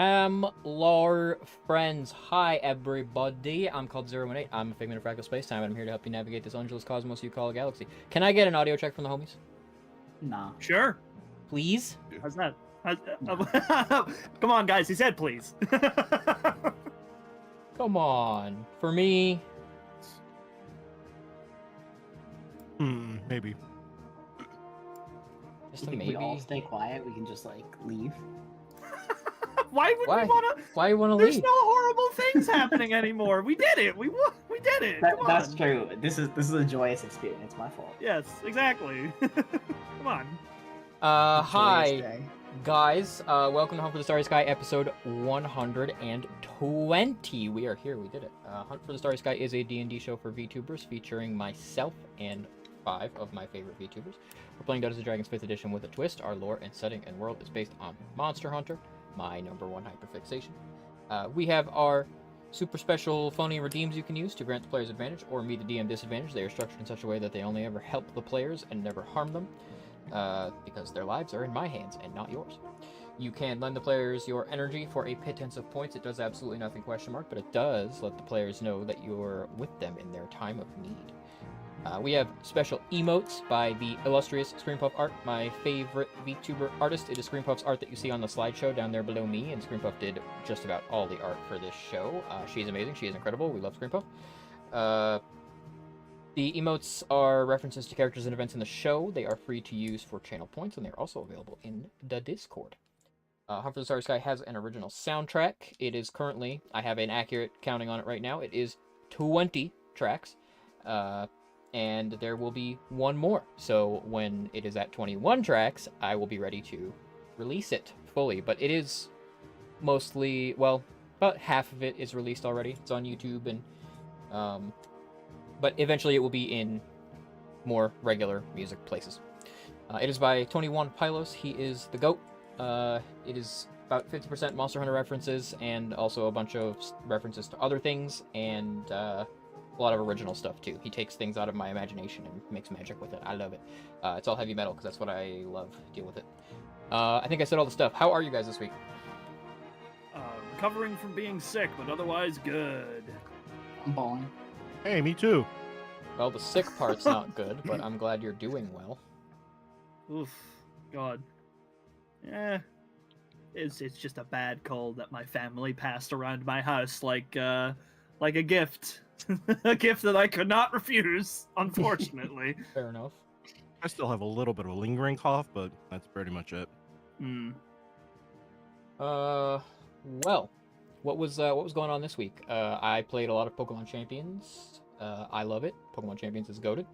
Hello, friends. Hi, everybody. I'm called 018. I'm a figment of fractal space-time, and I'm here to help you navigate this undulous cosmos you call a galaxy. Can I get an audio check from the homies? Nah. Sure. Please? How's that? Come on, guys. He said please. Come on. For me... Maybe. Just a If we all maybe. stay quiet, we can just, like, leave. Why would Why? we want to? Why you want to There's leave? no horrible things happening anymore. We did it. We did it. Come on. That's true. This is a joyous experience. It's my fault. Yes, exactly. Come on. Joyous Hi, day. guys. Welcome to Hunt for the Starry Sky, episode 120. We are here. We did it. Hunt for the Starry Sky is a D&D show for VTubers featuring myself and 5 of my favorite VTubers. We're playing Dungeons & Dragons 5th edition with a twist. Our lore and setting and world is based on Monster Hunter, my #1 hyperfixation. We have our super special phony redeems you can use to grant the players advantage or meet the DM disadvantage. They are structured in such a way that they only ever help the players and never harm them, because their lives are in my hands and not yours. You can lend the players your energy for a pittance of points. It does absolutely nothing, but it does let the players know that you're with them in their time of need. We have special emotes by the illustrious Screampuff Art, my favorite VTuber artist. It is Screampuff's art that you see on the slideshow down there below me, and Screampuff did just about all the art for this show. She's amazing. She is incredible. We love Screampuff. The emotes are references to characters and events in the show. They are free to use for channel points, and they're also available in the Discord. Hunt for the Starry Sky has an original soundtrack. It is currently, I have an accurate counting on it right now, it is 20 tracks. And there will be one more. So when it is at 21 tracks, I will be ready to release it fully. But it is mostly, well, about half of it is released already. It's on YouTube, and but eventually it will be in more regular music places. It is by 21 Pylos. He is the GOAT. It is about 50% Monster Hunter references and also a bunch of references to other things, and a lot of original stuff too. He takes things out of my imagination and makes magic with it. I love it. It's all heavy metal because that's what I love. Deal with it. I think I said all the stuff. How are you guys this week? Recovering from being sick, but otherwise good. I'm balling. Hey, me too. Well, the sick part's not good, but I'm glad you're doing well. Oof. God. Yeah. It's just a bad cold that my family passed around my house like a gift. A gift that I could not refuse, unfortunately. Fair enough. I still have a little bit of a lingering cough, but that's pretty much it. Well, what was going on this week? I played a lot of Pokemon Champions. I love it. Pokemon Champions is goated.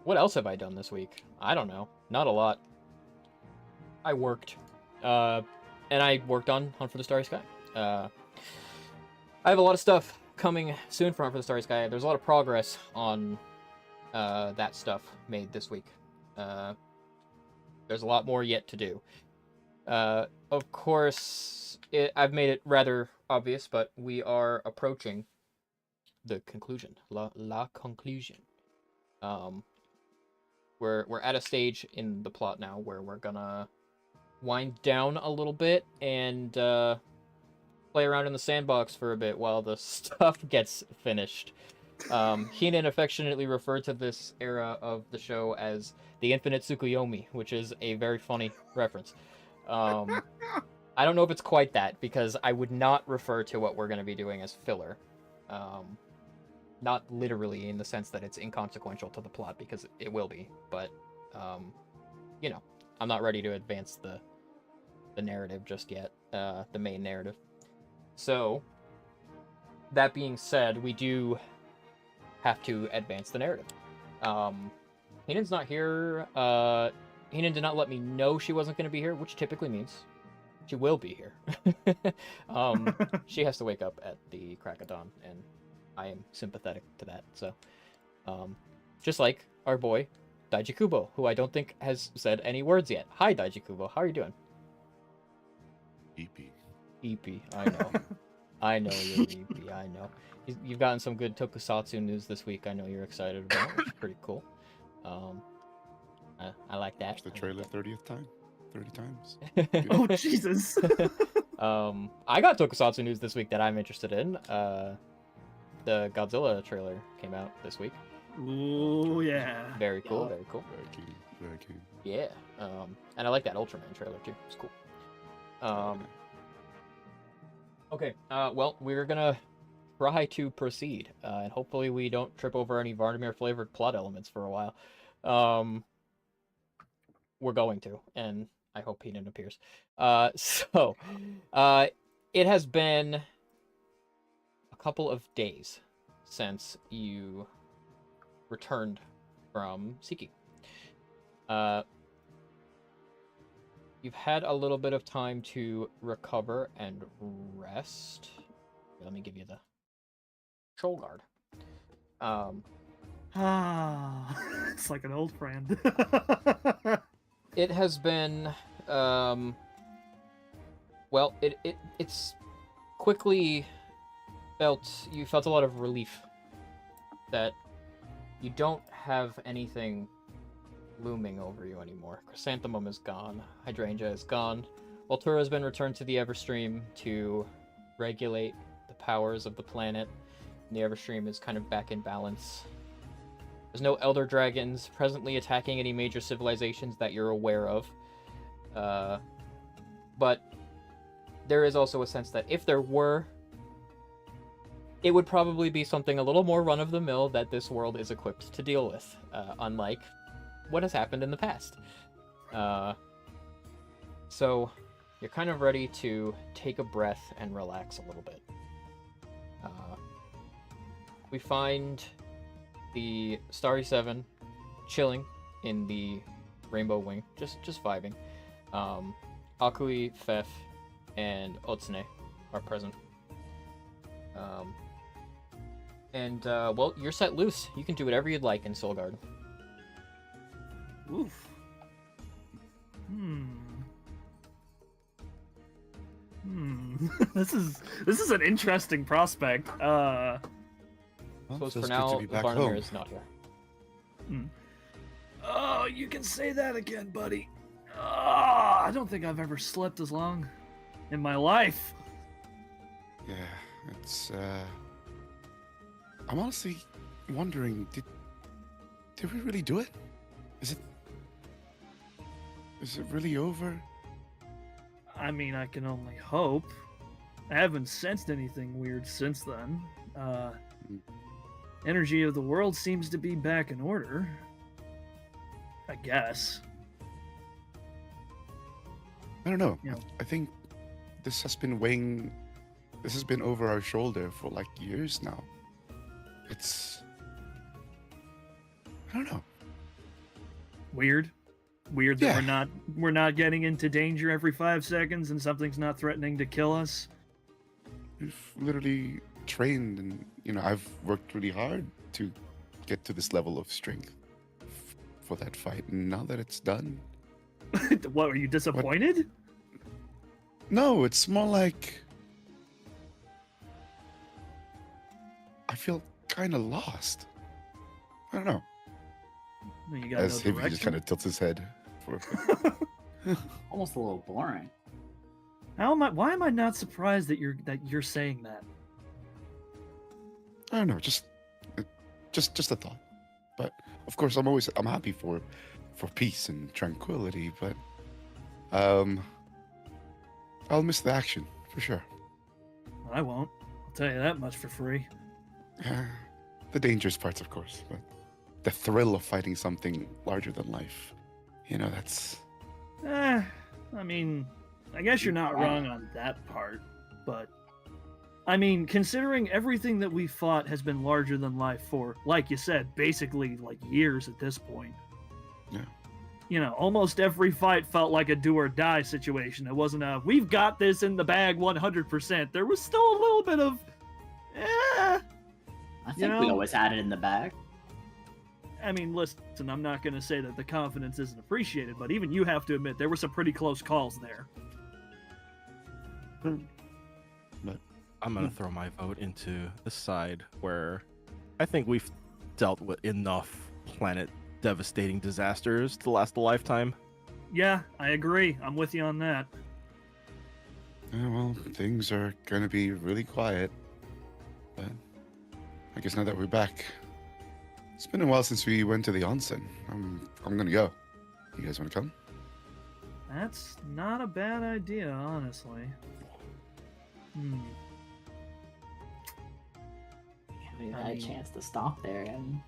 What else have I done this week? I don't know. Not a lot. I worked. And I worked on Hunt for the Starry Sky. I have a lot of stuff coming soon for Hunt for the Starry Sky. There's a lot of progress on that stuff made this week. There's a lot more yet to do. Of course, I've made it rather obvious, but we are approaching the conclusion. La conclusion. We're at a stage in the plot now where we're gonna wind down a little bit and play around in the sandbox for a bit while the stuff gets finished. Heenan affectionately referred to this era of the show as the Infinite Tsukuyomi, which is a very funny reference. I don't know if it's quite that, because I would not refer to what we're going to be doing as filler. Not literally in the sense that it's inconsequential to the plot, because it will be, but, you know, I'm not ready to advance the narrative just yet, the main narrative. So, that being said, we do have to advance the narrative. Heenan's not here. Heenan did not let me know she wasn't going to be here, which typically means she will be here. She has to wake up at the crack of dawn, and I am sympathetic to that. So, just like our boy, Daiji Kubo, who I don't think has said any words yet. Hi, Daiji Kubo. How are you doing? EP, I know. I know you're EP, I know. You've gotten some good Tokusatsu news this week. I know you're excited about, which is pretty cool. I like that. Watch the trailer 30th time. 30 times. Oh Jesus! I got Tokusatsu news this week that I'm interested in. The Godzilla trailer came out this week. Oh yeah. Very cool. Yeah. Very cool. Very keen. Very keen. Yeah. And I like that Ultraman trailer too. It's cool. Okay. Well, we're gonna try to proceed, and hopefully we don't trip over any Varnamir flavored plot elements for a while. We're going to, and I hope Peanut appears. It has been a couple of days since you returned from Siki. You've had a little bit of time to recover and rest. Let me give you the Troll Guard. It's like an old friend. It has been, well, it's quickly you felt a lot of relief that you don't have anything looming over you anymore. Chrysanthemum is gone. Hydrangea is gone. Voltura has been returned to the Everstream to regulate the powers of the planet. And the Everstream is kind of back in balance. There's no Elder Dragons presently attacking any major civilizations that you're aware of. But there is also a sense that if there were, it would probably be something a little more run-of-the-mill that this world is equipped to deal with, unlike what has happened in the past. So you're kind of ready to take a breath and relax a little bit. We find the Starry 7 chilling in the Rainbow Wing, just vibing. Akui, Fef, and Otsune are present. Well, you're set loose. You can do whatever you'd like in Soulguard. Oof. This is an interesting prospect. Well, Suppose feels for good now, to be back Varnamir home. is not here. Oh, you can say that again, buddy. I don't think I've ever slept as long in my life. Yeah, it's I'm honestly wondering, did we really do it? Is it really over? I mean, I can only hope. I haven't sensed anything weird since then. Energy of the world seems to be back in order. I guess. I don't know. Yeah. I think this has been over our shoulder for like years now. I don't know. Weird. Weird that Yeah. we're not getting into danger every 5 seconds and something's not threatening to kill us. We've literally trained and, I've worked really hard to get to this level of strength for that fight. And now that it's done, What, are you disappointed? no, it's more like I feel kind of lost. I don't know. You got As no Hibby just direction? kind of tilts his head. Almost a little boring. Why am I not surprised that you're saying that? I don't know, just a thought. But of course, I'm happy for peace and tranquility. But I'll miss the action for sure. I won't. I'll tell you that much for free. The dangerous parts, of course, but the thrill of fighting something larger than life. That's I mean, I guess you're not wrong on that part, but I mean, considering everything that we fought has been larger than life for, like you said, basically like years at this point. Yeah. Almost every fight felt like a do or die situation. It wasn't we've got this in the bag 100%. There was still a little bit of, I think we know- always had it in the bag. I mean, listen, I'm not going to say that the confidence isn't appreciated, but even you have to admit there were some pretty close calls there. I'm gonna throw my vote into the side where I think we've dealt with enough planet devastating disasters to last a lifetime. Yeah, I agree. I'm with you on that. Yeah, well, things are gonna be really quiet. But I guess now that we're back, it's been a while since we went to the onsen. I'm gonna go. You guys wanna come? That's not a bad idea, honestly. Hmm. We I had a mean- chance to stop there and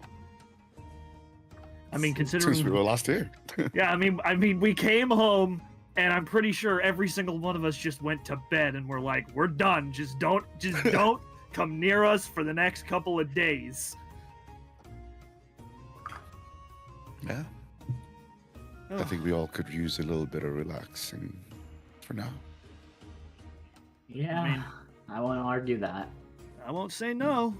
I mean, Since we considering, were last here. yeah, I mean, we came home, and I'm pretty sure every single one of us just went to bed, and we're like, we're done. Just don't come near us for the next couple of days. Yeah. I Ugh. think we all could use a little bit of relaxing for now. yeah, I won't argue that. I won't say no.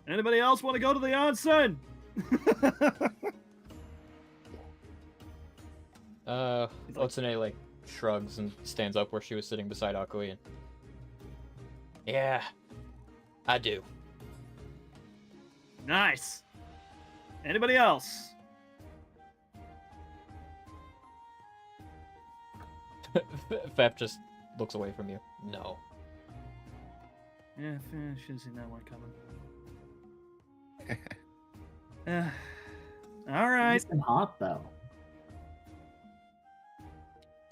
Anybody else want to go to the onsen? Otsune like shrugs and stands up where she was sitting beside Akui and yeah, I do. Nice. Anybody else? Fep just looks away from you. No. Yeah, should have seen that one coming. All right. It's been hot though.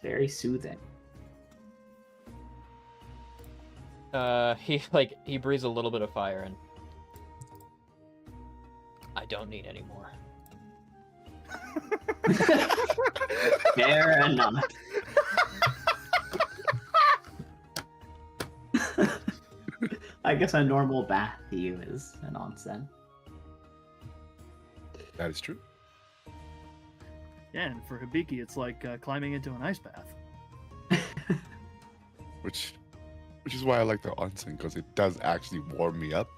Very soothing. He breathes a little bit of fire and I don't need any more. Fair enough. I guess a normal bath to you is an onsen. That is true. Yeah, and for Hibiki, it's like climbing into an ice bath. Which is why I like the onsen, because it does actually warm me up.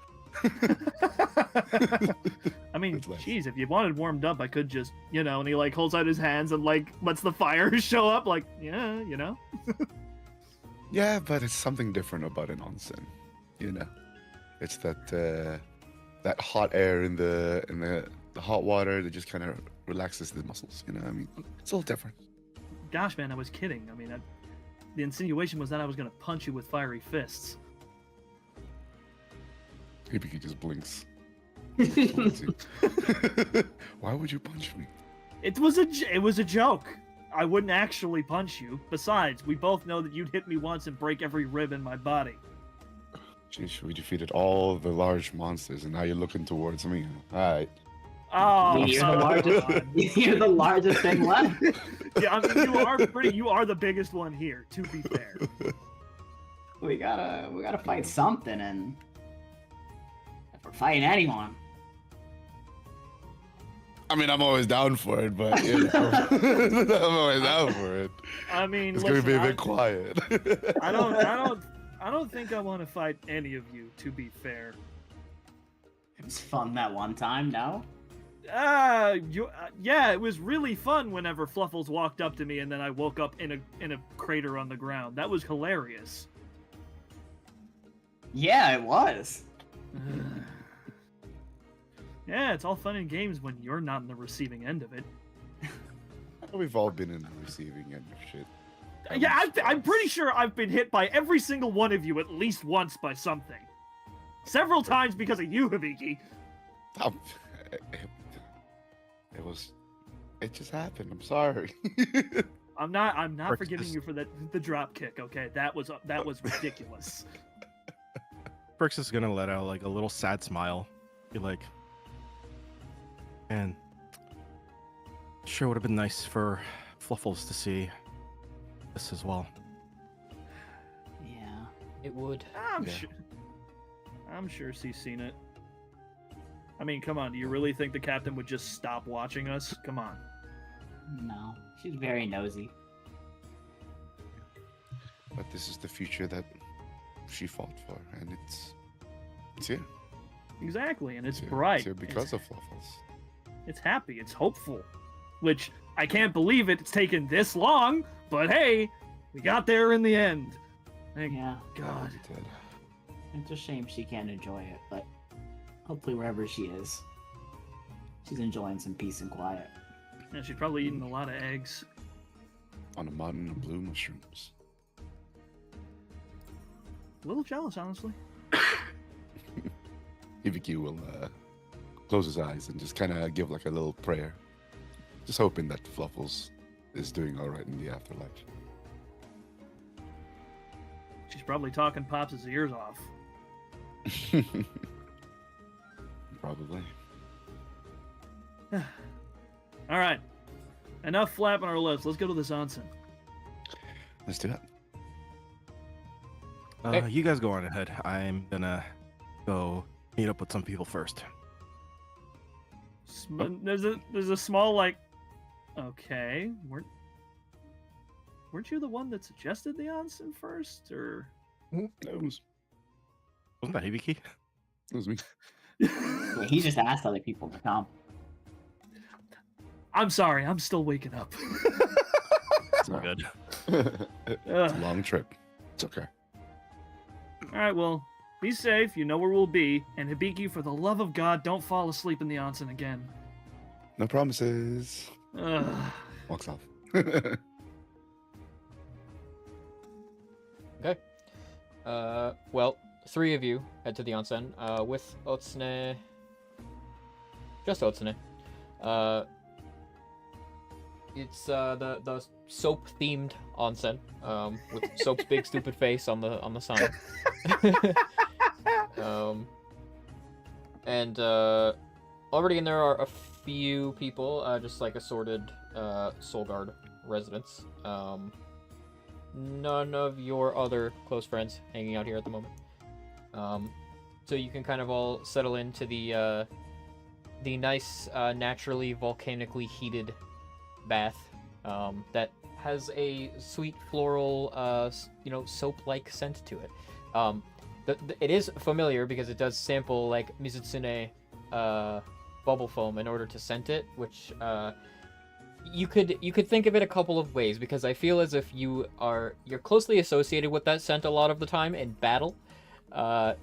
I mean, It's nice. geez, if you wanted warmed up, I could just, and he like holds out his hands and like lets the fire show up. Like, yeah. Yeah, but it's something different about an onsen. It's that hot air in the hot water that just kind of relaxes the muscles. I mean, it's a little different. Gosh, man, I was kidding. I mean, the insinuation was that I was gonna punch you with fiery fists. Hibiki just blinks. Why would you punch me? It was a joke. I wouldn't actually punch you. Besides, we both know that you'd hit me once and break every rib in my body. Jeez, we defeated all the large monsters, and now you're looking towards me. All right. Oh, You're son the of a largest. gun. You're the largest thing left. Yeah, I mean, you are the biggest one here, to be fair. We gotta fight something, and if we're fighting anyone, I mean, I'm always down for it, but I'm always down for it. I mean, It's listen, gonna be a bit quiet. I don't think I want to fight any of you, to be fair. it was fun that one time. No, Yeah, it was really fun whenever Fluffles walked up to me and then I woke up in a crater on the ground. That was hilarious. yeah, it was. Yeah, it's all fun and games when you're not in the receiving end of it. We've all been in the receiving end of shit. Yeah, I'm pretty sure I've been hit by every single one of you at least once by something. Several times because of you, Hibiki. It just happened. I'm sorry. I'm not Frick forgiving is- you for the drop kick. Okay, that was ridiculous. Brix is gonna let out like a little sad smile. Be like, man, sure would have been nice for Fluffles to see this as well. Yeah. It would. Yeah. I'm sure she's seen it. I mean, come on. Do you really think the captain would just stop watching us? Come on. No, she's very nosy. But this is the future that she fought for, and it's here. Exactly, and it's here. bright. It's here because of Fluffles. It's happy. It's hopeful. Which I can't believe it's taken this long, but hey, we got there in the end. Thank Yeah, God. We did. it's a shame she can't enjoy it, but hopefully wherever she is, she's enjoying some peace and quiet. Yeah, she's probably eating a lot of eggs. On a mountain of blue mushrooms. A little jealous, honestly. Hibiki will close his eyes and just kind of give like a little prayer. Just hoping that Fluffles is doing all right in the afterlife. She's probably talking Pops' ears off. Probably. All right. Enough flapping our lips. Let's go to this onsen. Let's do it. Okay. You guys go on ahead. I'm gonna go meet up with some people first. There's a small like. Okay, weren't you the one that suggested the onsen first, or? It was Wasn't that Hibiki? me. Wait, he just asked other people to come. I'm sorry, I'm still waking up. It's all good. It's a long trip. It's okay. All right, well, be safe. You know where we'll be. And Hibiki, for the love of God, don't fall asleep in the onsen again. No promises. Ugh. Walks off. Okay. Well, 3 of you head to the onsen, with Otsune. Just Otsune. It's the soap themed onsen, with Soap's big stupid face on the sign. And already in there are a few people, just like assorted Soul Guard residents. None of your other close friends hanging out here at the moment. So you can kind of all settle into the nice, naturally volcanically heated bath that has a sweet floral, soap-like scent to it. It is familiar because it does sample like Mizutsune bubble foam in order to scent it, which you could think of it a couple of ways, because I feel as if you're closely associated with that scent a lot of the time in battle.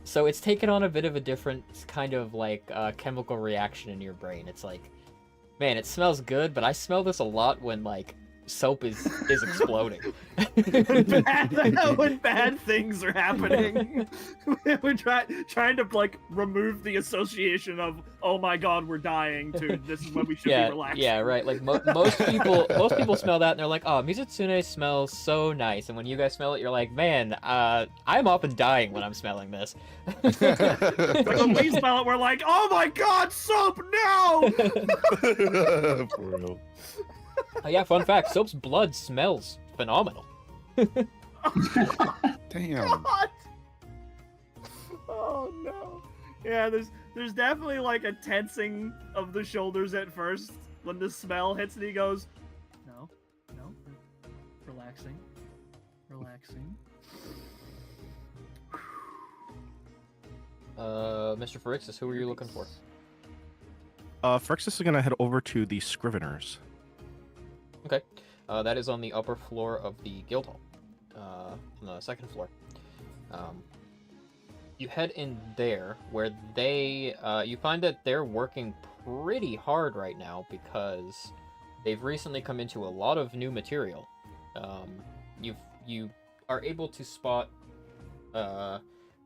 So it's taken on a bit of a different kind of like chemical reaction in your brain. It's like, man, it smells good, but I smell this a lot when like soap is exploding. when bad things are happening. We're trying to like remove the association of, oh my god, we're dying, to this is when we should be relaxing. Yeah, right. Like most people smell that and they're like, oh, Mizutsune smells so nice. And when you guys smell it, you're like, man, I'm often dying when I'm smelling this. Like when we smell it, we're like, oh my god, soap, no! For real. Yeah, fun fact, soap's blood smells phenomenal. Damn. God! Oh no. Yeah, there's definitely like a tensing of the shoulders at first when the smell hits and he goes, no, relaxing. Mr. Pharixis, who are you looking for? Phrixus is gonna head over to the Scriveners. Okay. That is on the upper floor of the guild hall. On the second floor. You head in there, where you find that they're working pretty hard right now because they've recently come into a lot of new material. You are able to spot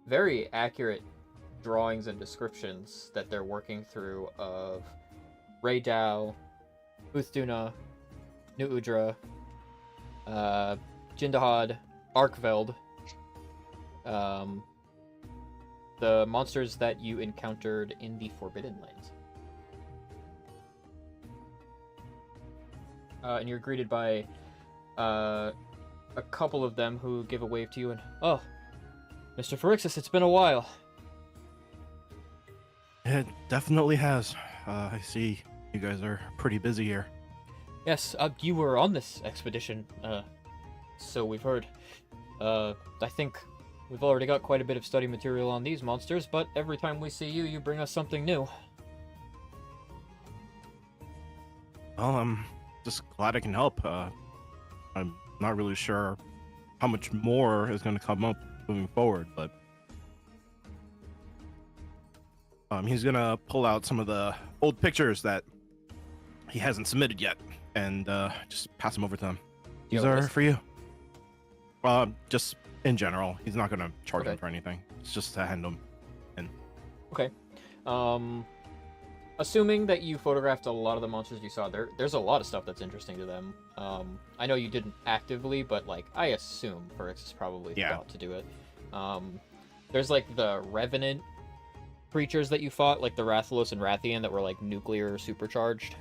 very accurate drawings and descriptions that they're working through of Raydao, Uthduna, New Udra, Jindahad, Arkveld, the monsters that you encountered in the Forbidden Lands. And you're greeted by a couple of them who give a wave to you and, oh, Mr. Pharixis, it's been a while. It definitely has. I see you guys are pretty busy here. Yes, you were on this expedition, so we've heard. I think we've already got quite a bit of study material on these monsters, but every time we see you, you bring us something new. Well, I'm just glad I can help. I'm not really sure how much more is going to come up moving forward, but he's going to pull out some of the old pictures that he hasn't submitted yet, and just pass them over to him. you These have a are list? for you. Just in general, he's not gonna charge Okay. him for anything. It's just to hand him. Okay. Assuming that you photographed a lot of the monsters you saw, there's a lot of stuff that's interesting to them. I know you didn't actively, but like I assume Ferrix has probably Yeah. thought to do it. There's like the Revenant creatures that you fought, like the Rathalos and Rathian that were like nuclear supercharged.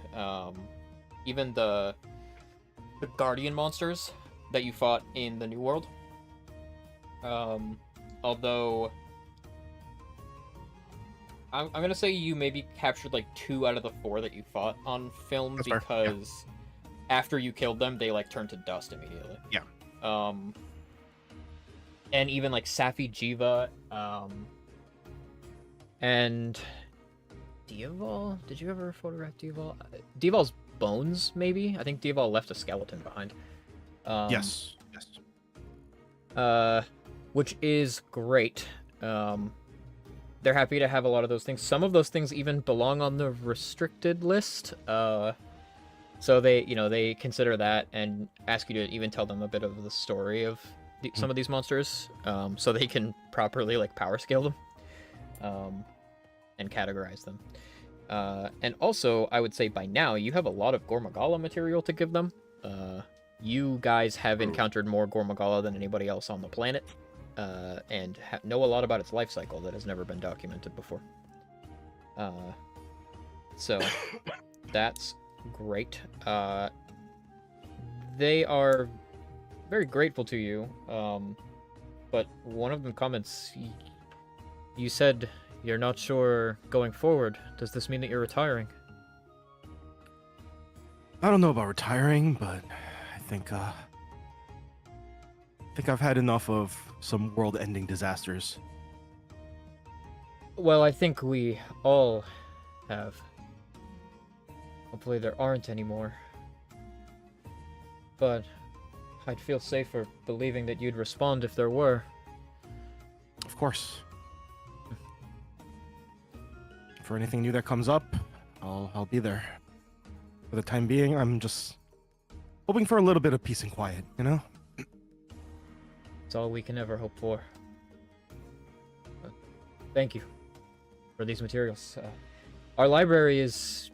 Even the Guardian monsters that you fought in the New World. Although I'm gonna say you maybe captured like 2 out of the 4 that you fought on film That's fair, yeah. because after you killed them, they like turned to dust immediately. Yeah. And even like Safi Jiva, and Diaval. Did you ever photograph Diaval? Diaval's bones, maybe. I think Diaval left a skeleton behind. Yes. Which is great. They're happy to have a lot of those things. Some of those things even belong on the restricted list. So they consider that and ask you to even tell them a bit of the story of some of these monsters, so they can properly like power scale them, and categorize them. And also, I would say by now you have a lot of Gormagala material to give them. You guys have encountered more Gormagala than anybody else on the planet. And know a lot about its life cycle that has never been documented before. So that's great. They are very grateful to you, but one of them comments, you said you're not sure going forward. Does this mean that you're retiring? I don't know about retiring, but I think I've had enough of some world-ending disasters. Well, I think we all have. Hopefully there aren't any more. But I'd feel safer believing that you'd respond if there were. Of course. For anything new that comes up, I'll be there. For the time being, I'm just hoping for a little bit of peace and quiet, you know? It's all we can ever hope for. But thank you for these materials. Our library is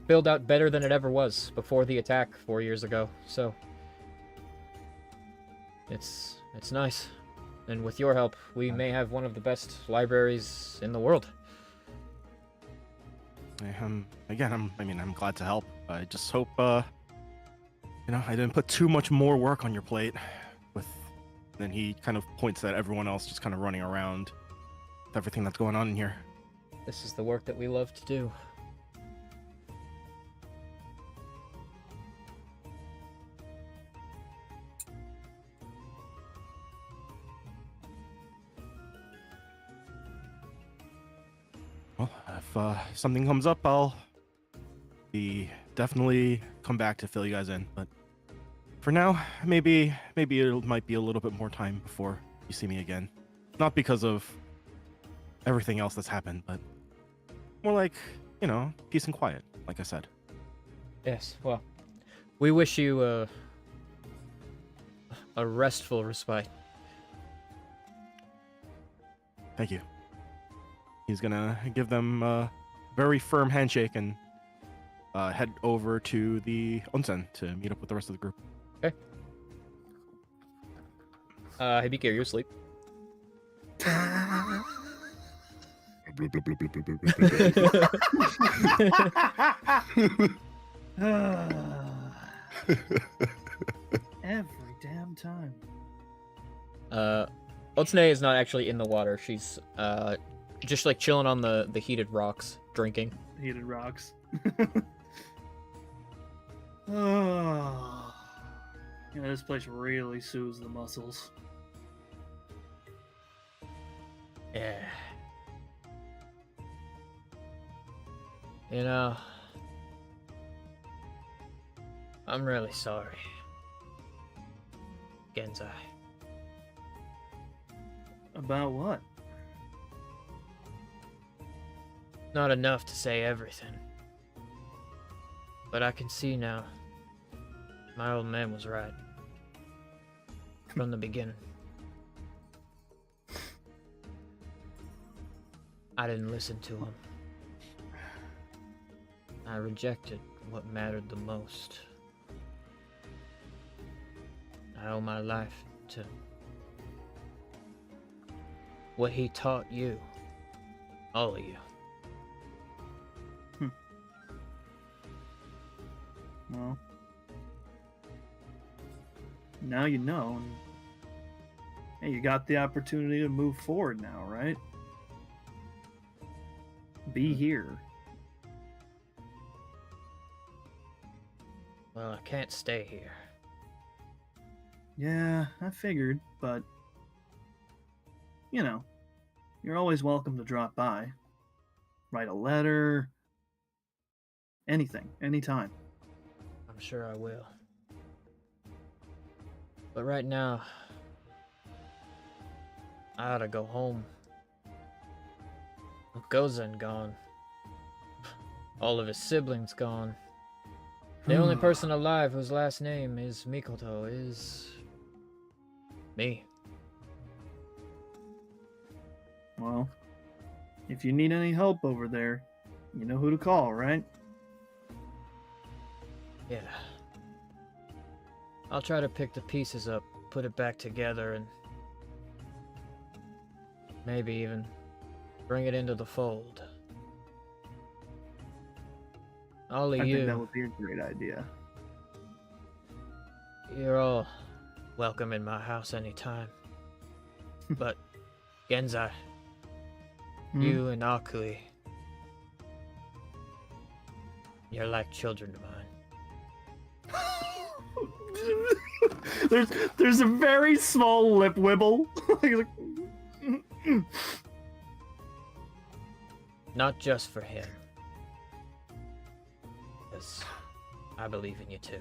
filled out better than it ever was before the attack 4 years ago, so it's nice. And with your help, we may have one of the best libraries in the world. I'm glad to help. I just hope, I didn't put too much more work on your plate. Then he kind of points at everyone else just kind of running around with everything that's going on in here. This is the work that we love to do. Well, if something comes up, I'll definitely come back to fill you guys in. But for now, maybe it might be a little bit more time before you see me again. Not because of everything else that's happened, but more like, peace and quiet, like I said. Yes, well, we wish you a restful respite. Thank you. He's gonna give them a very firm handshake and head over to the onsen to meet up with the rest of the group. Okay. Hibiki, are you asleep? Every damn time. Otsune is not actually in the water. She's just like chilling on the heated rocks, drinking. Heated rocks. Oh. This place really soothes the muscles. Yeah. I'm really sorry. Genzai. About what? Not enough to say everything. But I can see now. My old man was right. From the beginning. I didn't listen to him. I rejected what mattered the most. I owe my life to what he taught you. All of you. Well, now you know. And, hey, you got the opportunity to move forward now, right? Be here. Well, I can't stay here. Yeah, I figured, but you know, you're always welcome to drop by. Write a letter. Anything, anytime. I'm sure I will. But right now, I ought to go home. Gozen gone. All of his siblings gone. The only person alive whose last name is Mikoto is me. Well, if you need any help over there, you know who to call, right? Yeah. I'll try to pick the pieces up, put it back together, and maybe even bring it into the fold. All of I think that you, would be a great idea. you're all welcome in my house anytime. But Genzai, you and Akui, you're like children of mine. there's a very small lip wibble. Not just for him. Because I believe in you too.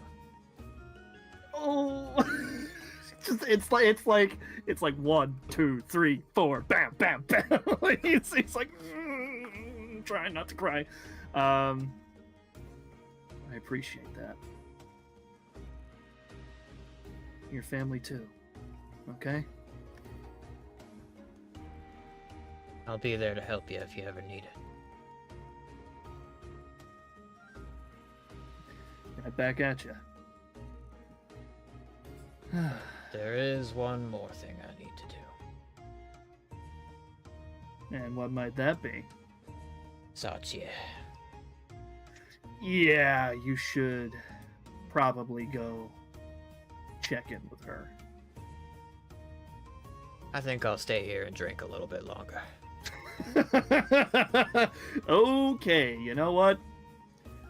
Oh, it's like 1, 2, 3, 4, bam, bam, bam. Like, it's like trying not to cry. I appreciate that. Your family too. Okay. I'll be there to help you if you ever need it. Right back at you. There is one more thing I need to do. And what might that be? Satya. Yeah, you should probably go check in with her. I think I'll stay here and drink a little bit longer. Okay, you know what?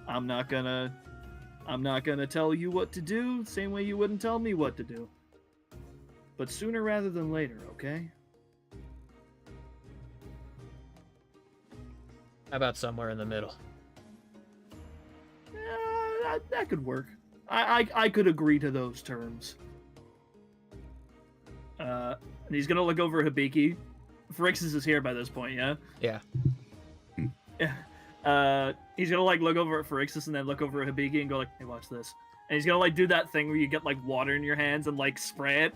I'm not gonna tell you what to do, same way you wouldn't tell me what to do. But sooner rather than later, okay? How about somewhere in the middle? That could work. I could agree to those terms. And he's gonna look over at Hibiki. Phrixus is here by this point, yeah? Yeah. He's gonna like look over at Phrixus and then look over at Hibiki and go like, "Hey, watch this." And he's gonna like do that thing where you get like water in your hands and like spray it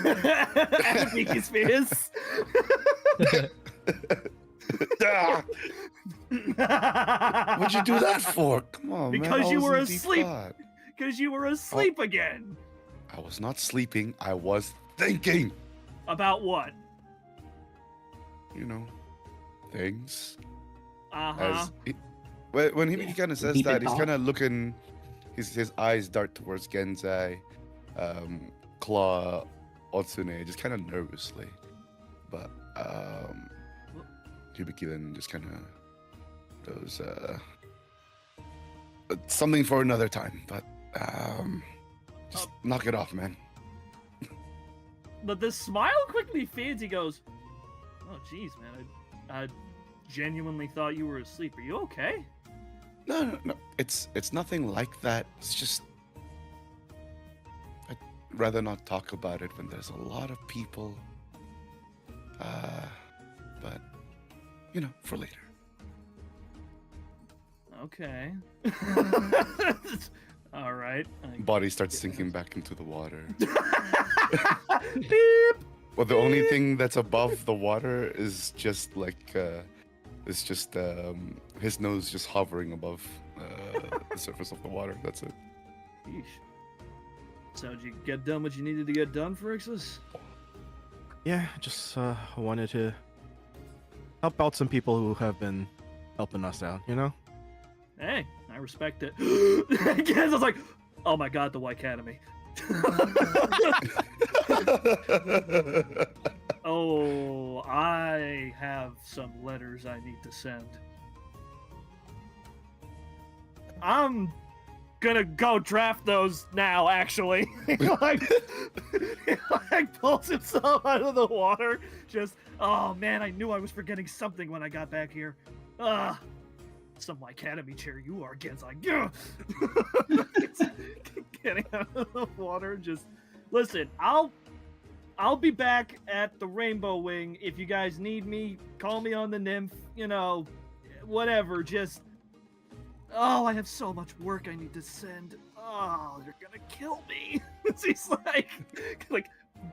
at Hibiki's face. What'd you do that for? Come on, man. Because I you was were in deep asleep. thought. Because you were asleep again. I was not sleeping. I was thinking. About what? You know, things. Uh-huh. When he kind of says Deep that, in he's thought. kind of looking. His eyes dart towards Genzai, Claw, Otsune, just kind of nervously. But Hibiki then just kind of goes, something for another time. But just knock it off, man. But the smile quickly fades. He goes, "Oh, jeez, man. I genuinely thought you were asleep. Are you okay?" No. It's nothing like that. It's just I'd rather not talk about it when there's a lot of people. But you know, for later. Okay. All right. Body starts sinking back into the water. Beep. Well, the only thing that's above the water is just like his nose just hovering above the surface of the water. That's it. Yeesh. So did you get done what you needed to get done, Phrixus? Yeah, just wanted to help out some people who have been helping us out, you know? Hey, I respect it. I guess I was like, oh my god, the White Academy. Oh, I have some letters I need to send. I'm gonna go draft those now, actually. he pulls himself out of the water. Just, oh man, I knew I was forgetting something when I got back here. Some Academy chair you are against. Like, yeah. Getting out of the water. Just listen. I'll be back at the Rainbow Wing if you guys need me. Call me on the Nymph. You know, whatever. Just. Oh, I have so much work I need to send. Oh, you're gonna kill me. He's like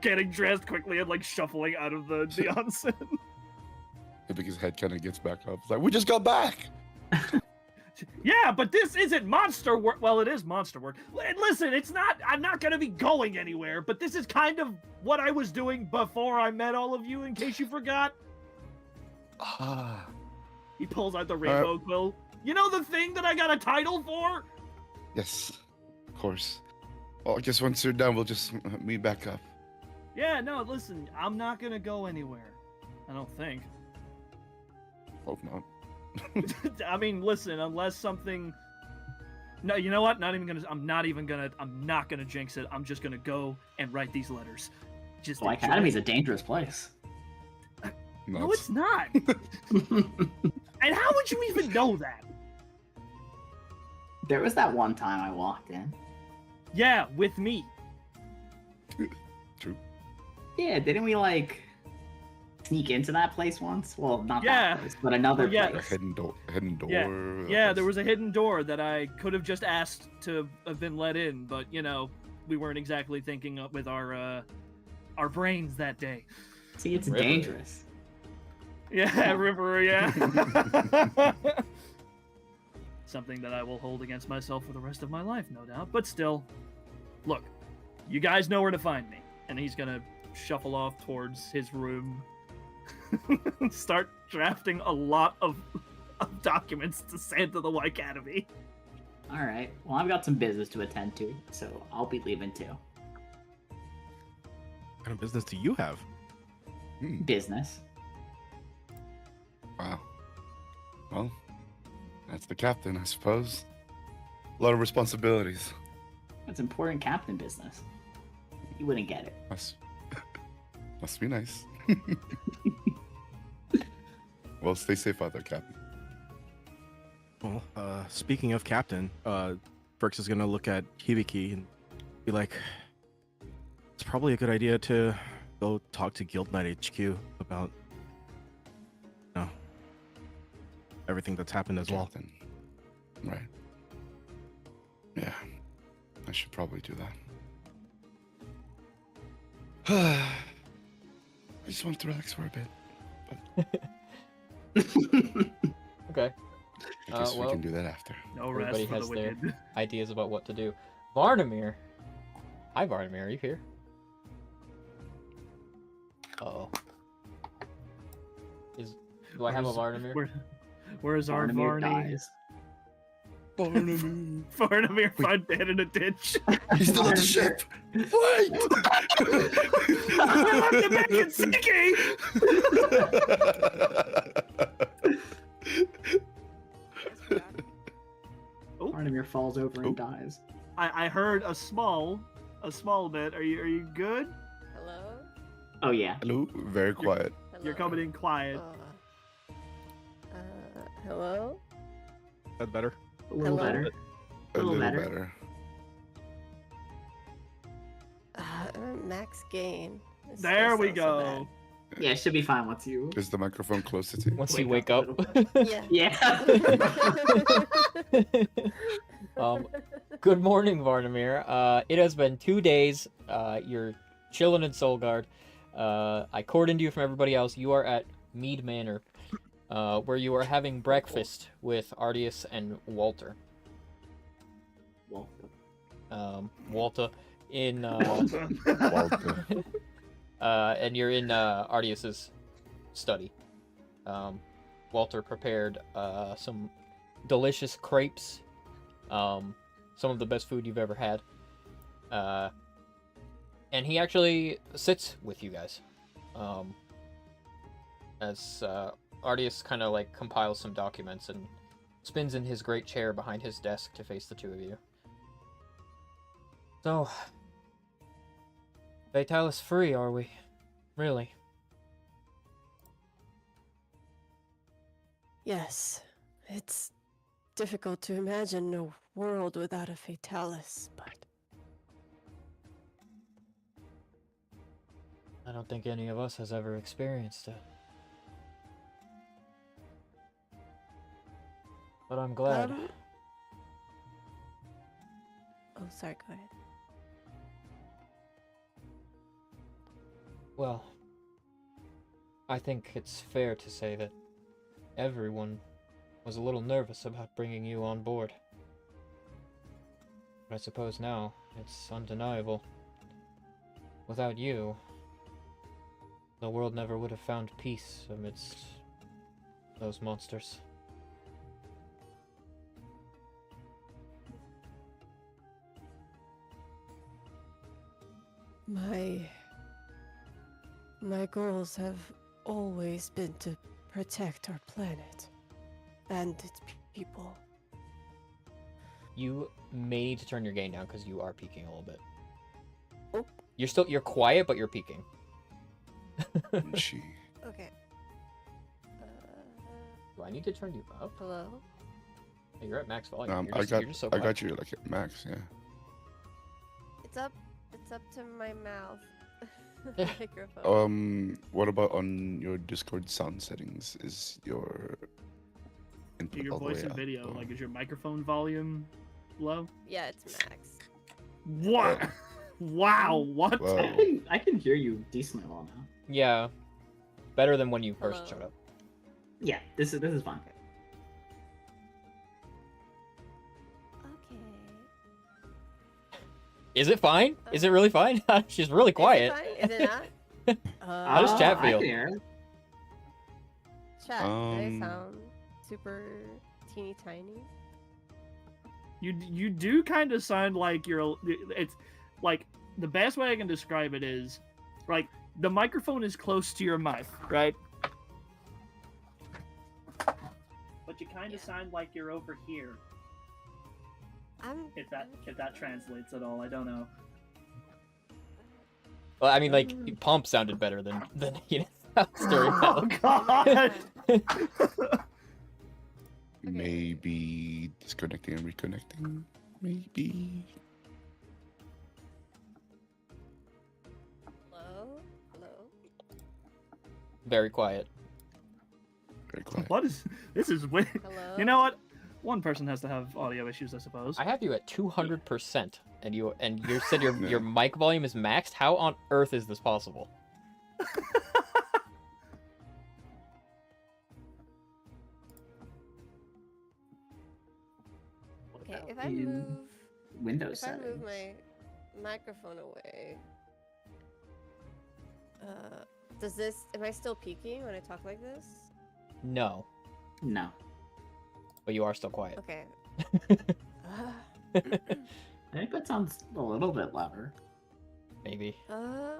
getting dressed quickly and like shuffling out of the onsen. His head kind of gets back up. It's like, we just got back. Yeah, but this isn't monster work. Well, it is monster work. Listen, it's not. I'm not gonna be going anywhere. But this is kind of what I was doing before I met all of you. In case you forgot. He pulls out the rainbow quill. You know the thing that I got a title for? Yes, of course. Well, I guess once you're done, we'll just meet back up. Yeah, no, listen, I'm not gonna go anywhere. I don't think. Hope not. I mean, listen, unless something. No, you know what? I'm not gonna jinx it. I'm just gonna go and write these letters. Just. Well, Academy's a dangerous place. No, it's not. And how would you even know that? There was that one time I walked in. Yeah, with me. True. Yeah, didn't we like sneak into that place once? Well, not Yeah. that place, but another Yeah. A place. hidden door. Yeah, there was a hidden door that I could have just asked to have been let in, but you know, we weren't exactly thinking up with our brains that day. See, it's River. dangerous. Yeah, River, yeah. Something that I will hold against myself for the rest of my life, no doubt. But still, look, you guys know where to find me. And he's gonna shuffle off towards his room, start drafting a lot of documents to send to the White Academy. All right. Well, I've got some business to attend to, so I'll be leaving too. What kind of business do you have? Business. Wow. Well, that's the captain, I suppose. A lot of responsibilities. That's important captain business. You wouldn't get it. Must be nice. Well, stay safe out there, Captain. Well, speaking of Captain, Brooks is gonna look at Hibiki and be like, it's probably a good idea to go talk to Guild Knight HQ about, you know, everything that's happened as well. Captain. Right. Yeah. I should probably do that. I just want to relax for a bit. Okay. I guess we well, can do that after. No rest everybody for has the their wicked. ideas about what to do. Vardamir. Hi, Vardamir. Are you here? Uh-oh. Do I have a Vardamir? Where's our Barnamir Varney? dies. Varnamir found dead in a ditch. He's still on the ship. Wait! I left him back in Siki! Oh, Barnamir falls over and dies. I heard a small bit. Are you good? Hello? Oh yeah. Hello? Very quiet. You're coming in quiet. Hello? That better? A little Hello? better. A Little little better. better. Max gain. It's There still we so go. Yeah, it should be fine once you. Is the microphone closer to you? Once you Wake wake up up. a Yeah. Yeah. Good morning, Varnamir. It has been 2 days. You're chilling in Solgard. I cordoned you from everybody else. You are at Mead Manor, where you are having breakfast with Ardius and Walter. Well, Walter in Walter. and you're in Ardius's study. Walter prepared some delicious crepes, some of the best food you've ever had. And he actually sits with you guys, as Ardius kind of like compiles some documents and spins in his great chair behind his desk to face the two of you. So, Vitalis free, are we? Really? Yes. It's difficult to imagine a world without a Fatalis, but I don't think any of us has ever experienced it. But I'm glad. Oh, sorry, go ahead. Well, I think it's fair to say that everyone was a little nervous about bringing you on board. But I suppose now it's undeniable. Without you, the world never would have found peace amidst those monsters. My goals have always been to protect our planet and its people. You may need to turn your gain down because you are peaking a little bit. Oh. You're quiet, but you're peaking. She. Okay. Do I need to turn you up? Hello? Hey, you're at max volume. I you're just so I quiet. got you like at max. Yeah. It's up to my mouth. The microphone. What about on your Discord sound settings? Is your input Your all the voice way and up, video, or- like, is your microphone volume low? Yeah, it's max. What? Wow, what? Wow. I can hear you decently well now. Yeah. Better than when you first Hello? showed up. Yeah, this is fine. Okay. Is it fine? Is it really fine? She's really quiet. Is it not? How does chat I feel? can hear it. Chat, do they Um, sound super teeny tiny? You do kind of sound like you're. It's like the best way I can describe it is, like the microphone is close to your mouth, right? But you kind of Yeah. sound like you're over here. If that translates at all, I don't know. Well, I mean, like, Pump sounded better than Oh God! Maybe disconnecting and reconnecting. Maybe. Hello? Hello? Very quiet. Very quiet. What is this? Is weird. Hello? You know what? One person has to have audio issues, I suppose. I have you at 200%, and you said your Yeah. mic volume is maxed. How on earth is this possible? Okay, if I in move Windows if I move settings. my microphone away, does this am I still peaking when I talk like this? No, No. but you are still quiet. Okay. I think that sounds a little bit louder. Maybe. Man.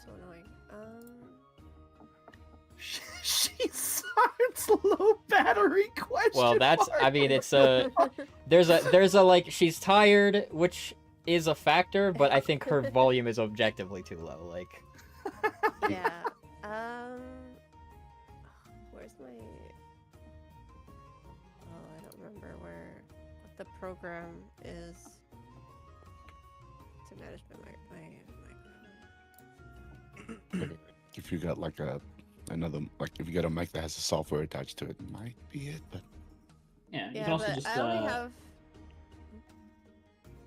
So annoying. She sounds low battery question. Well, that's. mark. I mean, it's a. There's a like she's tired, which is a factor, but I think her volume is objectively too low. Like, Yeah. Where's my? Oh, I don't remember what the program is. managed my microphone. If you got like another, like if you got a mic that has a software attached to it, might be it. But Yeah, you can Yeah, also but just I only have.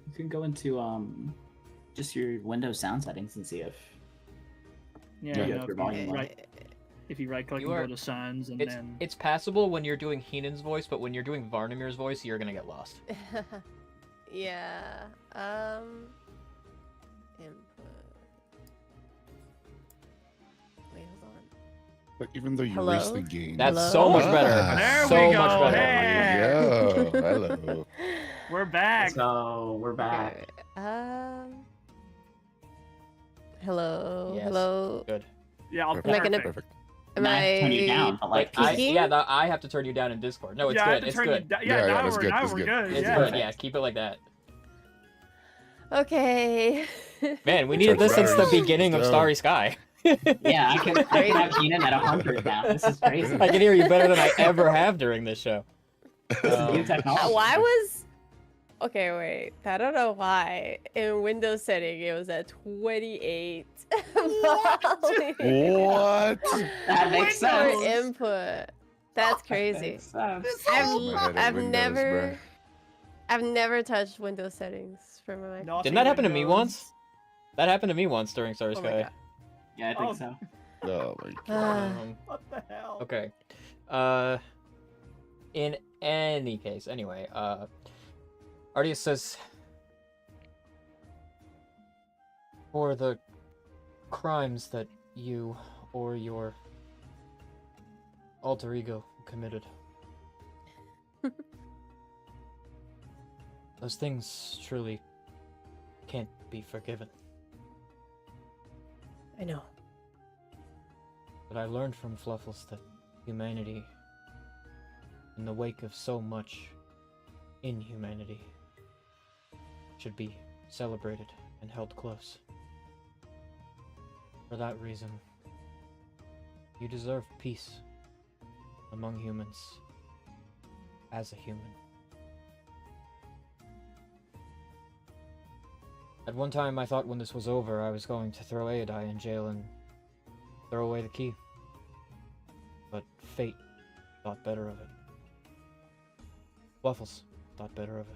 you can go into just your Windows sound settings and see if Yeah, Yeah. you know, your volume right. level. If you right click You and are- go to sounds and It's then it's passable when you're doing Heenan's voice, but when you're doing Varnamir's voice, you're gonna get lost. Yeah. Input. Wait, hold on. but even though you Hello? raise the gain, That's Hello? so much better. Ah. There so we much go, better. hey! There we go. Hello. we're back. So we're back. Okay. Hello. Yes. Hello. Good. Yeah, I'm Perfect. Am I gonna- perfect. Perfect. Am Now I have to turn you I? down, but like I, Peeking? yeah, I have to turn you down in Discord. No, it's yeah, I have good. to It's turn you good. down. Yeah, Yeah, yeah, now that's we're good, now that's we're good. good. It's Yeah. good. Yeah, keep it like that. Okay. Man, we needed this since the Charge beginning of Let's go. Starry Sky. yeah, I can have Keenan at 100 now. This is crazy. I can hear you better than I ever have during this show. This is new Um, technology. Why was? Okay, wait. I don't know why. In Windows setting, it was at 28. volume What? That makes for Windows. sense. input. That's crazy. Makes sense. This I've, whole My head I've of Windows, never, bruh. I've never touched Windows settings for my Mac. naughty Didn't that happen to me Windows. once? That happened to me once during Starry Oh my Sky. god. Yeah, I think Oh. so. Oh my god. Ah. What the hell? Okay. In any case, anyway, Ardius says, for the crimes that you or your alter ego committed, those things truly can't be forgiven. I know. But I learned from Fluffles that humanity, in the wake of so much inhumanity, should be celebrated and held close. For that reason, you deserve peace among humans as a human. At one time, I thought when this was over, I was going to throw Aodai in jail and throw away the key. But fate thought better of it. Fluffles thought better of it.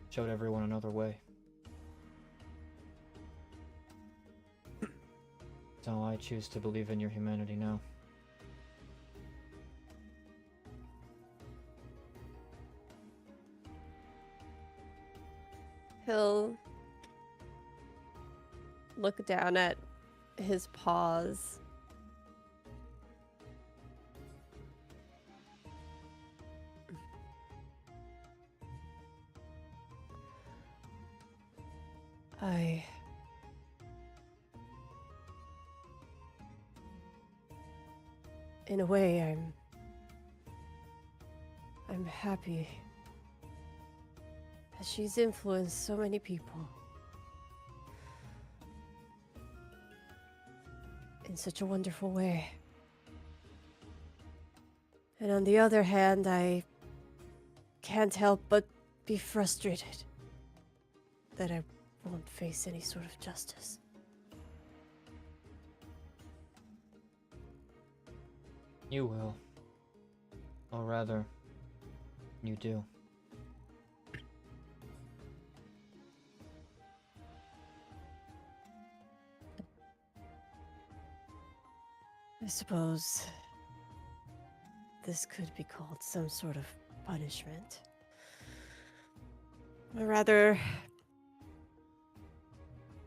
Showed everyone another way. So I choose to believe in your humanity now. He'll look down at his paws. In a way, I'm happy that she's influenced so many people in such a wonderful way. And on the other hand, I can't help but be frustrated that I won't face any sort of justice. You will. Or rather, you do. I suppose this could be called some sort of punishment. A rather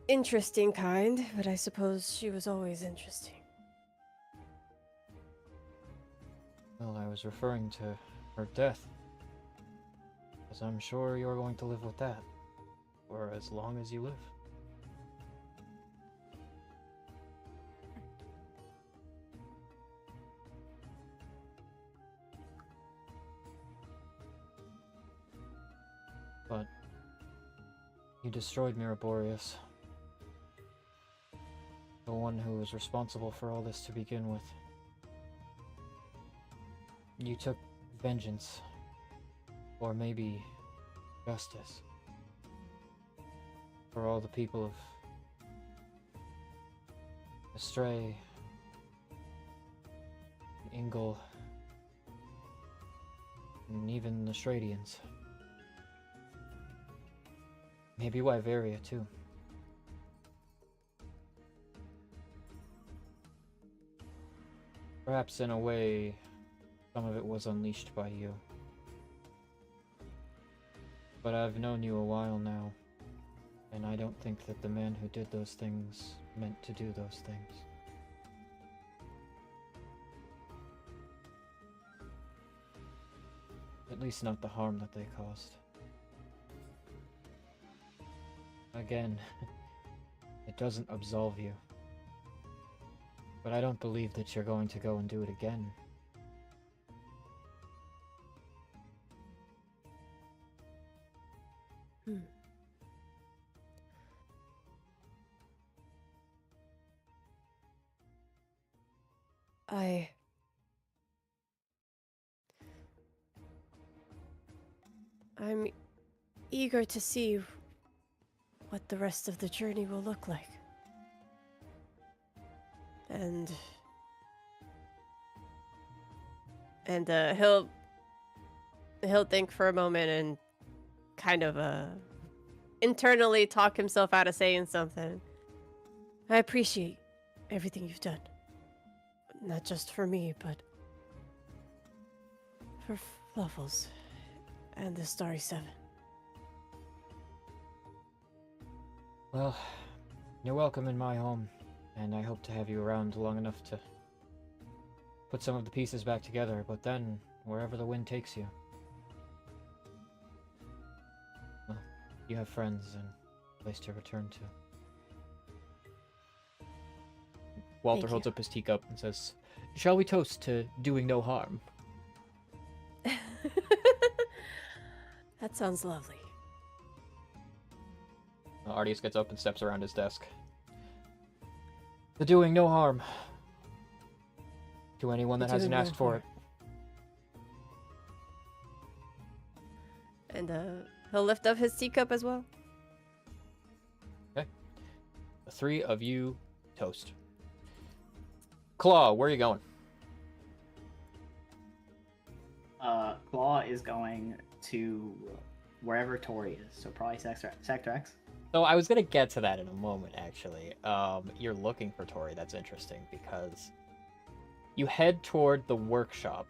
interesting kind, but I suppose she was always interesting. Well, I was referring to her death. Because I'm sure you're going to live with that. For as long as you live. But you destroyed Miraborius. The one who was responsible for all this to begin with. You took vengeance. Or maybe justice. For all the people of Astray, Ingle, and even the Stradians. Maybe Wyveria, too. Perhaps in a way, some of it was unleashed by you. But I've known you a while now, and I don't think that the man who did those things meant to do those things. At least not the harm that they caused. Again, it doesn't absolve you. But I don't believe that you're going to go and do it again. I'm eager to see what the rest of the journey will look like. And he'll think for a moment and kind of internally talk himself out of saying something. I appreciate everything you've done. Not just for me, but for Fluffles and the Starry Seven. Well, you're welcome in my home, and I hope to have you around long enough to put some of the pieces back together, but then, wherever the wind takes you, well, you have friends and a place to return to. Walter holds up his teacup and says, "Shall we toast to doing no harm?" That sounds lovely. Artius gets up and steps around his desk. "To doing no harm. To anyone that hasn't asked for it." And he'll lift up his teacup as well. Okay. The three of you toast. Claw, where are you going? Claw is going to wherever Tori is, so probably Sector X. So I was gonna get to that in a moment, actually. You're looking for Tori. That's interesting because you head toward the workshop,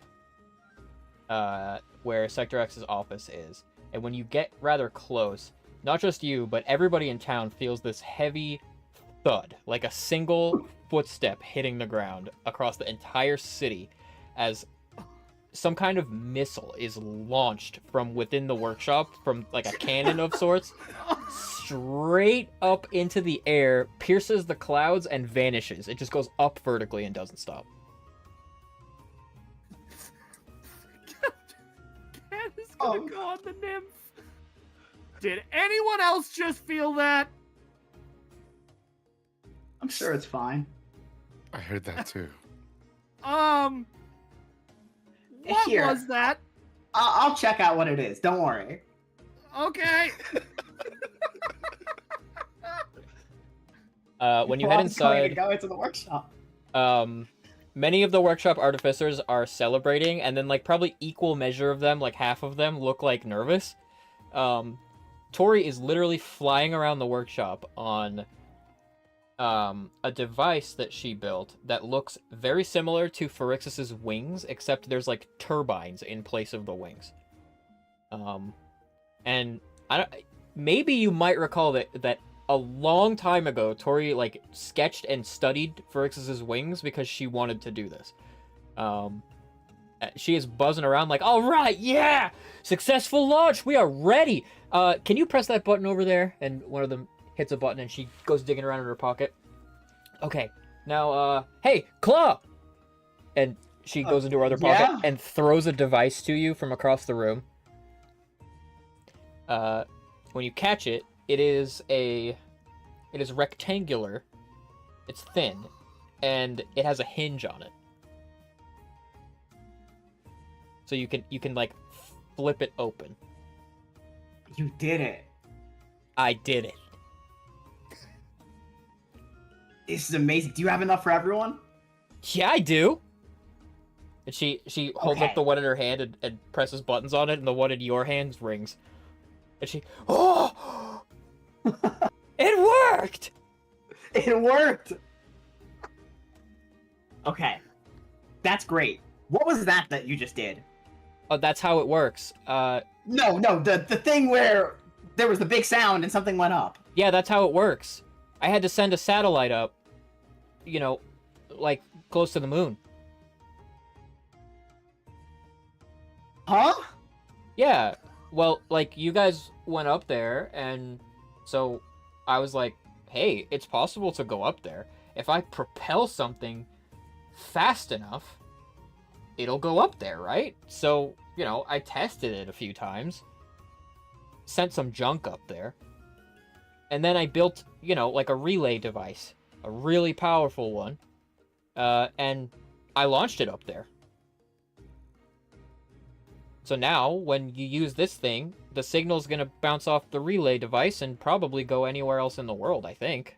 where Sector X's office is, and when you get rather close, not just you, but everybody in town feels this heavy thud, like a single footstep hitting the ground across the entire city, as some kind of missile is launched from within the workshop, from like a cannon of sorts, straight up into the air, pierces the clouds, and vanishes. It just goes up vertically and doesn't stop. Cat is gonna go on the nymph. Did anyone else just feel that? I'm sure it's fine. I heard that too. What Here. was that? I'll check out what it is. Don't worry. Okay. When you head Claw's going to inside, go into the workshop. many of the workshop artificers are celebrating, and then like probably equal measure of them, like half of them, look like nervous. Tori is literally flying around the workshop on a device that she built that looks very similar to Pharixus's wings, except there's like turbines in place of the wings. And maybe you might recall that a long time ago, Tori like sketched and studied Pharixus's wings because she wanted to do this. She is buzzing around like, "All right, yeah, successful launch. We are ready. Can you press that button over there?" And one of them hits a button, and she goes digging around in her pocket. "Okay, now, hey, Claw!" And she goes into her other pocket yeah. and throws a device to you from across the room. When you catch it, it is rectangular, it's thin, and it has a hinge on it. So you can like flip it open. You did it. I did it. This is amazing. Do you have enough for everyone? Yeah, I do. And she holds up Okay. the one in her hand and presses buttons on it, and the one in your hands rings. And she, oh, it worked. It worked. Okay, that's great. What was that you just did? Oh, that's how it works. No, the thing where there was the big sound and something went up. Yeah, that's how it works. I had to send a satellite up, you know, like close to the moon. Huh? Yeah, well, like you guys went up there, and so I was like, hey, it's possible to go up there. If I propel something fast enough, it'll go up there, right? So, you know, I tested it a few times, sent some junk up there, and then I built, you know, like a relay device, a really powerful one, and I launched it up there. So now, when you use this thing, the signal's gonna bounce off the relay device and probably go anywhere else in the world, I think.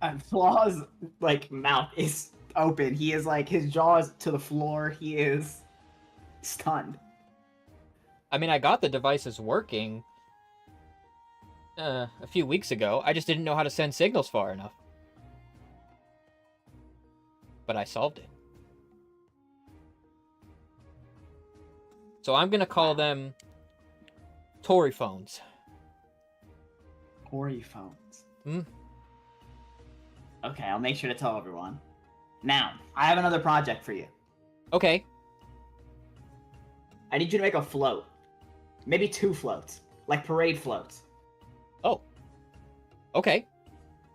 And Flaw's like mouth is open. He is like his jaw is to the floor. He is stunned. I mean, I got the devices working a few weeks ago. I just didn't know how to send signals far enough. But I solved it. So I'm gonna call them Tory phones. Tory phones. Hmm? Okay, I'll make sure to tell everyone. Now, I have another project for you. Okay. I need you to make a float. Maybe 2 floats. Like parade floats. Oh. Okay.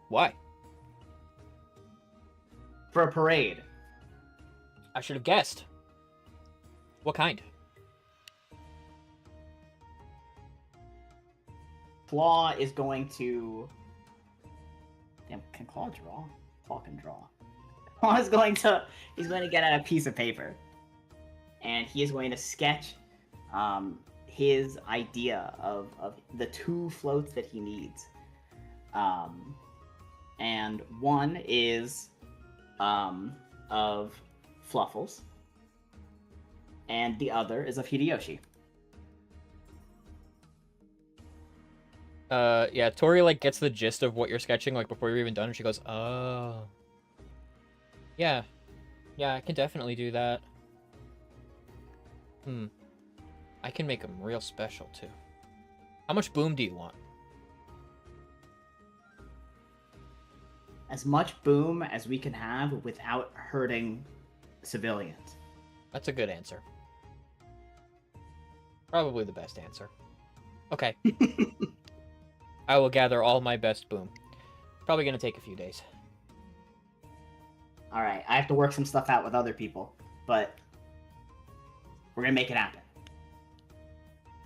Why? For a parade. I should have guessed. What kind? Claw is going to... Damn, can Claw draw? Claw can draw. Claw is going to... He's going to get out a piece of paper. And he is going to sketch his idea of the 2 floats that he needs. And one is of Fluffles. And the other is of Hideyoshi. Yeah, Tori, like, gets the gist of what you're sketching, like, before you're even done, and she goes, oh. Yeah. Yeah, I can definitely do that. I can make them real special, too. How much boom do you want? As much boom as we can have without hurting civilians. That's a good answer. Probably the best answer. Okay. I will gather all my best boom. Probably gonna take a few days. Alright, I have to work some stuff out with other people, but we're gonna make it happen.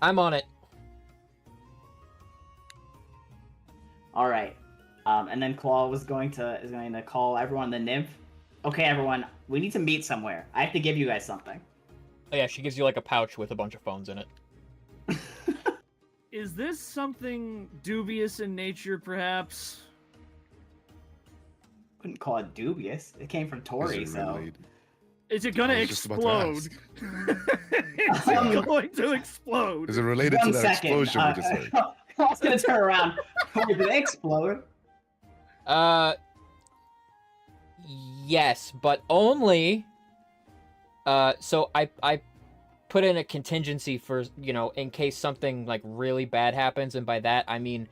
I'm on it. Alright. And then Claw is going to call everyone the nymph. Okay, everyone, we need to meet somewhere. I have to give you guys something. Oh yeah, she gives you like a pouch with a bunch of phones in it. Is this something dubious in nature, perhaps? Wouldn't call it dubious. It came from Tori, Is it so. related? Is it gonna I was just about to explode? ask. Is it going to explode? Is it related to One that second. explosion we just heard? Claw's gonna turn around. Did they explode? Yes, but only. So I put in a contingency for, you know, in case something like really bad happens, and by that I mean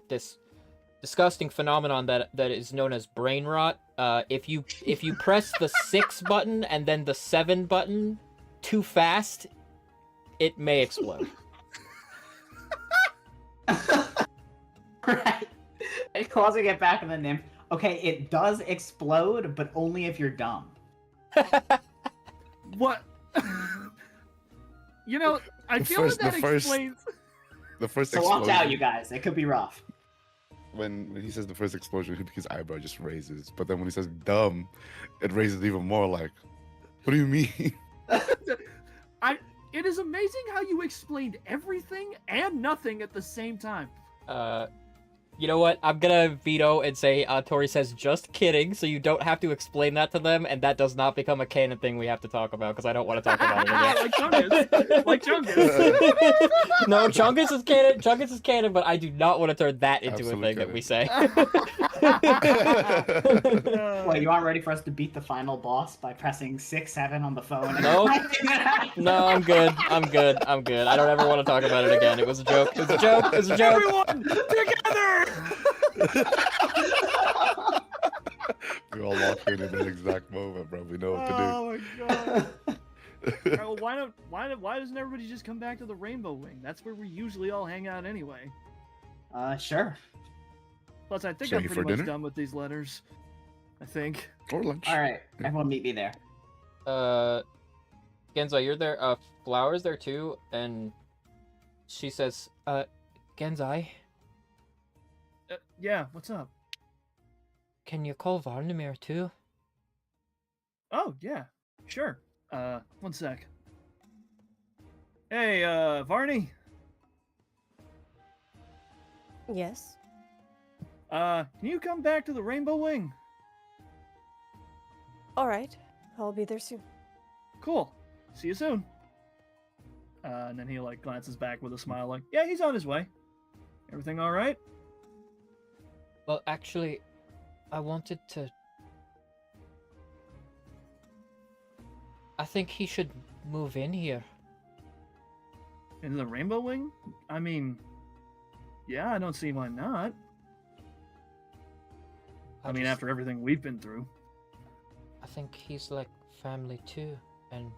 this disgusting phenomenon that is known as brain rot. If you press the 6 button and then the 7 button too fast, it may explode. Right. And Claw's gonna get back in the nymph. Okay, it does explode, but only if you're dumb. What? You know, I feel that explains. The first So explosion. watch out, you guys. It could be rough. When he says the first explosion, his eyebrow just raises. But then when he says dumb, it raises even more. Like, what do you mean? It is amazing how you explained everything and nothing at the same time. You know what? I'm gonna veto and say Tori says just kidding, so you don't have to explain that to them, and that does not become a canon thing we have to talk about because I don't want to talk about it again. Like Chungus. Like Chungus. No, Chungus is canon. Chungus is canon, but I do not want to turn that into Absolute a thing that canon. we say. Well, you aren't ready for us to beat the final boss by pressing 6-7 on the phone? Nope. No, I'm good. I'm good. I'm good. I don't ever want to talk about it again. It was a joke. It was a joke. It was a joke. Everyone together. We all walk in at that exact moment, bro. We know what to Oh my god. Alright, well, why doesn't everybody just come back to the Rainbow Wing? That's where we usually all hang out anyway. Sure. Plus, I think So I'm you pretty for much dinner? done with these letters. I think. do. Or lunch. All right, everyone meet me there. Genza, you're there. Flower's there too, and she says, Genzai, Yeah, what's up? can you call Varnamir too? Oh, yeah, sure. One sec. Hey, Varney. Yes. Can you come back to the Rainbow Wing? All right. I'll be there soon. Cool. See you soon. And then he like glances back with a smile, like, yeah, he's on his way. Everything all right? Well, actually, I wanted to... I think he should move in here. In the Rainbow Wing? I mean, yeah, I don't see why not. I mean, after everything we've been through. I think he's like family too, and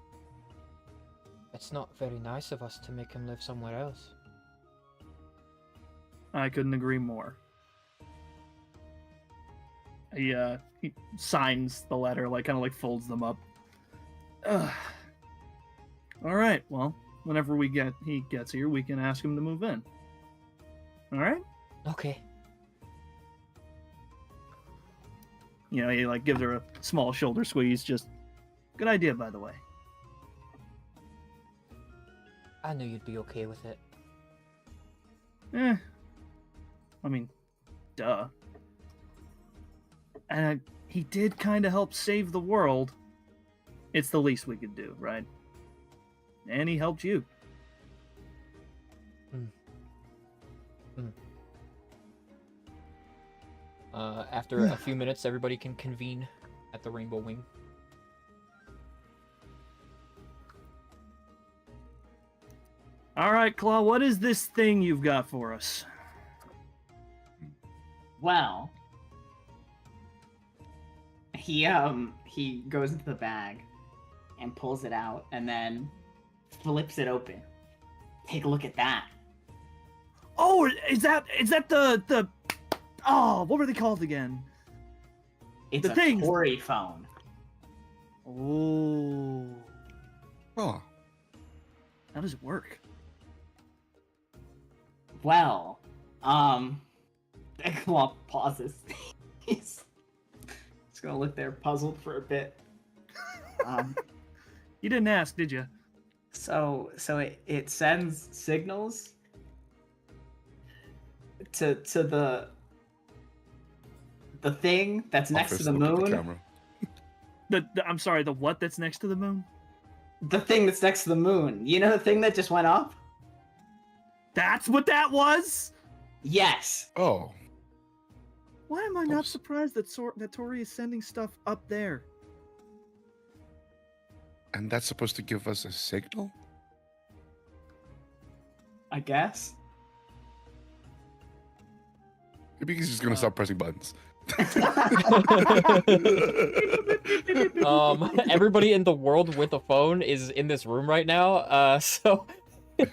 it's not very nice of us to make him live somewhere else. I couldn't agree more. He signs the letter, like kind of like folds them up. All right, well, whenever he gets here, we can ask him to move in. All right? Okay. You know, he like gives her a small shoulder squeeze. Just good idea, by the way. I knew you'd be okay with it. I mean, duh. And he did kind of help save the world. It's the least we could do, right? And he helped you. After a few minutes, everybody can convene at the Rainbow Wing. All right, Claw, what is this thing you've got for us? Well, he goes into the bag and pulls it out and then flips it open. Take a look at that. Oh, is that the oh, what were they called again? It's The a things- Tory phone. Oh, Oh, how does it work? Well, Claw pauses. He's gonna look there puzzled for a bit. You didn't ask, did you? So it sends signals to the thing that's next I'll to the first look at moon. camera. I'm sorry, the what that's next to the moon? The thing that's next to the moon. You know the thing that just went up? That's what that was? Yes. Oh, Why am I not Oops. surprised that Tori is sending stuff up there? and that's supposed to give us a signal? I guess. Maybe he's just gonna stop pressing buttons. Everybody in the world with a phone is in this room right now. So, you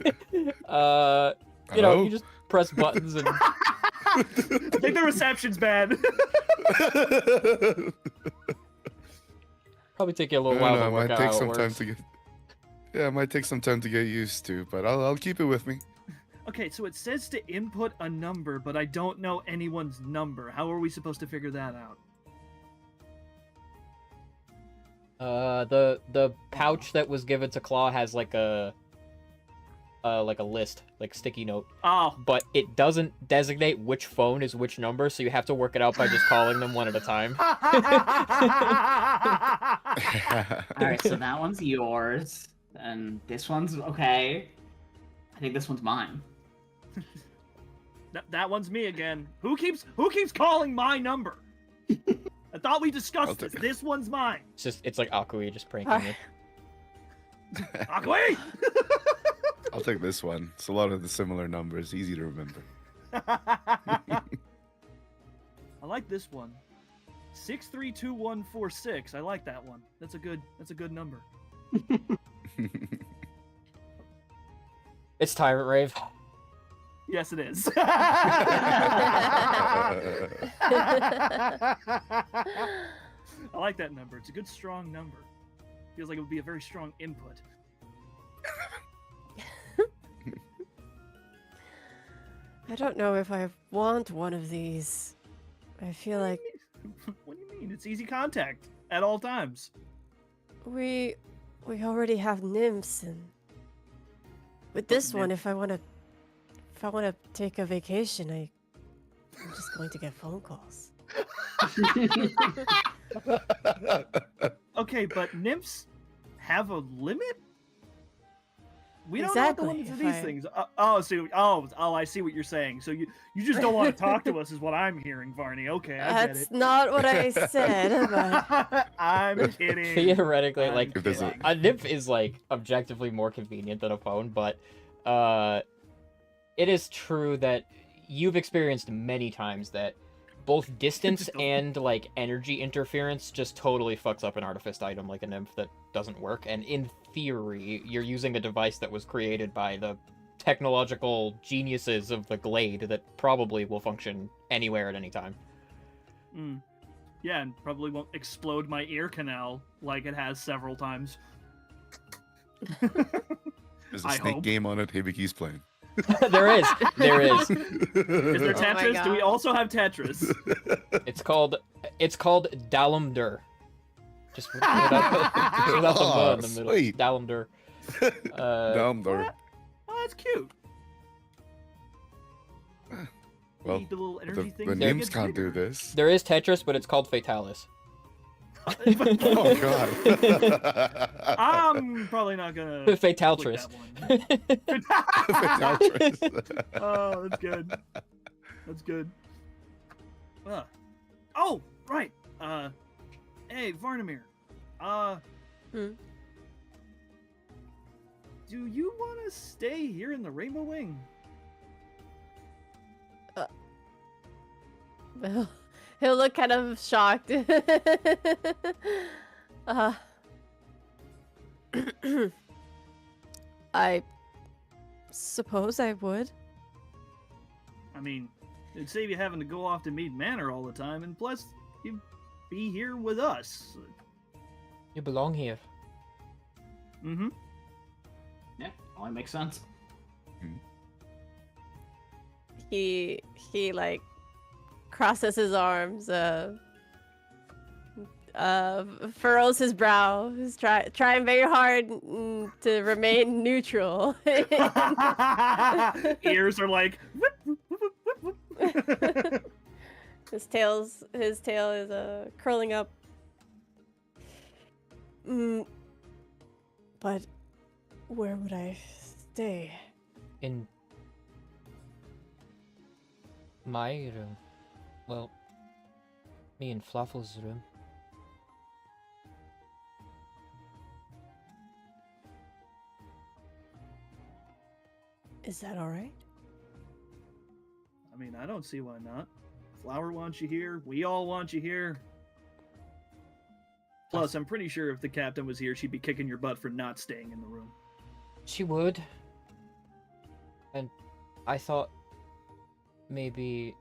know, Hello? you just press buttons and I think the reception's bad. probably take you a little I while don't know, to it work might out take how it some time works. to get. Yeah, it might take some time to get used to, but I'll keep it with me. Okay, so it says to input a number, but I don't know anyone's number. How are we supposed to figure that out? The pouch that was given to Claw has like a like a list, like sticky note, Oh, but it doesn't designate which phone is which number, so you have to work it out by just calling them one at a time. All right, so that one's yours, and this one's okay. I think this one's mine. that one's me again. Who keeps calling my number? I thought we discussed this. This one's mine. It's like Akui just pranking Alright. you. Akui! I'll take this one. It's a lot of the similar numbers, easy to remember. I like this one. 632146. I like that one. That's a good number. It's Tyrant Rave. Yes, it is. I like that number. It's a good, strong number. Feels like it would be a very strong input. I don't know if I want one of these. I feel like What do you mean? It's easy contact at all times. we already have nymphs, and with this one, if I want to take a vacation, I'm just going to get phone calls. Okay, but nymphs have a limit? We don't Exactly, know the limits of if these I- things. I see what you're saying. So you just don't want to talk to us, is what I'm hearing, Varney. Okay, I That's get not what I said, but it. I'm kidding. Theoretically, I'm like If there's a- kidding. a nymph is like objectively more convenient than a phone, but it is true that you've experienced many times that both distance Just don't- and like energy interference just totally fucks up an artifice item like a nymph that doesn't work. And in theory, you're using a device that was created by the technological geniuses of the Glade that probably will function anywhere at any time. Mm. Yeah, and probably won't explode my ear canal like it has several times. There's a I snake hope. game on it. Hibiki's playing. There is. Is there Oh my Tetris? Do we God. also have Tetris? It's called Dalamdur. Just without the Oh, in the middle. sweet. Dalamdur. Down there. What? Oh, that's cute. Well, Need the little the, energy the things. nymphs can't do this. There is Tetris, but it's called Fatalis. Oh god. I'm probably not gonna. click Fataltris. that one. Fataltris. Oh, that's good. That's good. Oh, right. Hey, Varnamir. Hmm? Do you want to stay here in the Rainbow Wing? Well, he'll look kind of shocked. I suppose I would. I mean, it'd save you having to go off to Mead Manor all the time, and plus, you'd be here with us. You belong here. Mm-hmm. Yeah, only makes sense. He like crosses his arms, furrows his brow, is trying very hard to remain neutral. Ears are like. Whip, whip, whip, whip, whip. his tail is curling up. But where would I stay? In my room. Well, me and Fluffle's room. Is that all right? I mean, I don't see why not. Flower wants you here. We all want you here. Plus, I'm pretty sure if the captain was here, she'd be kicking your butt for not staying in the room. She would. And I thought maybe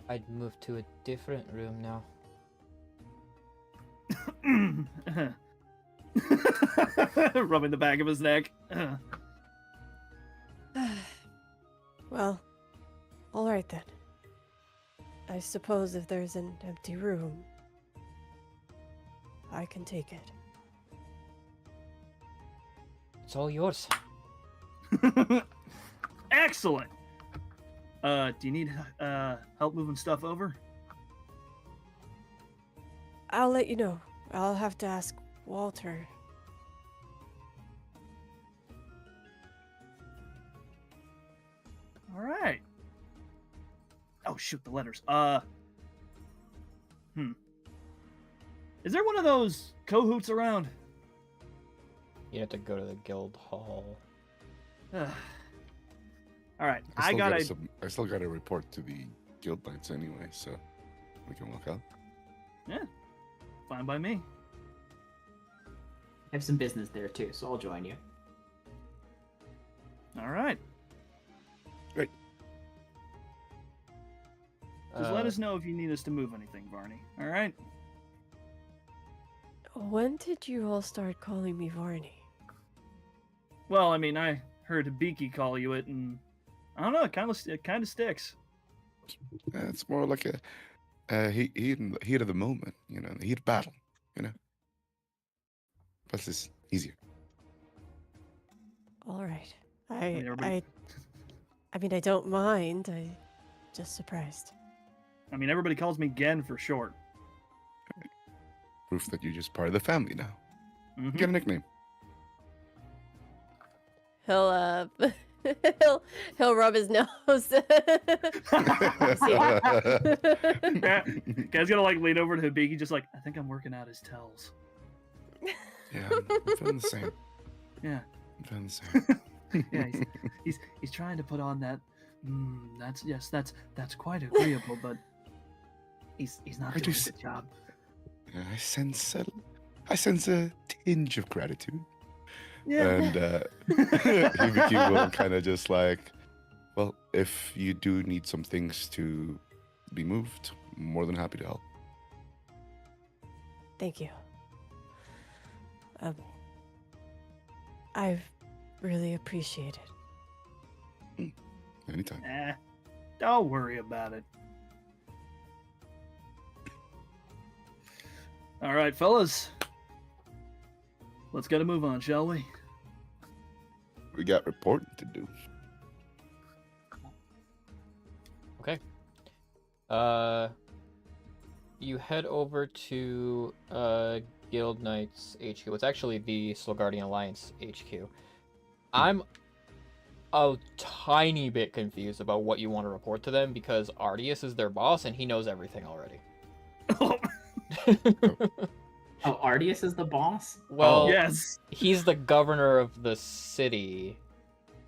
I'd move to a different room now. Rubbing the back of his neck. Well, all right then. I suppose if there's an empty room, I can take it. It's all yours. Excellent. Do you need help moving stuff over? I'll let you know. I'll have to ask Walter. All right. Oh shoot, the letters. Is there one of those cahoots around? You have to go to the guild hall. All right, I still gotta report to the guild knights anyway, so we can walk out. Yeah, fine by me. I have some business there too, so I'll join you. All right. Great. Just let us know if you need us to move anything, Varney. All right. When did you all start calling me Varney? Well, I mean, I heard Hibiki call you it, and I don't know. It kind of sticks. It's more like a heat in the heat of the moment, you know, the heat of battle, you know. Plus, it's easier. All right. mean, everybody- I mean, I don't mind. I just surprised. I mean, everybody calls me Gen for short. Proof that you're just part of the family now. Mhm. Get a nickname. He'll he'll rub his nose. Guy's gonna like lean over to Hibiki, just like, I think I'm working out his tells. Yeah, I'm feeling the same. Yeah, I'm feeling the same. yeah. He's trying to put on that. That's quite agreeable, but he's not I doing just- a good job. I sense a tinge of gratitude. Yeah. And Hibiki will kind of just like, well, if you do need some things to be moved, I'm more than happy to help. Thank you. I really appreciate it. Anytime. Don't worry about it. All right, fellas. Let's get a move on, shall we? We got reporting to do. Okay. You head over to Guild Knights HQ. It's actually the Slowguardian Alliance HQ. I'm a tiny bit confused about what you want to report to them because Ardius is their boss and he knows everything already. Oh, Ardius is the boss? Well, yes. he's the governor of the city,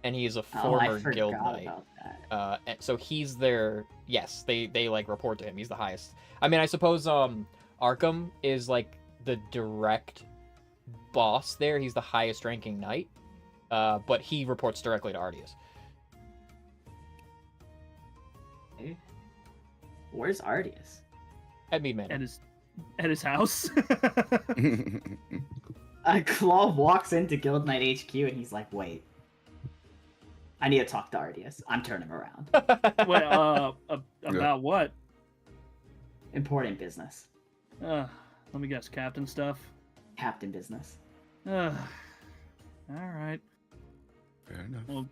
and he's a Oh, I former forgot guild knight. about that. And so he's their they like report to him. He's the highest. I mean, I suppose Arkham is like the direct boss there. He's the highest ranking knight, but he reports directly to Ardius. Okay. Where's Ardius? At Mead Manor. At his house. Claw walks into Guild Knight HQ and he's like, wait. I need to talk to Ardius. I'm turning him around. Wait, about what? Important business. Let me guess, captain stuff. Captain business. All right. Fair enough. Well,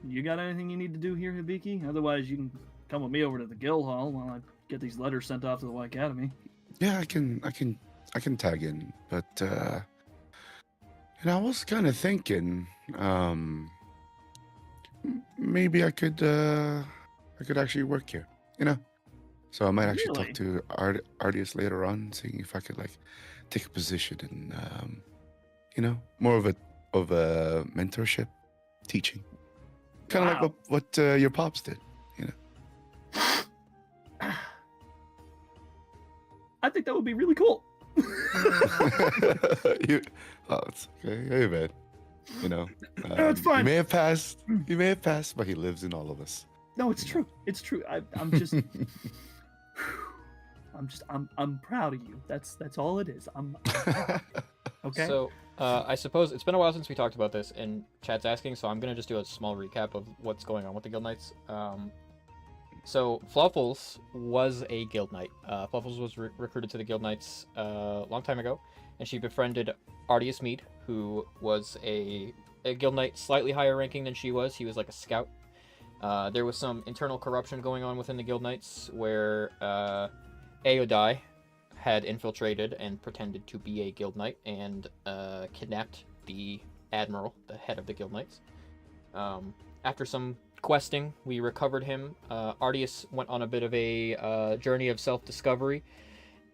you got anything you need to do here, Hibiki? Otherwise, you can come with me over to the guild hall while I get these letters sent off to the White Academy. Yeah, I can tag in, but I was kind of thinking, maybe I could actually work here, you know. So I might actually Really? talk to Ardius later on, seeing if I could like take a position in, more of a mentorship, teaching, kind of Wow. like what your pops did. I think that would be really cool. It's okay. Hey, man. No, it's fine. You may have passed, but he lives in all of us. No, it's true. It's true. I'm just, I'm proud of you. That's all it is. I'm okay. So, I suppose it's been a while since we talked about this, and chat's asking, so I'm gonna just do a small recap of what's going on with the Guild Knights. So Fluffles was a Guild Knight. Fluffles was recruited to the Guild Knights a long time ago, and she befriended Ardius Mead, who was a a guild knight slightly higher ranking than she was. He was like a scout. There was some internal corruption going on within the guild knights where Aodai had infiltrated and pretended to be a guild knight and kidnapped the admiral, the head of the guild knights. After some questing, we recovered him. Artius went on a bit of a journey of self-discovery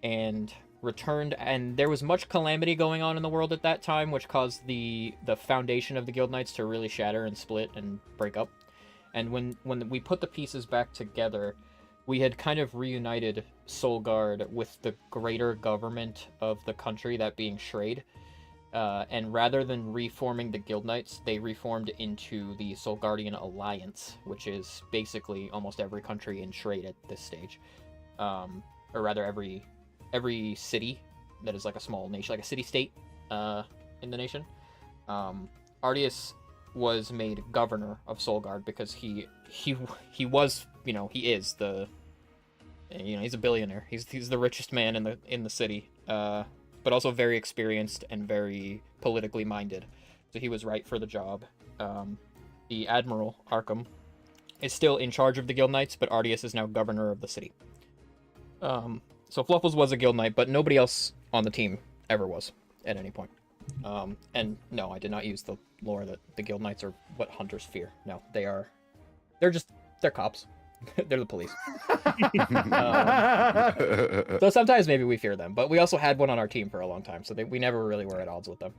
and returned, and there was much calamity going on in the world at that time, which caused the foundation of the guild knights to really shatter and split and break up. And when we put the pieces back together, we had kind of reunited Solgard with the greater government of the country, that being Shrade. And rather than reforming the guild knights, they reformed into the Solgardian Alliance, which is basically almost every country in Shrade at this stage. Or rather, every city that is like a small nation, like a city-state in the nation. Artius was made governor of Solgard because he was, he is the, he's a billionaire. He's the richest man in the city. But also very experienced and very politically minded. So he was right for the job. The Admiral, Arkham, is still in charge of the Guild Knights, but Artius is now governor of the city. So Fluffles was a Guild Knight, but nobody else on the team ever was at any point. And no, I did not use the lore that the Guild Knights are what hunters fear. No, they're cops. They're the police. So sometimes maybe we fear them, but we also had one on our team for a long time, so we never really were at odds with them.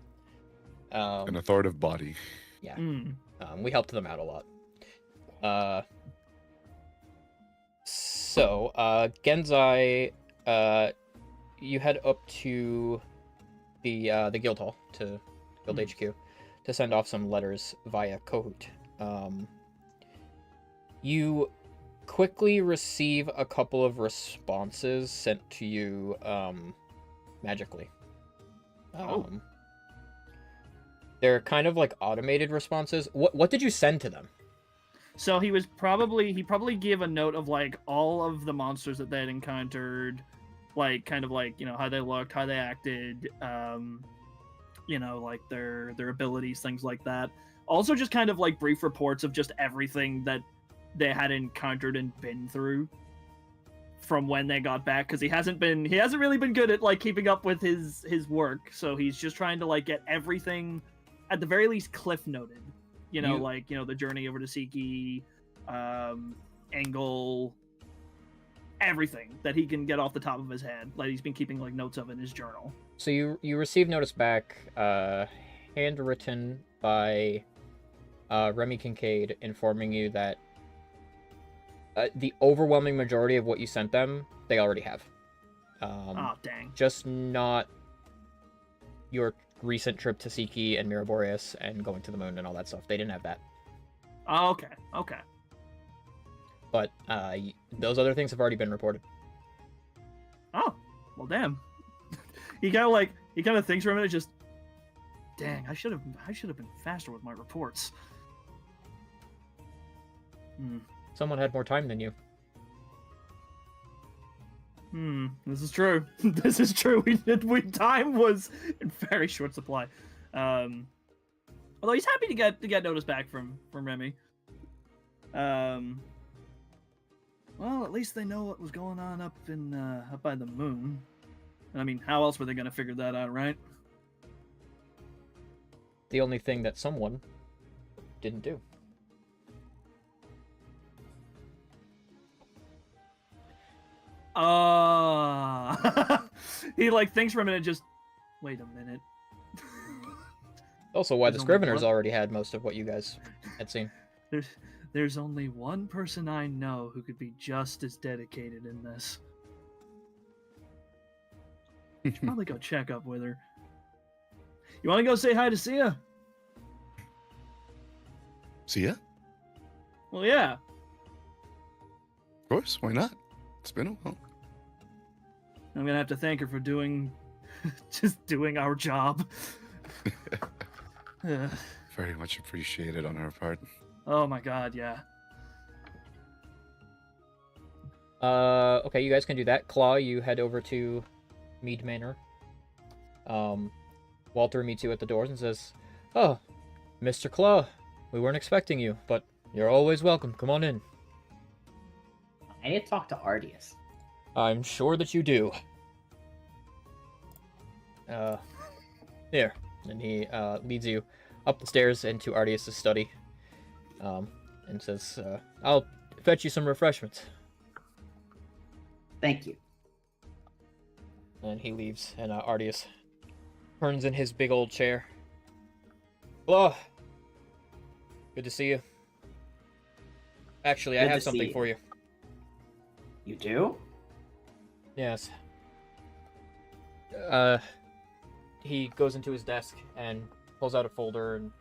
An authoritative body. Yeah. We helped them out a lot. So Genzai, you head up to the guild hall, to Guild HQ, to send off some letters via Kahoot. You quickly receive a couple of responses sent to you magically. They're kind of like automated responses. What did you send to them? So he probably gave a note of like all of the monsters that they had encountered, like kind of like, how they looked, how they acted, like their abilities, things like that. Also just kind of like brief reports of just everything that they had encountered and been through from when they got back, because he hasn't really been good at like keeping up with his work, so he's just trying to like get everything at the very least cliff noted, the journey over to Siki, Angle, everything that he can get off the top of his head. Like he's been keeping like notes of in his journal. So you received notice back, handwritten by Remy Kincaid, informing you that the overwhelming majority of what you sent them, they already have. Oh, dang. Just not your recent trip to Siki and Miraboreus and going to the moon and all that stuff. They didn't have that. Oh, okay. But those other things have already been reported. Oh, well, damn. He kind of thinks for a minute, just, dang, I should have been faster with my reports. Someone had more time than you. This is true. This is true. Time was in very short supply. Although he's happy to get notice back from Remy. Well, at least they know what was going on up by the moon. And I mean, how else were they gonna figure that out, right? The only thing that someone didn't do. He thinks for a minute, just wait a minute. Also, why the There's only Scriveners one- already had most of what you guys had seen. There's only one person I know who could be just as dedicated in this. Should probably go check up with her. You want to go say hi to Sia? See ya? Well, yeah. Of course, why not? It's been a while. I'm gonna have to thank her for just doing our job. Very much appreciated on her part. Oh my god, yeah. Okay, you guys can do that. Claw, you head over to Mead Manor. Walter meets you at the doors and says, "Oh, Mr. Claw, we weren't expecting you, but you're always welcome. Come on in. I need to talk to Ardius. I'm sure that you do. Here. And he leads you up the stairs into Ardius' study. And says, I'll fetch you some refreshments. Thank you. And he leaves, and Ardius turns in his big old chair. Hello. Good to see you. Actually, I Good have to see something you. for you. You do? Yes. He goes into his desk and pulls out a folder and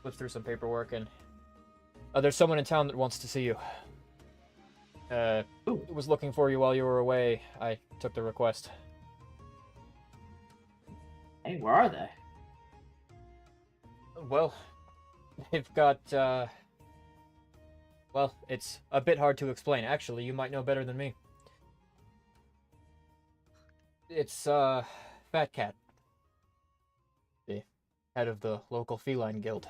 flips through some paperwork, and there's someone in town that wants to see you. Was looking for you while you were away. I took the request. Hey, where are they? Well, they've got, well, it's a bit hard to explain. Actually, you might know better than me. It's, Fat Cat. The head of the local feline guild.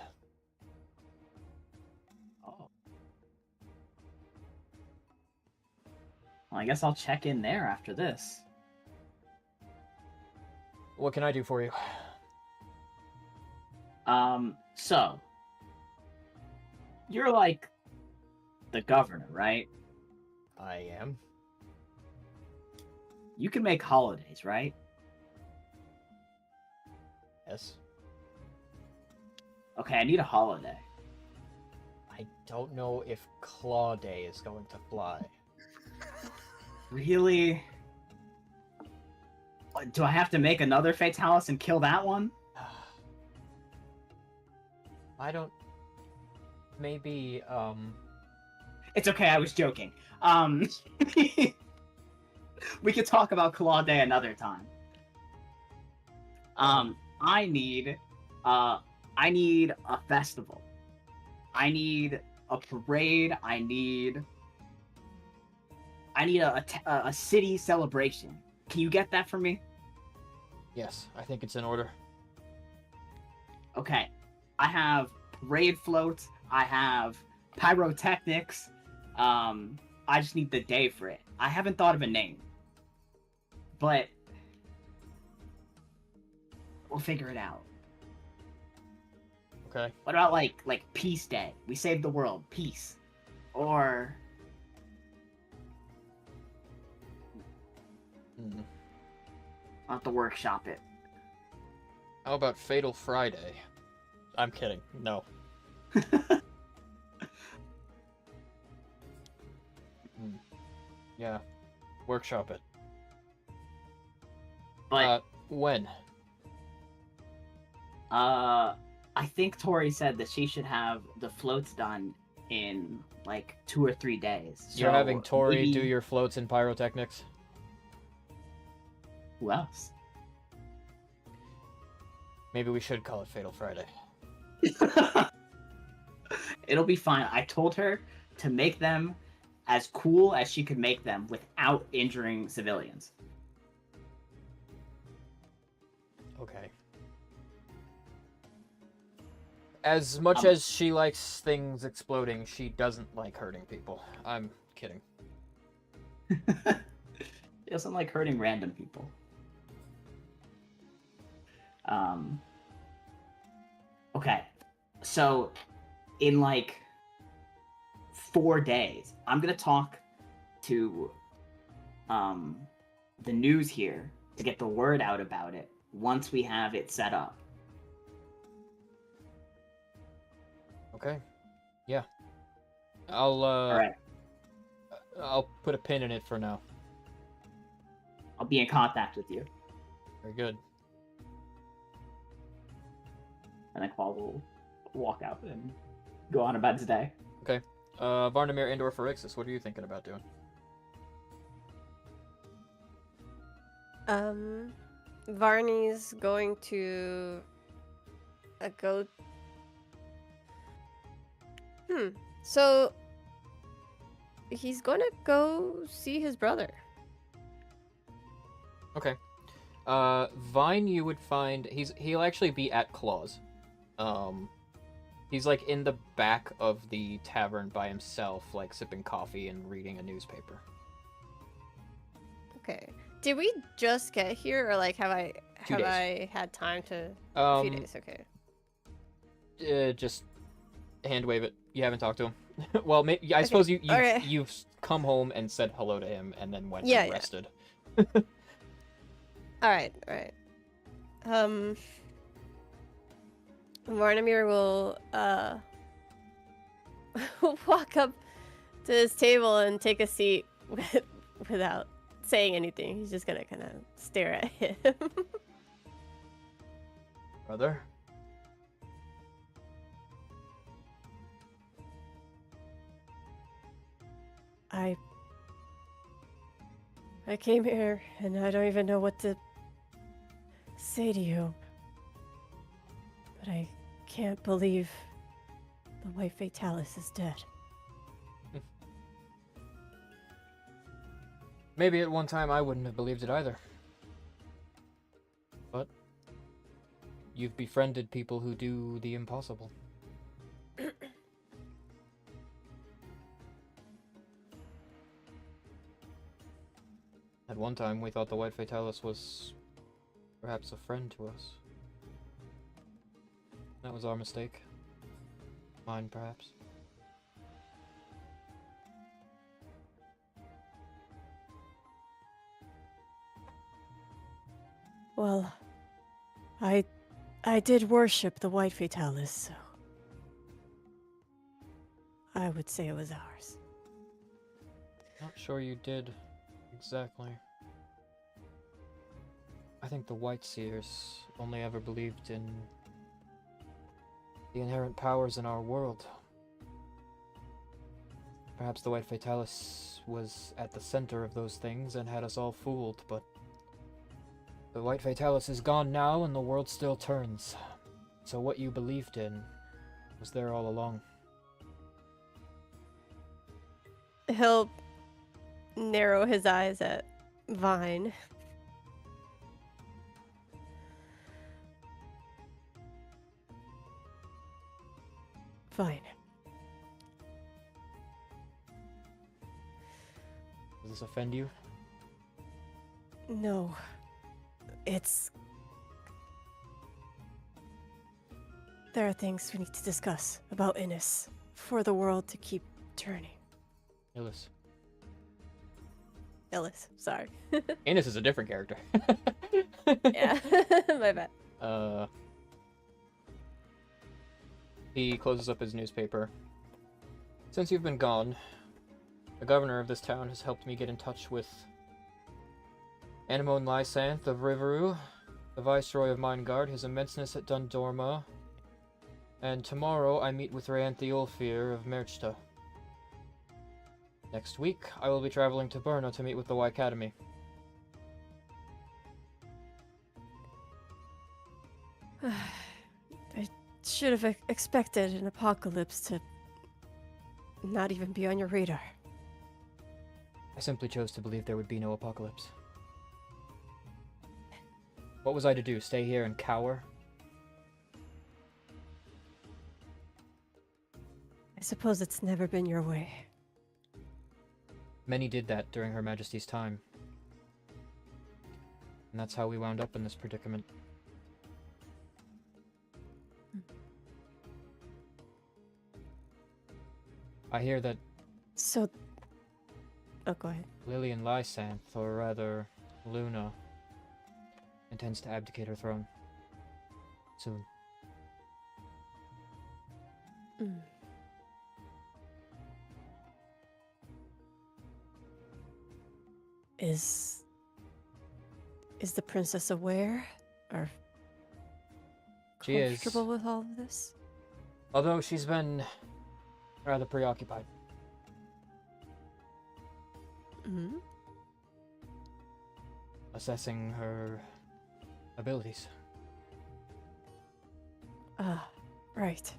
Oh. Well, I guess I'll check in there after this. What can I do for you? So you're like the governor, right? I am. You can make holidays, right? Yes. Okay, I need a holiday. I don't know if Claw Day is going to fly. Really? Do I have to make another Fatalis and kill that one? I don't... Maybe, It's okay, I was joking. We could talk about Claw Day another time. I need a festival. I need a parade. I need a city celebration. Can you get that for me? Yes, I think it's in order. Okay. I have parade floats. I have pyrotechnics. I just need the day for it. I haven't thought of a name. But we'll figure it out. Okay. What about like Peace Day? We saved the world. Peace. Or I'll have to workshop it. How about Fatal Friday? I'm kidding. No. Yeah. Workshop it. But when? I think Tori said that she should have the floats done in like 2 or 3 days. You're So having Tori maybe... do your floats in pyrotechnics? Who else? Maybe we should call it Fatal Friday. It'll be fine. I told her to make them as cool as she could make them without injuring civilians. Okay. As much as she likes things exploding, she doesn't like hurting people. I'm kidding. She doesn't like hurting random people. Okay. So, in like 4 days, I'm gonna talk to the news here to get the word out about it once we have it set up. Okay. Yeah. I'll Alright. I'll put a pin in it for now. I'll be in contact with you. Very good. And then Claw will walk out and go on about his day. Okay. Varnamir and/or Pharixus, what are you thinking about doing? Varney's going to go. So he's gonna go see his brother. Okay. Vine, you would find he'll actually be at Claws. He's like in the back of the tavern by himself, like sipping coffee and reading a newspaper. Okay. Did we just get here, or like have 2 days. I had time to? A few days. Okay. Just hand wave it. You haven't talked to him. Well, I Okay, suppose okay. you've come home and said hello to him, and then went Yeah, and yeah. rested. All right. Varnamir will walk up to his table and take a seat without saying anything. He's just gonna kind of stare at him. Brother. I came here and I don't even know what to say to you. But I can't believe the White Fatalis is dead. Maybe at one time I wouldn't have believed it either. But you've befriended people who do the impossible. At one time, we thought the White Fatalis was perhaps a friend to us. That was our mistake. Mine, perhaps. Well, I did worship the White Fatalis, so I would say it was ours. Not sure you did exactly. I think the White Seers only ever believed in the inherent powers in our world. Perhaps the White Fatalis was at the center of those things and had us all fooled, but the White Fatalis is gone now and the world still turns. So what you believed in was there all along. He'll narrow his eyes at Vine. Fine. Does this offend you? No. It's... There are things we need to discuss about Innis for the world to keep turning. Illis. Ellis, sorry. Innis is a different character. Yeah, my bad. He closes up his newspaper. Since you've been gone, the governor of this town has helped me get in touch with Anemone Lysanth of Riveru, the viceroy of Mindgard, His Immenseness at Dundorma, and tomorrow I meet with Rayanthe Ulfir of Merchta. Next week, I will be traveling to Burna to meet with the Y Academy. I should have expected an apocalypse to not even be on your radar. I simply chose to believe there would be no apocalypse. What was I to do? Stay here and cower? I suppose it's never been your way. Many did that during Her Majesty's time. And that's how we wound up in this predicament. I hear that So... Oh, go ahead. Lillian Lysanth, or rather, Luna, intends to abdicate her throne. Soon. Mm. Is the princess aware or She is. comfortable with all of this? Although she's been rather preoccupied. Hmm. Assessing her abilities. Ah, right.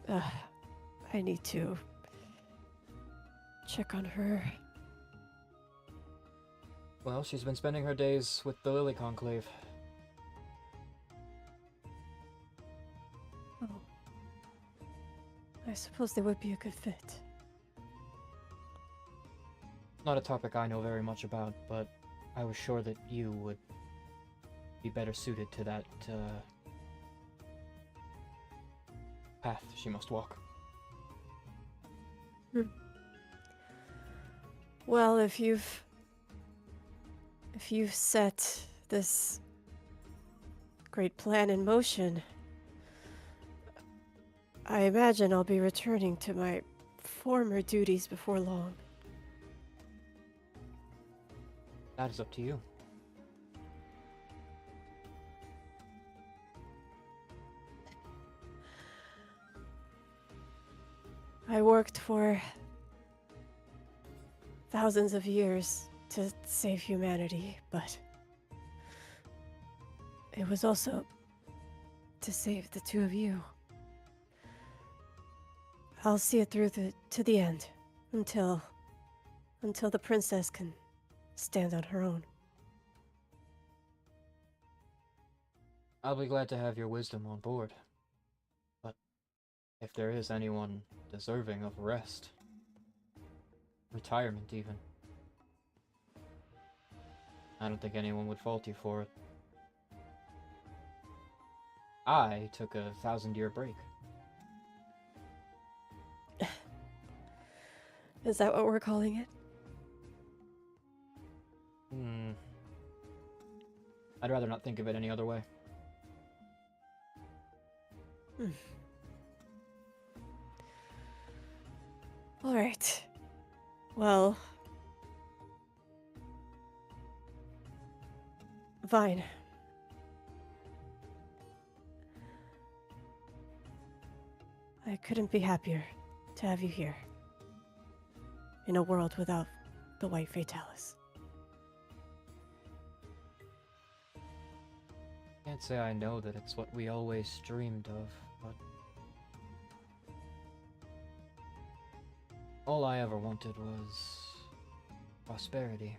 I need to check on her. Well, she's been spending her days with the Lily Conclave. Oh, I suppose they would be a good fit. Not a topic I know very much about, but I was sure that you would be better suited to that path she must walk. Well, if you've set this great plan in motion, I imagine I'll be returning to my former duties before long. That is up to you. I worked for thousands of years to save humanity, but it was also to save the two of you. I'll see it through to the end, until the princess can stand on her own. I'll be glad to have your wisdom on board. But if there is anyone deserving of rest, retirement even, I don't think anyone would fault you for it. I took a 1,000-year break. Is that what we're calling it? I'd rather not think of it any other way. All right. Well, Vine. I couldn't be happier to have you here. In a world without the White Fatalis. Can't say I know that it's what we always dreamed of, but all I ever wanted was prosperity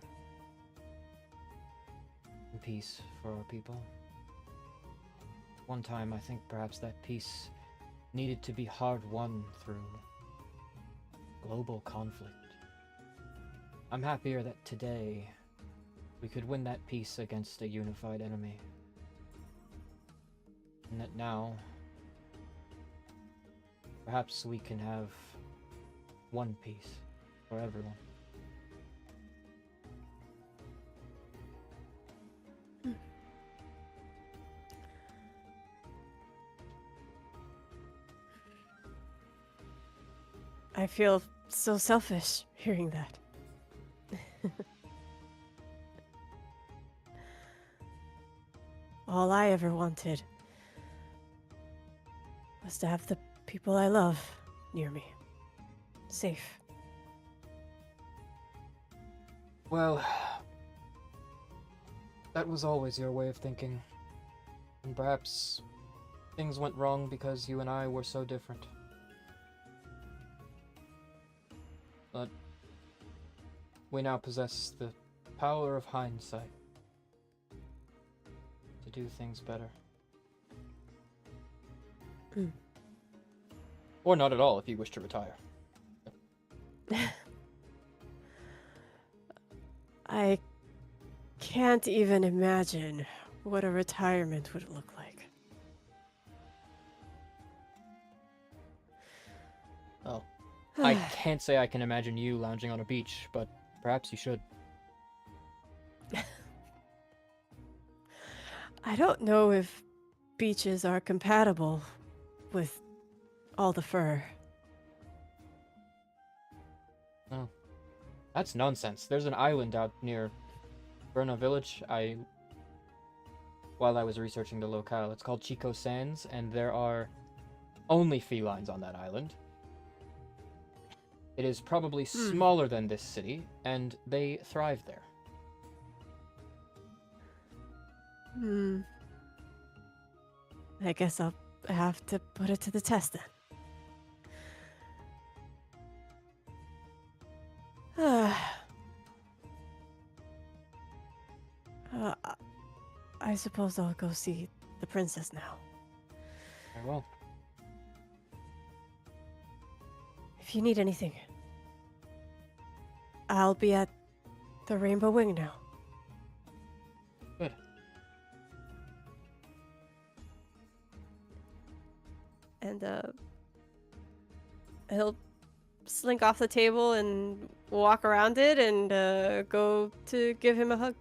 and peace for our people. One time I think perhaps that peace needed to be hard-won through global conflict. I'm happier that today we could win that peace against a unified enemy. And that now, perhaps we can have one peace for everyone. I feel so selfish hearing that. All I ever wanted was to have the people I love near me, safe. Well, that was always your way of thinking. And perhaps things went wrong because you and I were so different. But we now possess the power of hindsight to do things better. Or not at all if you wish to retire. I can't even imagine what a retirement would look like. Oh. I can't say I can imagine you lounging on a beach, but perhaps you should. I don't know if beaches are compatible with all the fur. Oh. That's nonsense. There's an island out near Verna Village. While I was researching the locale, it's called Chico Sands, and there are only felines on that island. It is probably smaller than this city, and they thrive there. I guess I'll have to put it to the test then. I suppose I'll go see the princess now. Very well. If you need anything, I'll be at the Rainbow Wing now. Good. And he'll slink off the table and walk around it and go to give him a hug.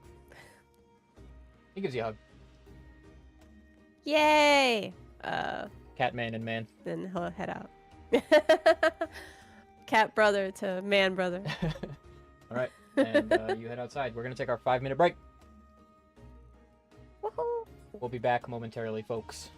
He gives you a hug. Yay! Catman and man. Then he'll head out. Cat brother to man brother. All right, and you head outside. We're gonna take our 5-minute break. Woohoo! We'll be back momentarily, folks.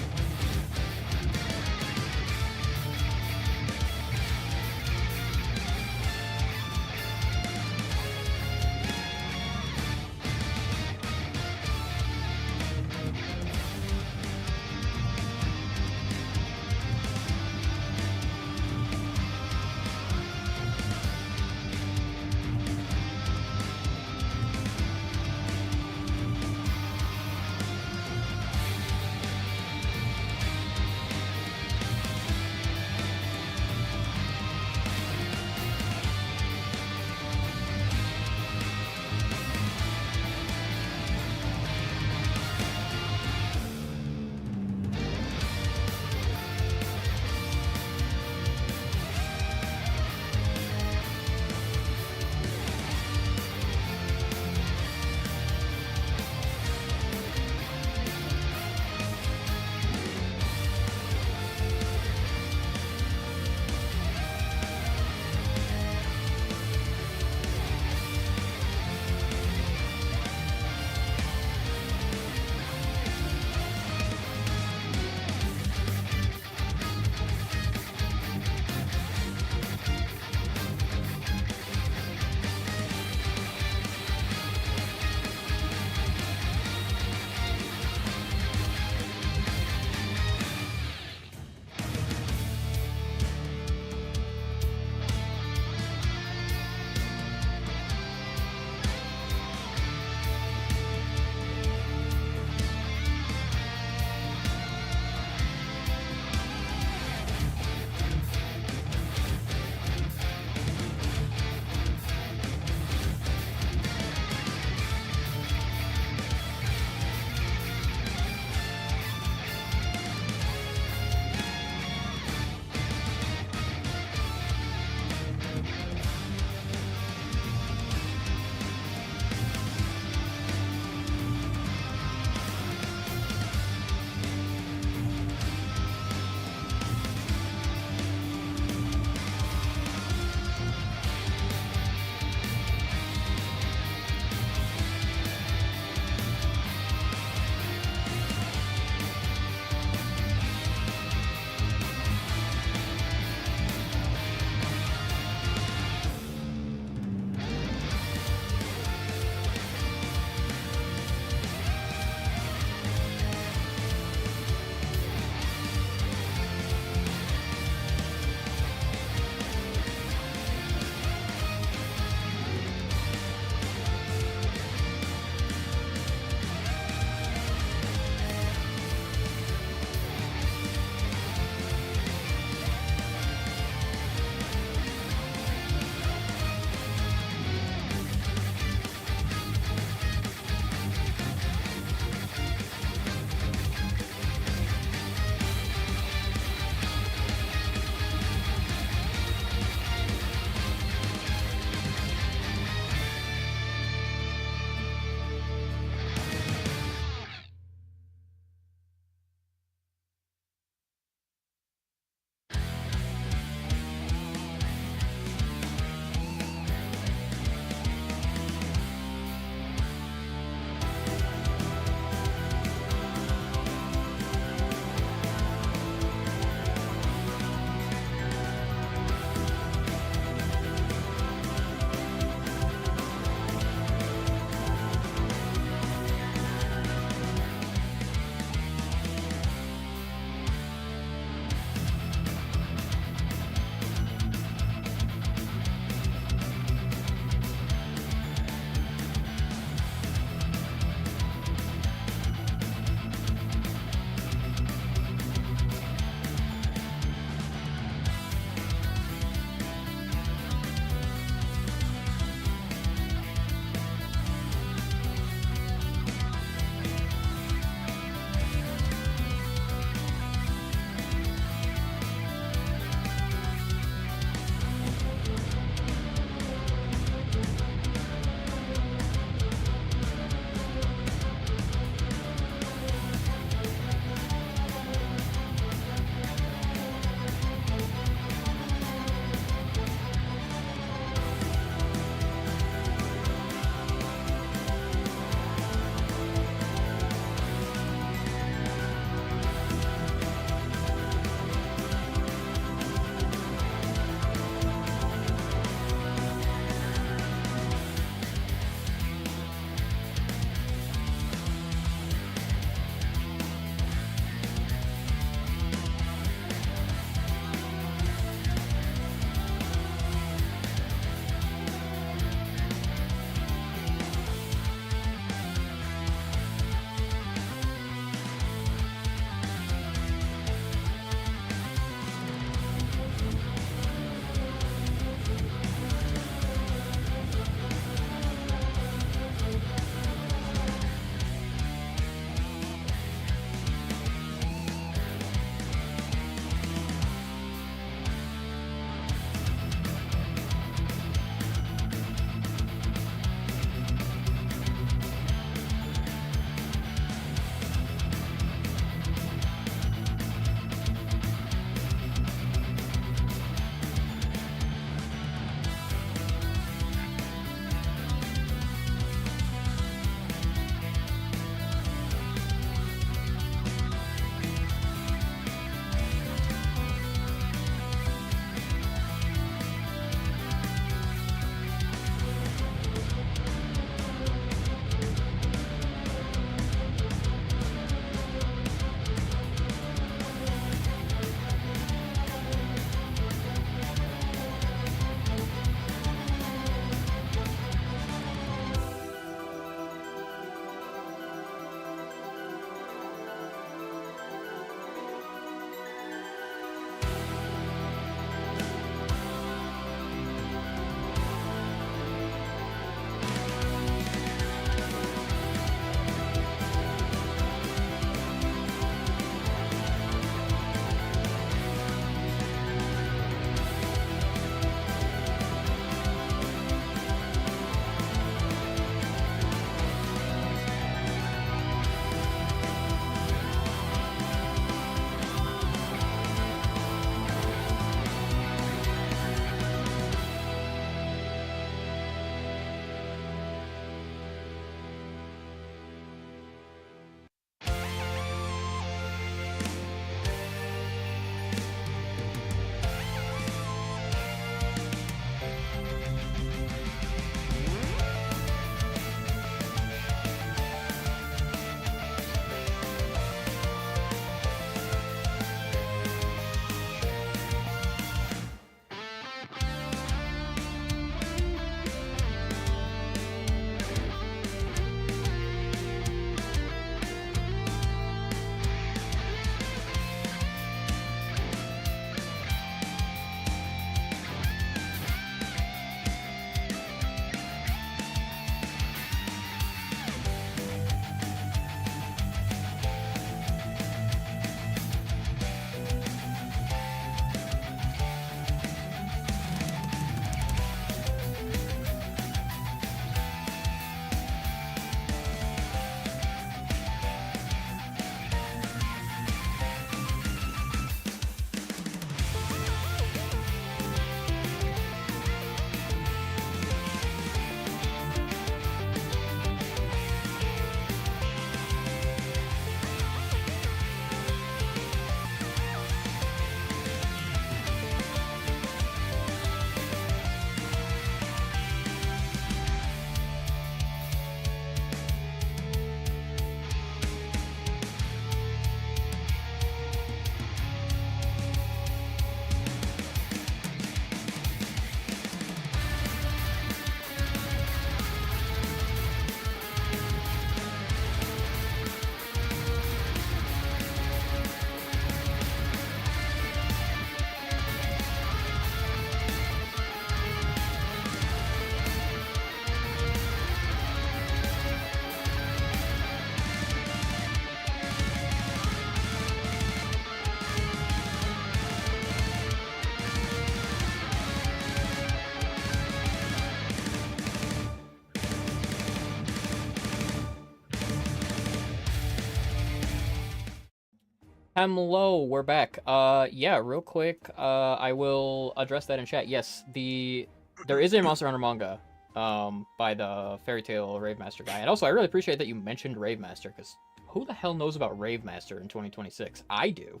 Hello, we're back. Yeah, real quick, I will address that in chat. Yes, there is a Monster Hunter manga, by the Fairy Tale Rave Master guy. And also, I really appreciate that you mentioned Rave Master, because who the hell knows about Rave Master in 2026? I do.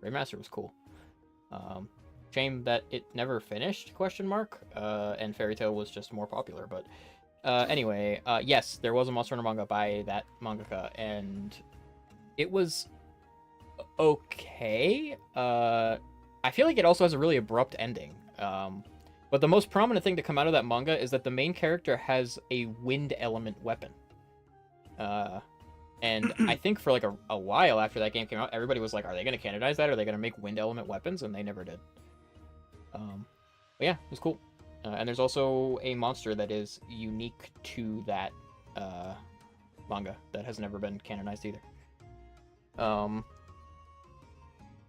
Rave Master was cool. Shame that it never finished, question mark, and Fairy Tale was just more popular, but... anyway, yes, there was a Monster Hunter manga by that mangaka, and it was okay. I feel like it also has a really abrupt ending. But the most prominent thing to come out of that manga is that the main character has a wind element weapon. And I think for like a while after that game came out, everybody was like, are they going to canonize that? Are they going to make wind element weapons? And they never did. But yeah, it was cool. And there's also a monster that is unique to that manga that has never been canonized either.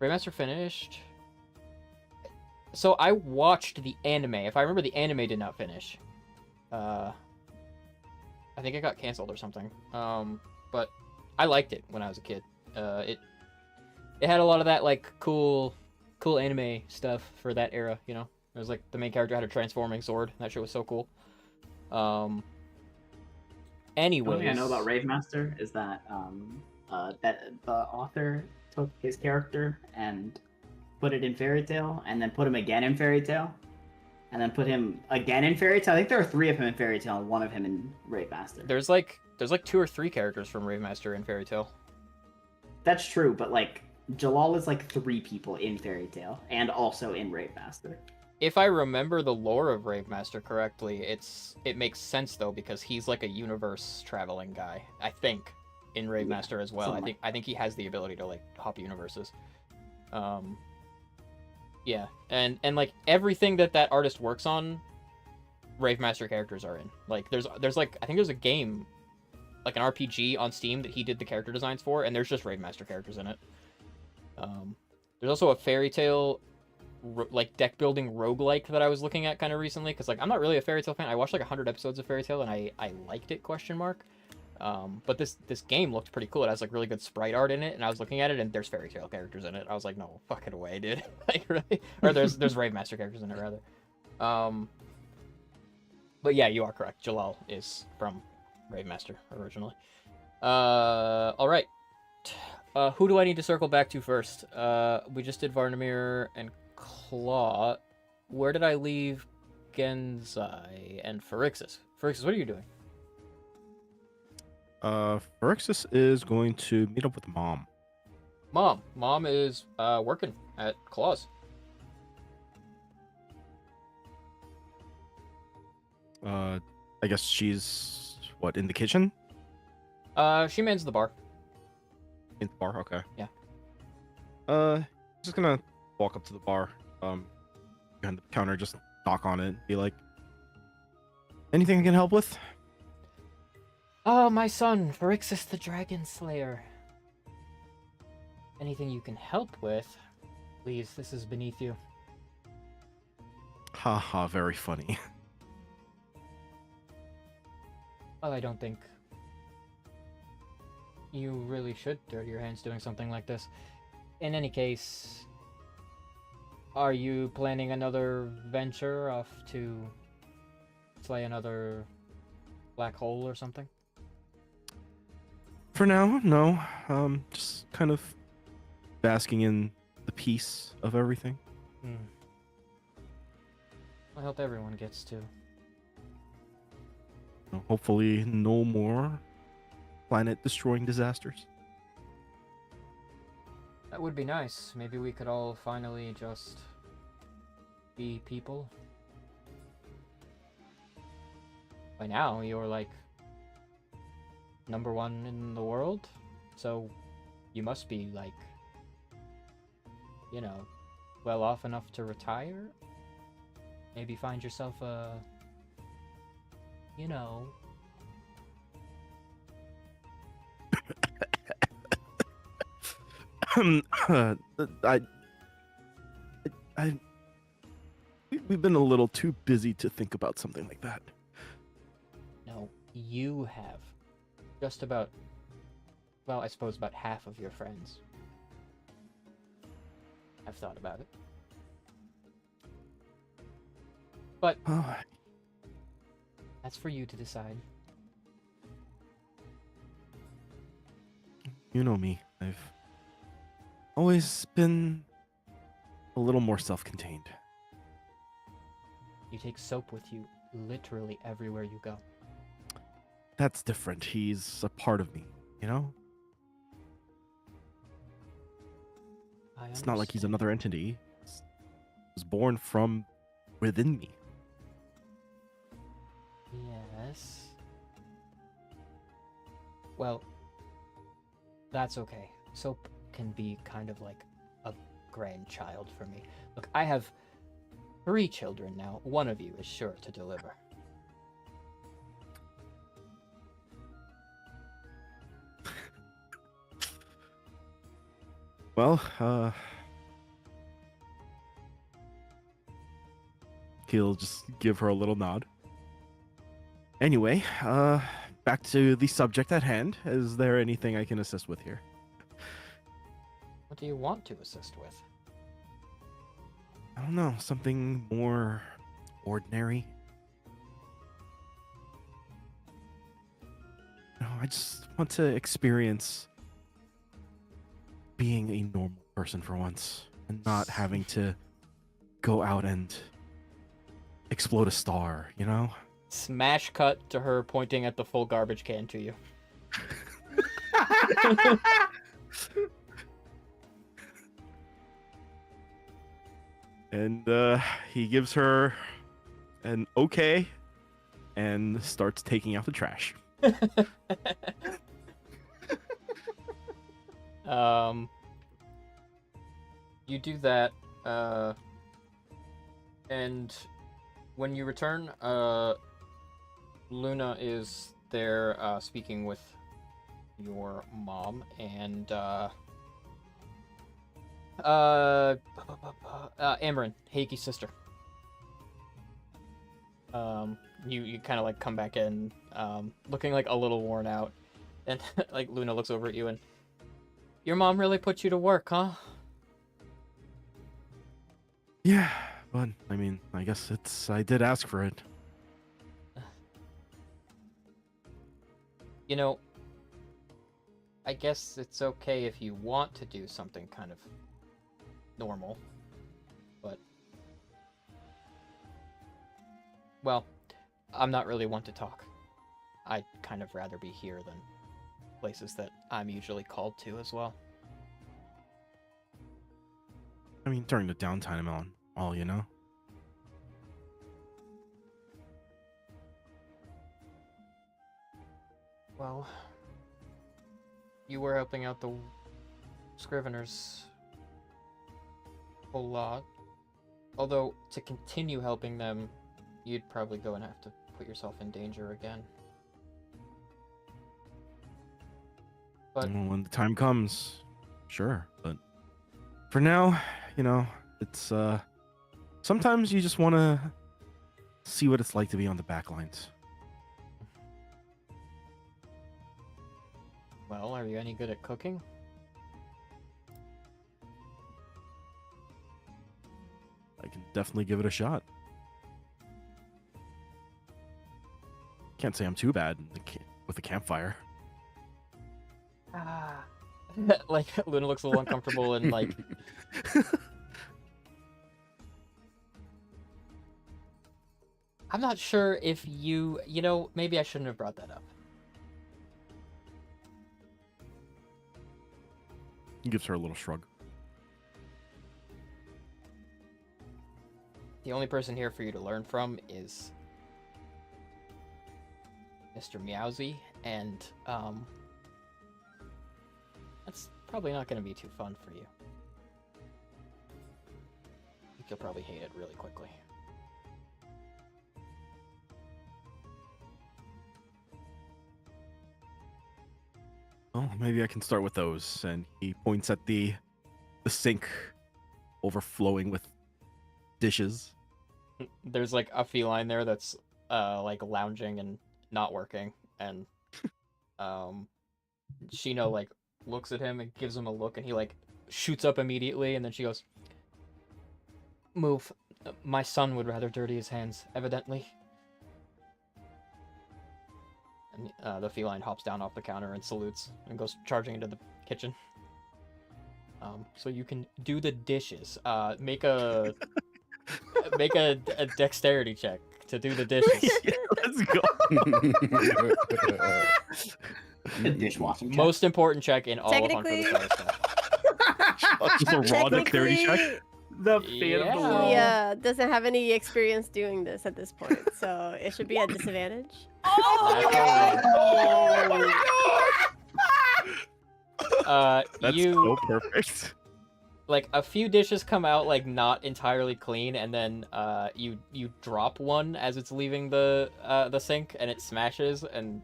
Remaster finished. So I watched the anime. If I remember, the anime did not finish. I think it got canceled or something. But I liked it when I was a kid. It had a lot of that like cool anime stuff for that era. You know, it was like the main character had a transforming sword. That shit was so cool. Anyways, One thing I know about Rave Master is that that the author took his character and put it in Fairy Tale, and then put him again in Fairy Tale, and then put him again in Fairy Tale. I think there are 3 of him in Fairy Tale and 1 of him in Rave Master. There's like 2 or 3 characters from Rave Master in Fairy Tale. That's true, but like Jalal is like 3 people in Fairy Tale and also in Rave Master. If I remember the lore of Rave Master correctly, it makes sense though, because he's like a universe traveling guy. I think in Rave Master as well. I think he has the ability to like hop universes. Yeah, and like everything that artist works on, Rave Master characters are in. Like there's like I think there's a game, like an RPG on Steam that he did the character designs for, and there's just Rave Master characters in it. There's also a Fairy Tale like deck building roguelike that I was looking at kind of recently, because like I'm not really a Fairy Tale fan. I watched like 100 episodes of Fairy Tale and I liked it, question mark. But this game looked pretty cool. It has like really good sprite art in it, and I was looking at it and there's Fairy Tale characters in it. I was like, no fucking way, dude. Like really? Or there's Rave Master characters in it rather. But yeah, you are correct. Jalal is from Rave Master originally. All right. Who do I need to circle back to first? We just did Varnamir and Claw. Where did I leave Genzai and Pharixus? Pharixus, what are you doing? Pharixus is going to meet up with Mom. Mom is working at Claws. I guess she's what, in the kitchen? She mans the bar. In the bar, okay. Yeah. Just gonna walk up to the bar, behind the counter, just knock on it, be like, anything I can help with? Oh, my son, Pharixus the Dragon Slayer. Anything you can help with? Please, this is beneath you. Haha, very funny. Well, I don't think you really should dirty your hands doing something like this. In any case, are you planning another venture off to slay another black hole or something? For now, no. Just kind of basking in the peace of everything. I hope everyone gets to. Hopefully, no more planet-destroying disasters. That would be nice. Maybe we could all finally just be people. By now, you're like #1 in the world, so you must be like, you know, well off enough to retire. Maybe find yourself a, you know. We've been a little too busy to think about something like that. No, you have. Just about, well, I suppose about half of your friends. I've thought about it. But Oh, that's for you to decide. you know me. I've always been a little more self-contained. You take soap with you literally everywhere you go. That's different. He's a part of me, you know? It's not like he's understand. another entity. He was born from within me. Yes. Well, that's okay. Soap can be kind of like a grandchild for me. Look, I have 3 children now. One of you is sure to deliver. Well, he'll just give her a little nod. Anyway, back to the subject at hand. Is there anything I can assist with here? What do you want to assist with? I don't know, something more ordinary. No, I just want to experience being a normal person for once and not having to go out and explode a star, you know? Smash cut to her pointing at the full garbage can to you. And he gives her an okay and starts taking out the trash. You do that, and when you return, Luna is there, speaking with your mom, and, Amarin, Heiki's sister. You kind of, like, come back in, looking, like, a little worn out, and, like, Luna looks over at you and, your mom really put you to work, huh? Yeah, but I mean, I guess I did ask for it. You know, I guess it's okay if you want to do something kind of normal, but, well, I'm not really one to talk. I'd kind of rather be here than places that I'm usually called to as well. I mean, during the downtime and all, you know? Well, you were helping out the Scriveners a lot. Although, to continue helping them, you'd probably go and have to put yourself in danger again. But Well, when the time comes, sure. But for now, you know, it's sometimes you just want to see what it's like to be on the back lines. well, are you any good at cooking? I can definitely give it a shot. Can't say I'm too bad with a campfire. Ah. Like, Luna looks a little uncomfortable and, like, I'm not sure if you know, maybe I shouldn't have brought that up. He gives her a little shrug. The only person here for you to learn from is Mr. Meowsy, and, that's probably not going to be too fun for you. I think you'll probably hate it really quickly. Well, maybe I can start with those. And he points at the sink overflowing with dishes. There's, like, a feline there that's, like, lounging and not working, and, Shino, like, looks at him and gives him a look, and he, like, shoots up immediately, and then she goes, Move. My son would rather dirty his hands, evidently. And the feline hops down off the counter and salutes and goes charging into the kitchen. So you can do the dishes. Make a dexterity check to do the dishes. Yeah, let's go. The dishwashing check. Most important check in all of Hunt for the Technically- Starry Sky. Just a raw dexterity check. Technically, The fate of the Yeah. world. he doesn't have any experience doing this at this point, so it should be a disadvantage. That's You so perfect. like a few dishes come out like not entirely clean, and then you drop one as it's leaving the sink, and it smashes, and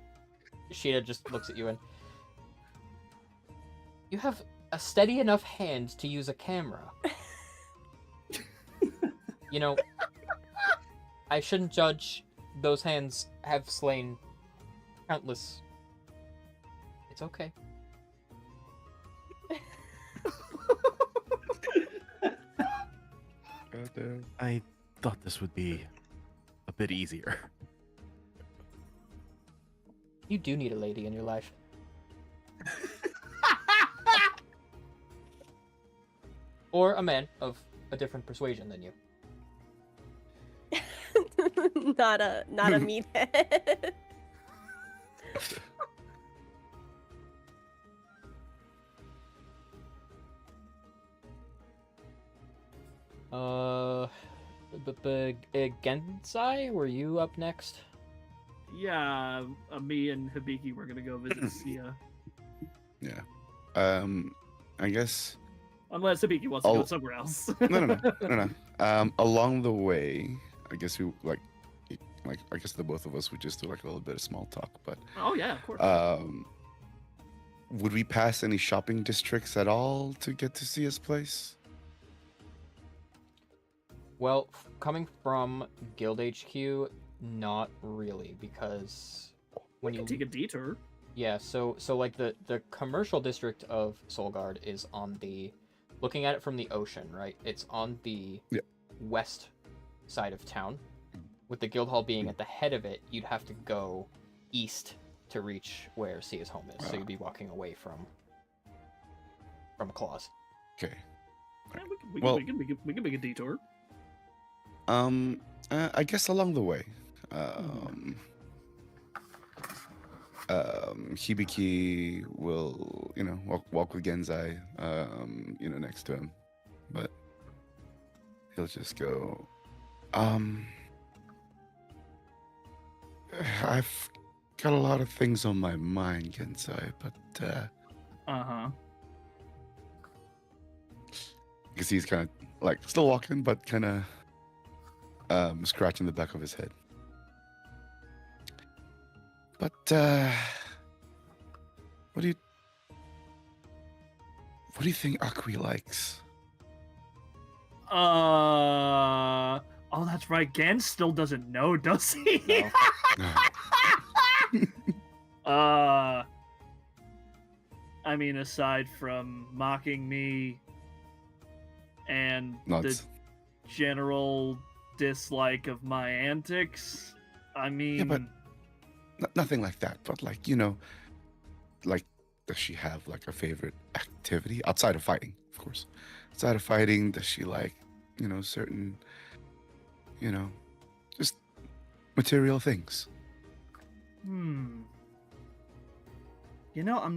Sheeta just looks at you and you have a steady enough hand to use a camera. You know, I shouldn't judge. Those hands have slain countless. It's okay. Goddamn. I thought this would be a bit easier. You do need a lady in your life. Or a man of a different persuasion than you. not a meathead. Gensai, were you up next? Yeah, me and Hibiki were gonna go visit Sia. Yeah. I guess. Unless Hibiki wants to go I'll- somewhere else. No. Along the way, I guess we like I guess the both of us would just do like a little bit of small talk. But Oh yeah, of course. would we pass any shopping districts at all to get to see his place? Well, coming from Guild HQ, not really, because when we you can take a detour. yeah, so like the commercial district of Solgard is on the, looking at it from the ocean, right? It's on the Yeah. west side of town. With the guild hall being at the head of it, you'd have to go east to reach where Sia's home is. So Ah. you'd be walking away from Claws. Okay. Yeah, Well- we can make a detour. I guess along the way, Hibiki will, walk with Genzai, next to him, but he'll just go, I've got a lot of things on my mind, Genzai, but, Uh-huh. because he's kind of, like, still walking, but kind of, scratching the back of his head. But what do you think Akui likes? Oh, that's right. Gan still doesn't know, does he? No. I mean, aside from mocking me and the Nuts. general dislike of my antics, I mean, but- Nothing like that, but like, like, does she have like a favorite activity outside of fighting, of course? Outside of fighting, does she like, certain, just material things? I'm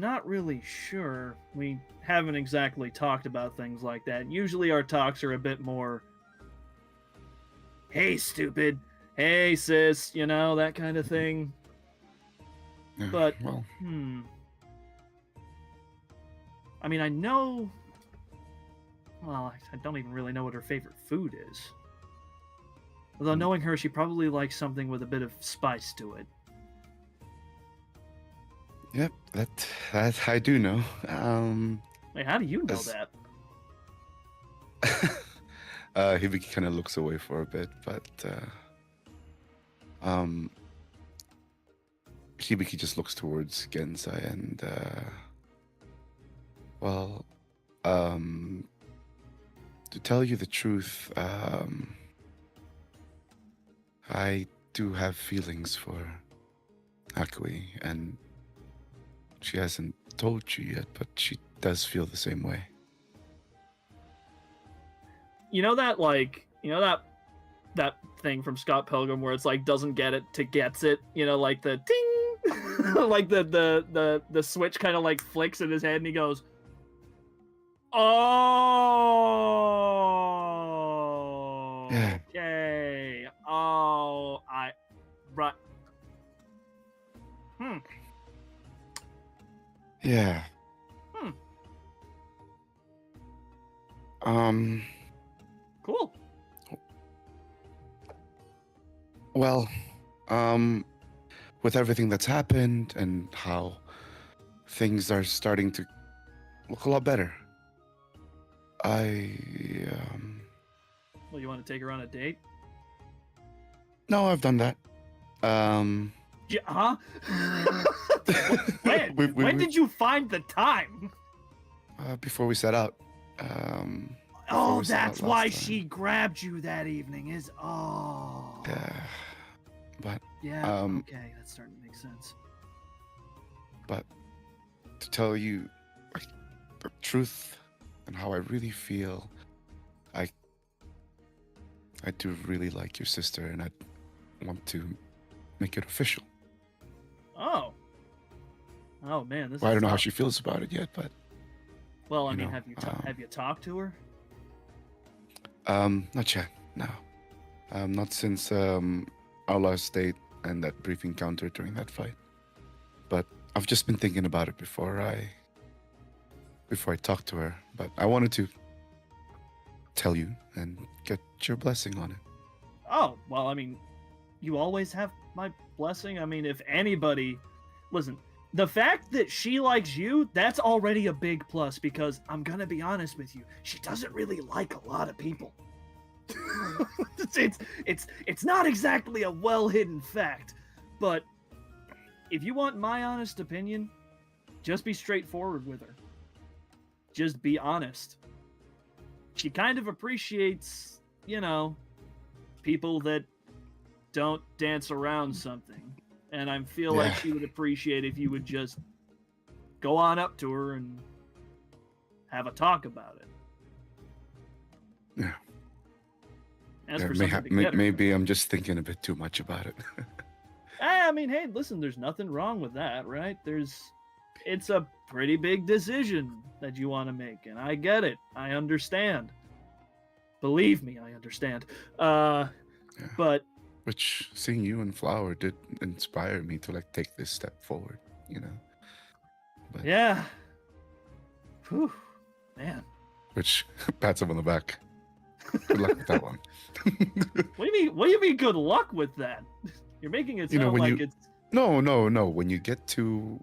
not really sure. We haven't exactly talked about things like that. Usually our talks are a bit more, hey, stupid. Hey, sis, that kind of thing. Yeah, But- well, I mean, I know. Well, I don't even really know what her favorite food is. Although, knowing her, she probably likes something with a bit of spice to it. yep, that I do know. Wait, how do you know As- that? Hibiki kind of looks away for a bit, but Hibiki just looks towards Gensai and to tell you the truth, I do have feelings for Akui, and she hasn't told you yet, but she does feel the same way. You know that that thing from Scott Pilgrim where it's like doesn't get it to gets it, you know, like the ting like the switch kind of like flicks in his head and he goes, "Oh. Yeah. Okay. Oh, right. Yeah. Hmm. Cool. Well, with everything that's happened and how things are starting to look a lot better, Well, you want to take her on a date? no, I've done that. Yeah, huh? When? We- When did you find the time? Before we set out. Oh, we set out that's last why time. she grabbed you that evening. Oh. Yeah. But Yeah. Okay, that's starting to make sense. to tell you like, the truth and how I really feel, I do really like your sister, and I want to make it official. Oh. Oh man, this. Well, I is don't know how tough. she feels about it yet, but Well, I you mean, know, have you talked to her? not yet. No, not since our last date and that brief encounter during that fight. But I've just been thinking about it before I talked to her. But I wanted to tell you and get your blessing on it. Oh, well, I mean, you always have my blessing. I mean, if anybody, listen, the fact that she likes you, that's already a big plus because I'm gonna be honest with you, she doesn't really like a lot of people. it's not exactly a well-hidden fact, but if you want my honest opinion, just be straightforward with her. Just be honest. She kind of appreciates, you know, people that don't dance around something. And I feel like Yeah. she would appreciate if you would just go on up to her and have a talk about it. Yeah. As Yeah, for something to get her, maybe I'm just thinking a bit too much about it. I mean, hey, listen, there's nothing wrong with that, right? It's a pretty big decision that you want to make, and I get it. I understand. Believe me, I understand. But Which seeing you and Flower did inspire me to like take this step forward, you know. But, yeah. Whew, man. Which pats him on the back. Good luck with that one. What do you mean good luck with that? You're making it You know, sound when like you- it's No. When you get to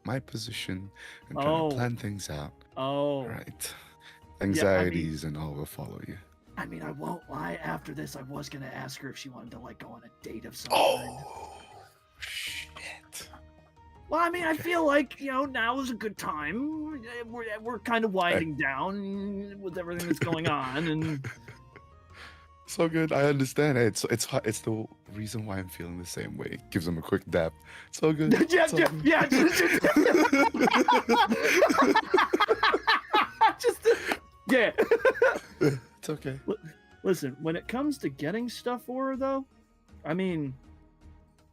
my position and try Oh. to plan things out, right? mean- Anxieties and all will follow you. I mean, I won't lie. After this, I was gonna ask her if she wanted to like go on a date of some kind. Oh, shit. Well, I mean, I feel like now is a good time. We're kind of winding down with everything that's going on, and So good. I understand. It's the reason why I'm feeling the same way. It gives him a quick dab. So good. yeah, So yeah, good. yeah. Just yeah. It's okay. Listen, when it comes to getting stuff for her, though, I mean,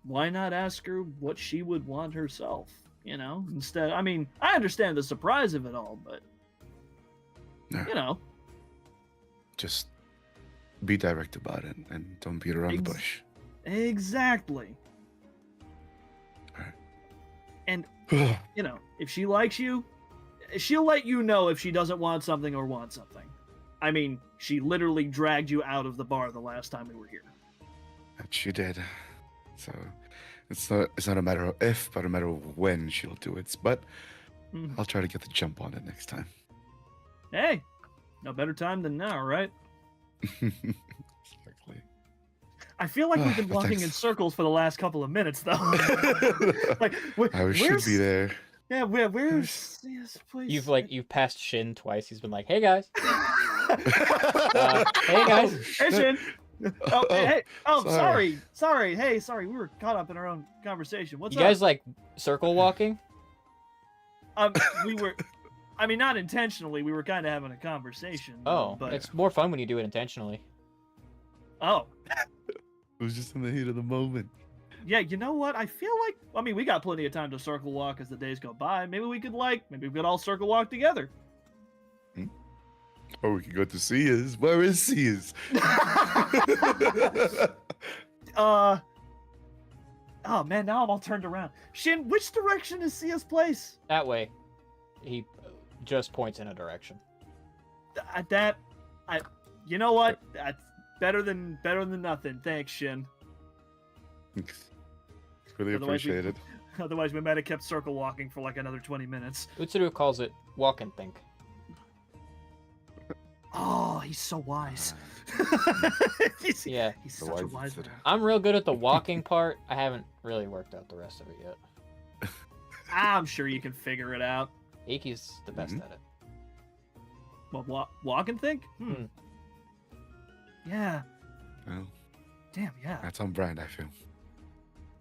why not ask her what she would want herself? Instead, I mean, I understand the surprise of it all, but Yeah. Just be direct about it and don't beat around the bush. Exactly. Alright. And if she likes you, she'll let you know if she doesn't want something or want something. I mean, she literally dragged you out of the bar the last time we were here. That she did. So it's not a matter of if, but a matter of when she'll do it. But Mhm. I'll try to get the jump on it next time. Hey, no better time than now, right? Exactly. I feel like we've been But walking in thanks. circles for the last couple of minutes, though. like, I should be there. Yeah, where's yes, please. You've passed Shin twice. He's been like, "Hey guys." Hey guys. Hey, Shin. Oh, hey. Oh, sorry. sorry. Hey, sorry. We were caught up in our own conversation. What's You guys like circle walking? We were. I mean, not intentionally. We were kind of having a conversation. Oh, but it's more fun when you do it intentionally. oh, It was just in the heat of the moment. yeah. You know what? I feel like. I mean, we got plenty of time to circle walk as the days go by. Maybe we could all circle walk together. Or we could go to Sears. Where is Sears? Oh man, now I'm all turned around. Shin, which direction is Sia's place? That way. He just points in a direction. You know what? That's better than nothing. Thanks, Shin. Really Otherwise we- appreciated. Otherwise, we might have kept circle walking for like another 20 minutes. Utsuru calls it walk and think. Oh, he's so wise. he's, Yeah. he's The such a wise wise Utsuru. man. I'm real good at the walking part. I haven't really worked out the rest of it yet. I'm sure you can figure it out. Eiki's the best Mhm. at it. Well, walk and think? Hmm. Yeah. Well, Damn, yeah. that's on brand, I feel.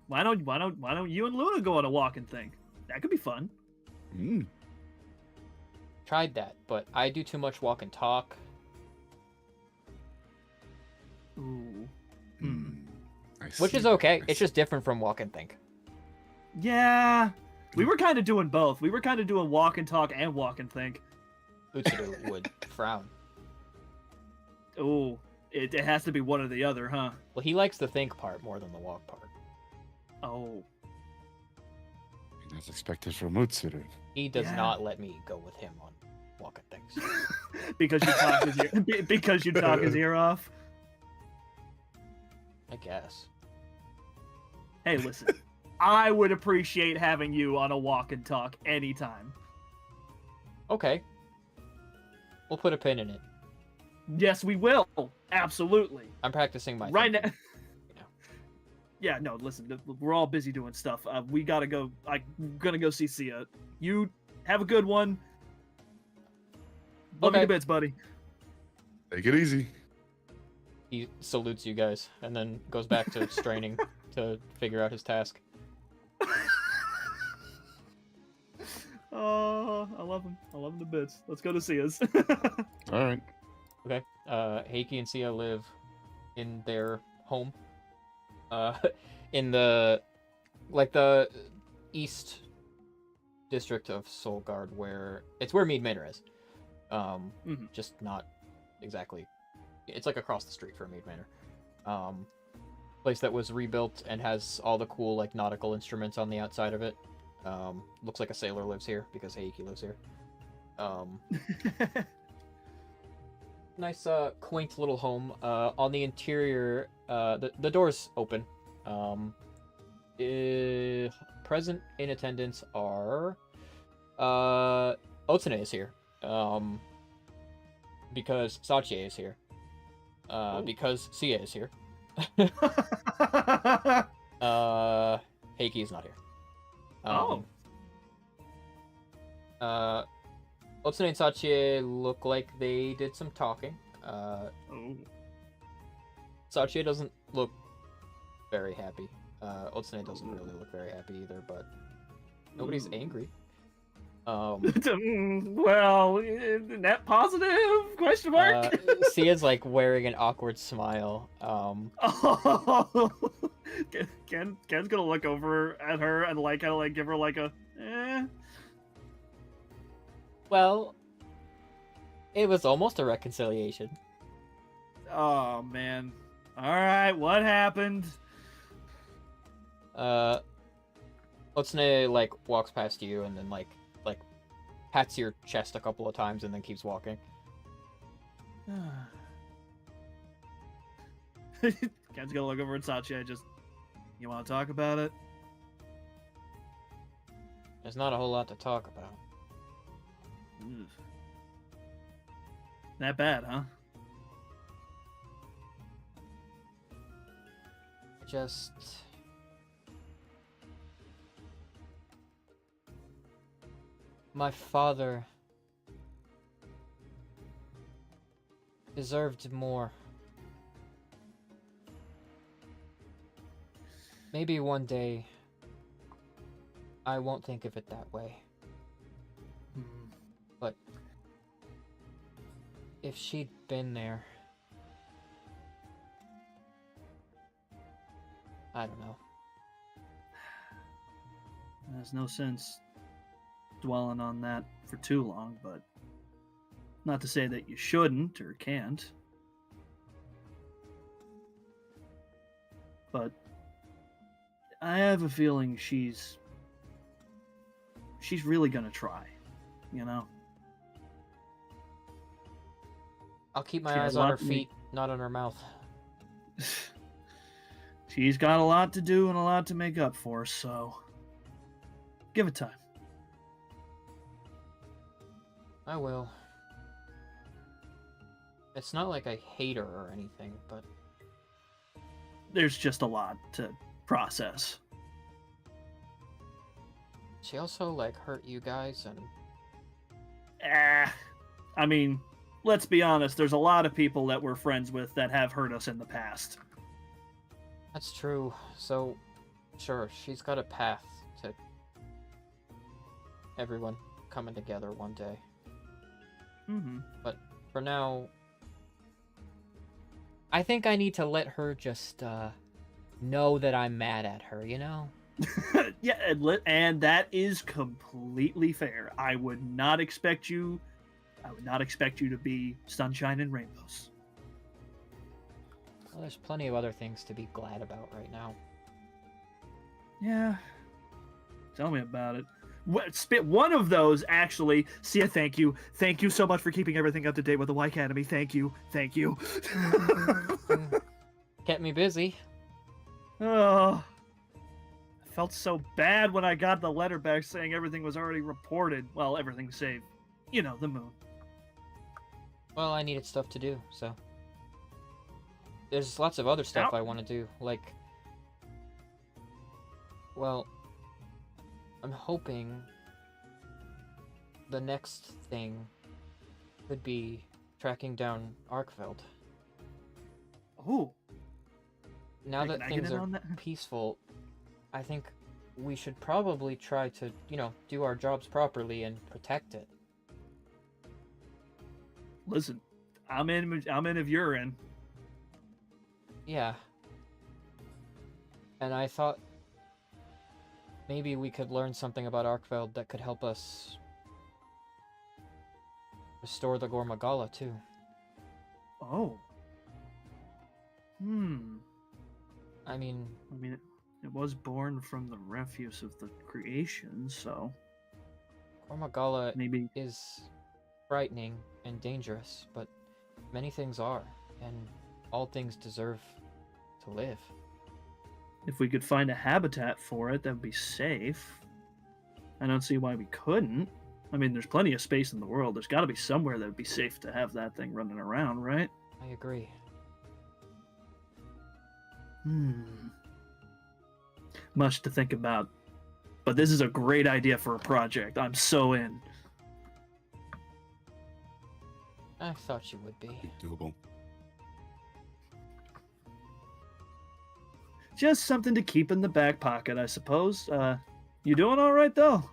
Why don't you and Luna go on a walk and think? That could be fun. Mm. Tried that, but I do too much walk and talk. Ooh. I Which see, is okay. I It's see. just different from walk and think. Yeah. We were kind of doing both. We were kind of doing walk and talk and walk and think. Utsuru would frown. Ooh. It has to be one or the other, huh? Well, he likes the think part more than the walk part. Oh. That's expected from Utsuru. He does Yeah. not let me go with him on walk and things. because you talk his ear, because you talk his ear off. I guess. Hey, listen. I would appreciate having you on a walk and talk anytime. Okay. We'll put a pin in it. Yes, we will. Absolutely. I'm practicing my Right now. thinking. Yeah, no, listen, we're all busy doing stuff. We gotta go. I'm gonna go see Sia. You have a good one. Love you Okay. to bits, buddy. Take it easy. He salutes you guys and then goes back to straining to figure out his task. Oh, I love him. I love him to bits. Let's go to Sia's. All right. Okay. Heiki and Sia live in their home. In the east district of Solgard, where Mead Manor is. Mhm. Just not exactly. It's like across the street from Mead Manor. Place that was rebuilt and has all the cool like nautical instruments on the outside of it. Looks like a sailor lives here because Heiki lives here. Nice, quaint little home. On the interior, the door's open. Present in attendance are, Otsune is here. Because Sachi is here. Because Sia is here. Heiki is not here. Otsune and Sachi look like they did some talking. Oh. Sachi doesn't look very happy. Otsune doesn't really look very happy either, but nobody's angry. Well, net positive? Question mark? Sia's like wearing an awkward smile. Oh. Ken's gonna look over at her and like kind of like give her like a Well, it was almost a reconciliation. Oh man. Alright, what happened? Otsune like walks past you and then like pats your chest a couple of times and then keeps walking. Ken's gonna look over at Sachi. You want to talk about it? There's not a whole lot to talk about. Ugh. That bad, huh? Just my father deserved more. Maybe one day I won't think of it that way. Hmm. But if she'd been there, I don't know. There's no sense dwelling on that for too long, but not to say that you shouldn't or can't. But I have a feeling she's really gonna try, you know? I'll keep my She has eyes a on lot her to make- feet, not on her mouth. She's got a lot to do and a lot to make up for, so give it time. I will. It's not like I hate her or anything, but There's just a lot to process. she also, like, hurt you guys, and I mean, let's be honest, there's a lot of people that we're friends with that have hurt us in the past. that's true. So, sure, she's got a path to everyone coming together one day. Mm-hmm. But for now, I think I need to let her just know that I'm mad at her, you know? Yeah, and that is completely fair. I would not expect you to be sunshine and rainbows. Well, there's plenty of other things to be glad about right now. Yeah. Tell me about it. Spit one of those, actually. Sia, thank you. Thank you so much for keeping everything up to date with the Y Academy. Thank you. Thank you. Kept me busy. Oh, I felt so bad when I got the letter back saying everything was already reported. Well, everything save, the moon. Well, I needed stuff to do, so. There's lots of other stuff I want to do, like. Well, I'm hoping the next thing could be tracking down Arkfeld. Oh, Now Can that I get things in are on that? peaceful, I think we should probably try to, do our jobs properly and protect it. listen, I'm in if you're in. Yeah. And I thought maybe we could learn something about Arkfeld that could help us restore the Gormagala, too. Oh. I mean, It was born from the refuse of the creation, so Gormagala maybe. is frightening and dangerous, but many things are, and all things deserve to live. If we could find a habitat for it that would be safe, I don't see why we couldn't. I mean, there's plenty of space in the world. There's got to be somewhere that would be safe to have that thing running around, right? I agree. Much to think about. But this is a great idea for a project. I'm so in. I thought you would be. Doable. Just something to keep in the back pocket, I suppose. You doing all right, though?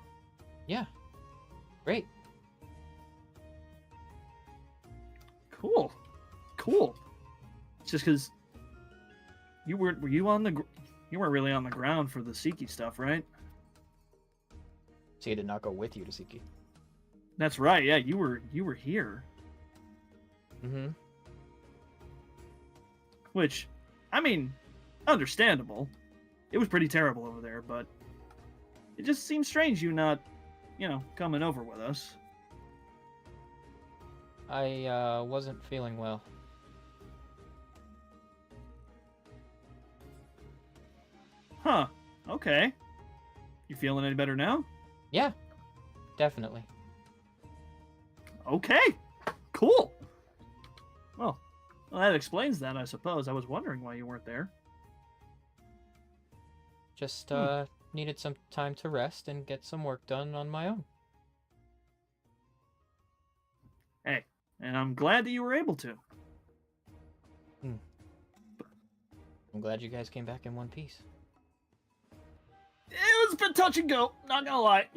Yeah. Great. Cool. It's just because you weren't really on the ground for the Siki stuff, right? So you did not go with you to Siki. That's right. Yeah, you were here. Mm-hmm. Which, I mean, understandable. It was pretty terrible over there, but it just seems strange you not, coming over with us. I wasn't feeling well. Huh. Okay. You feeling any better now? Yeah, definitely. Okay. Cool. Well, that explains that, I suppose. I was wondering why you weren't there. Just needed some time to rest and get some work done on my own. Hey, and I'm glad that you were able to. I'm glad you guys came back in one piece. It was a bit touch and go, not gonna lie.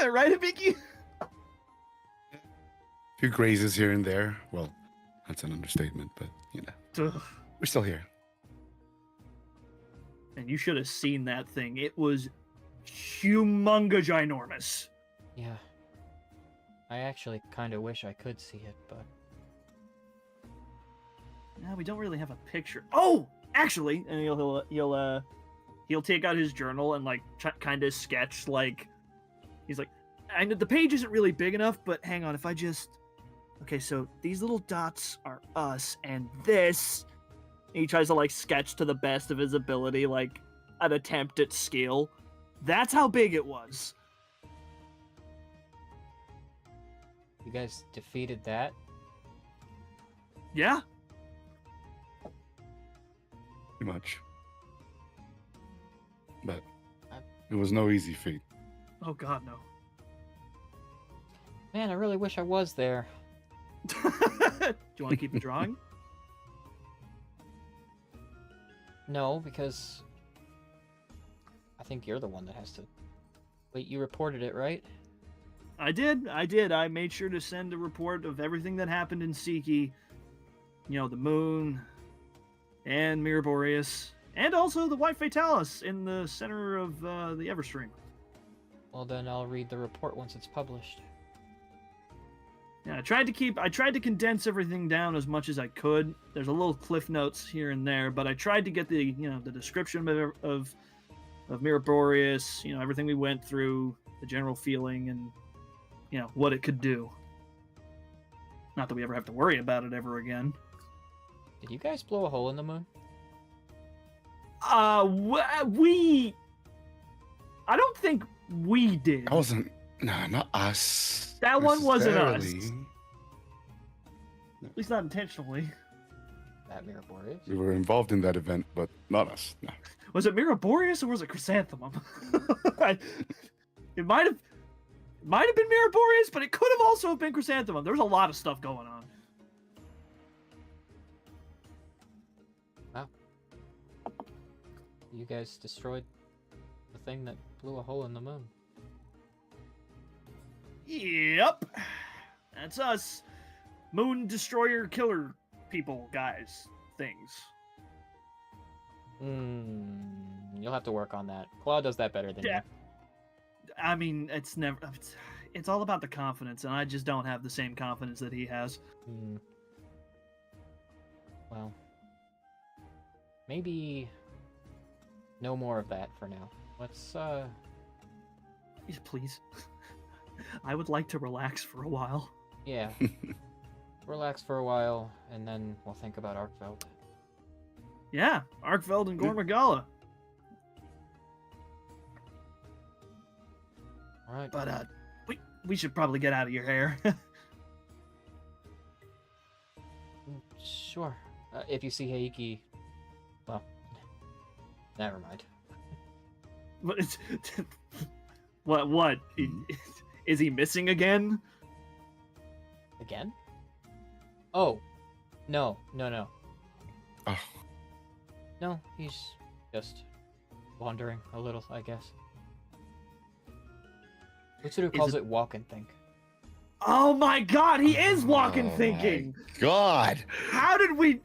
Right, Hibiki? A few grazes here and there. Well, that's an understatement, but you know, Ugh. we're still here. And you should have seen that thing. It was humongous ginormous. Yeah. I actually kind of wish I could see it, but Now we don't really have a picture. Oh, actually, and he'll take out his journal and like kind of sketch like he's like, I know the page isn't really big enough, but hang on, if I just okay, so these little dots are us, and this. He tries to like sketch to the best of his ability, like an attempt at scale. That's how big it was. you guys defeated that. Yeah. Pretty much. But it was no easy feat. Oh God, no. Man, I really wish I was there. Do you want to keep the drawing? No, because I think you're the one that has to. Wait, you reported it, right? I did. I made sure to send a report of everything that happened in Siki. You know, the moon, and Mirror Boreas, and also the White Fatalis in the center of the Everstream. Well, then I'll read the report once it's published. Yeah, I tried to condense everything down as much as I could. There's a little cliff notes here and there, but I tried to get the description of Mirror Boreas, everything we went through, the general feeling, and what it could do. Not that we ever have to worry about it ever again. Did you guys blow a hole in the moon? I don't think we did. That wasn't. Nah, not us. That one wasn't us. necessarily. At least not intentionally. That Mirror Boreas? We were involved in that event, but not us. No. Was it Mirror Boreas or was it Chrysanthemum? It might have been Mirror Boreas, but it could have also been Chrysanthemum. There was a lot of stuff going on. Wow. You guys destroyed the thing that blew a hole in the moon. Yep. That's us. Moon Destroyer Killer people, guys. Things. You'll have to work on that. Claw does that better than Yeah. I mean, it's all about the confidence, and I just don't have the same confidence that he has. you. Well, maybe no more of that for now. Let's, Yes, please. I would like to relax for a while. yeah. Relax for a while, and then we'll think about Arkveld. Yeah, Arkveld and Gormagala. Alright. But we should probably get out of your hair. Sure. If you see Heiki, well, never mind. What? Is he missing again? Again? Oh. No. Oh, No, he's just wandering a little, I guess. Vtuber calls it walk and think. Oh my God, he is walking, oh thinking. my God. How did we?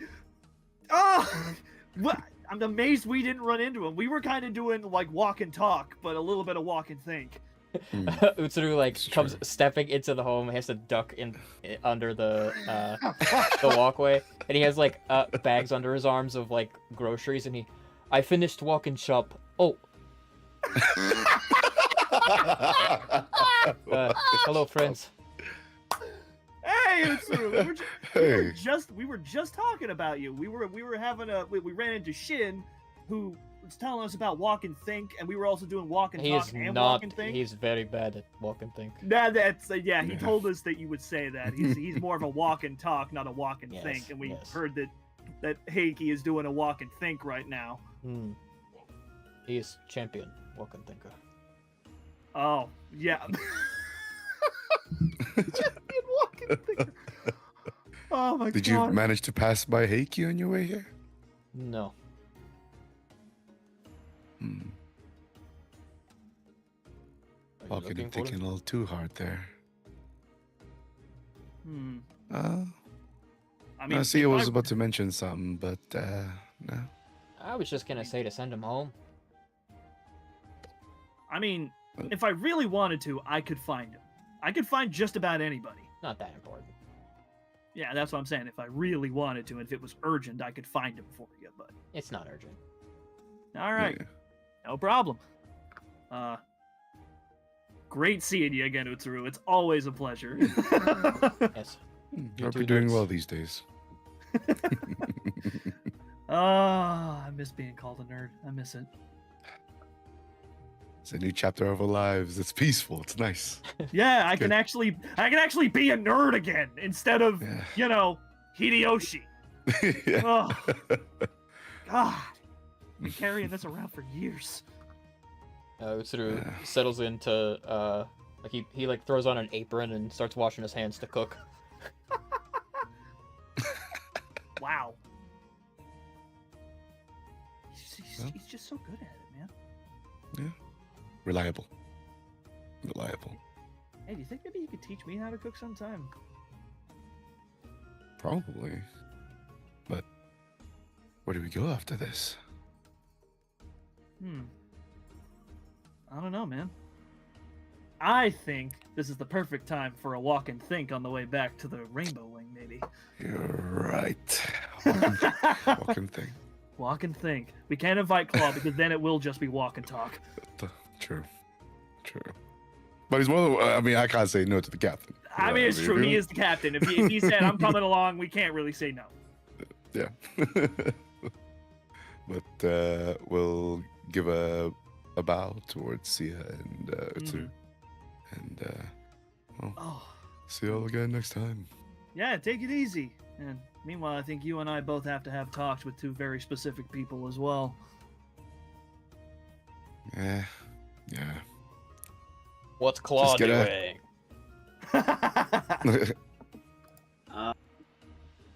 Oh, what? I'm amazed we didn't run into him. We were kind of doing like walk and talk, but a little bit of walk and think. Utsuru It's comes true. stepping into the home. He has to duck in under the walkway, and he has like bags under his arms of like groceries. And I finished walking shop. Oh, hello friends. Hey, Utsuru, Hey. we were just talking about you. We ran into Shin, who was telling us about walk and think, and we were also doing walk and He talk is and walk not. and think. He's very bad at walk and think. Nah, that's He Yeah. told us that you would say that. He's more of a walk and talk, not a walk and Yes, think. And we yes. heard that Heiki is doing a walk and think right now. He is champion walk and thinker. Oh yeah. Champion walk and think. Oh, Oh my Did god. you manage to pass by Heiki on your way here? No. Hmm. Are you Walking looking and for thinking him? a little too hard there. Hmm. I I mean, see. I if was about to mention something, but no. I was just gonna say to send him home. I mean, if I really wanted to, I could find him. I could find just about anybody. Not that important. Yeah, that's what I'm saying. If I really wanted to, and if it was urgent, I could find him for you. But It's not urgent. all right, Yeah. no problem. Great seeing you again, Utsuru. It's always a pleasure. Yes. Hope two you're doing nerds. well these days. I miss being called a nerd. I miss it. It's a new chapter of our lives. It's peaceful. It's nice. Yeah, I can Good. actually be a nerd again instead of Yeah. Hideyoshi. Yeah. Oh God, been carrying this around for years. Utsuru Yeah. settles into like he like throws on an apron and starts washing his hands to cook. Wow. Well. He's just so good at it, man. Reliable. Reliable. Hey, do you think maybe you could teach me how to cook sometime? Probably. But where do we go after this? I don't know, man. I think this is the perfect time for a walk and think on the way back to the Rainbow Wing, maybe. You're right. Walk and think. Walk and think. We can't invite Claw because then it will just be walk and talk. True. True. But he's one of the, I mean, I can't say no to the captain. I mean, it's if true. you- He is the captain. If he said, I'm coming along, we can't really say no. Yeah. But we'll give a bow towards Sia and Utsuru. And well, Oh, see you all again next time. yeah, take it easy. And meanwhile, I think you and I both have to have talks with two very specific people as well. Yeah. What's Claw Just get a- doing?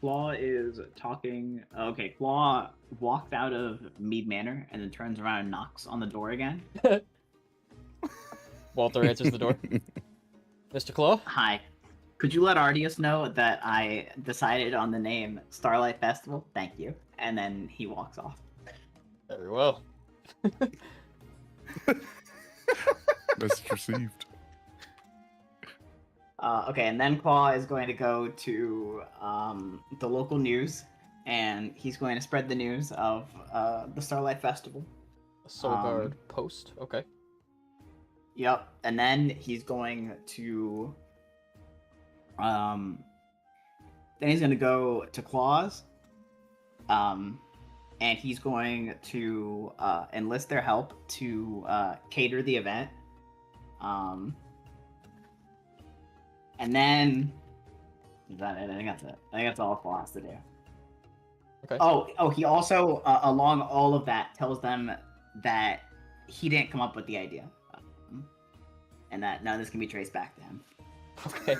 Claw is talking. Okay, Claw walks out of Mead Manor and then turns around and knocks on the door again. Walter answers the door. Mr. Claw? Hi. Could you let Ardius know that I decided on the name Starlight Festival? Thank you. And then he walks off. Very well. Message received. Okay, and then Claw is going to go to the local news, and he's going to spread the news of the Starlight Festival. A Soul Guard post. Okay. Yep, and then he's going to go to Claws, and he's going to enlist their help to cater the event. And then is that it? I think that's it. I think that's all Claw has to do. Okay. Oh, he also along all of that tells them that he didn't come up with the idea, and that none of this can be traced back to him. Okay.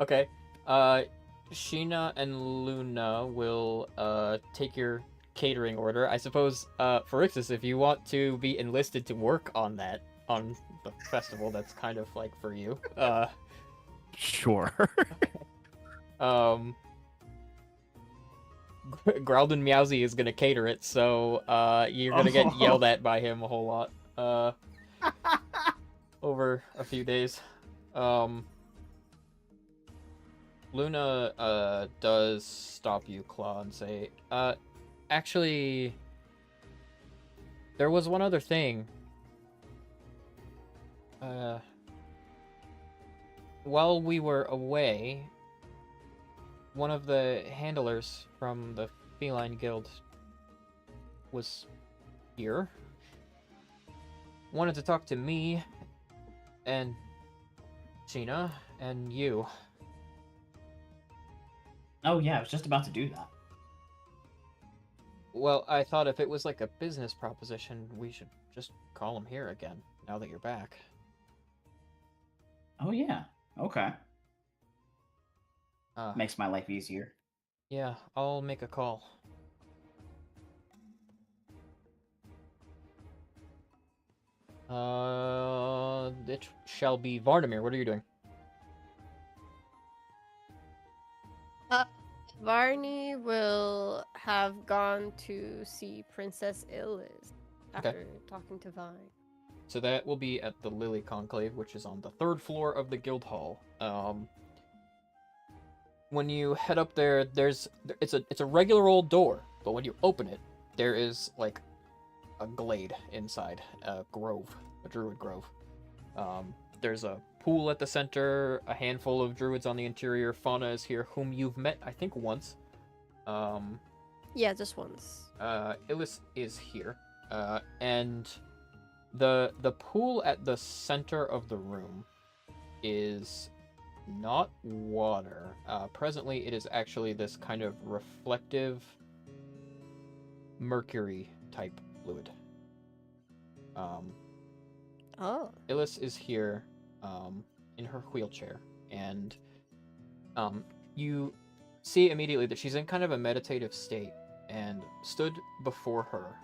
Okay. Sheena and Luna will take your catering order. I suppose, Pharixus, if you want to be enlisted to work on the festival, that's kind of like for you. Sure. Growlden Meowsy is gonna cater it, so you're gonna get yelled at by him a whole lot over a few days. Luna does stop you, Claw, and say, actually, there was one other thing. While we were away, one of the handlers from the Feline Guild was here. Wanted to talk to me and Sheena and you. Oh yeah, I was just about to do that. Well, I thought if it was like a business proposition, we should just call him here again, now that you're back. Oh yeah. Okay. Makes my life easier. Yeah, I'll make a call. It shall be Varnamir. What are you doing? Varney will have gone to see Princess Illis after talking to Vine. So that will be at the Lily Conclave, which is on the 3rd floor of the guild hall. When you head up there, it's a regular old door, but when you open it, there is like a glade inside, a grove, a druid grove. There's a pool at the center, a handful of druids on the interior. Fauna is here, whom you've met, I think, once. Yeah, just once. Illis is here, and the pool at the center of the room is not water. Presently, it is actually this kind of reflective mercury type fluid. Oh. Illis is here in her wheelchair, and you see immediately that she's in kind of a meditative state, and stood before her,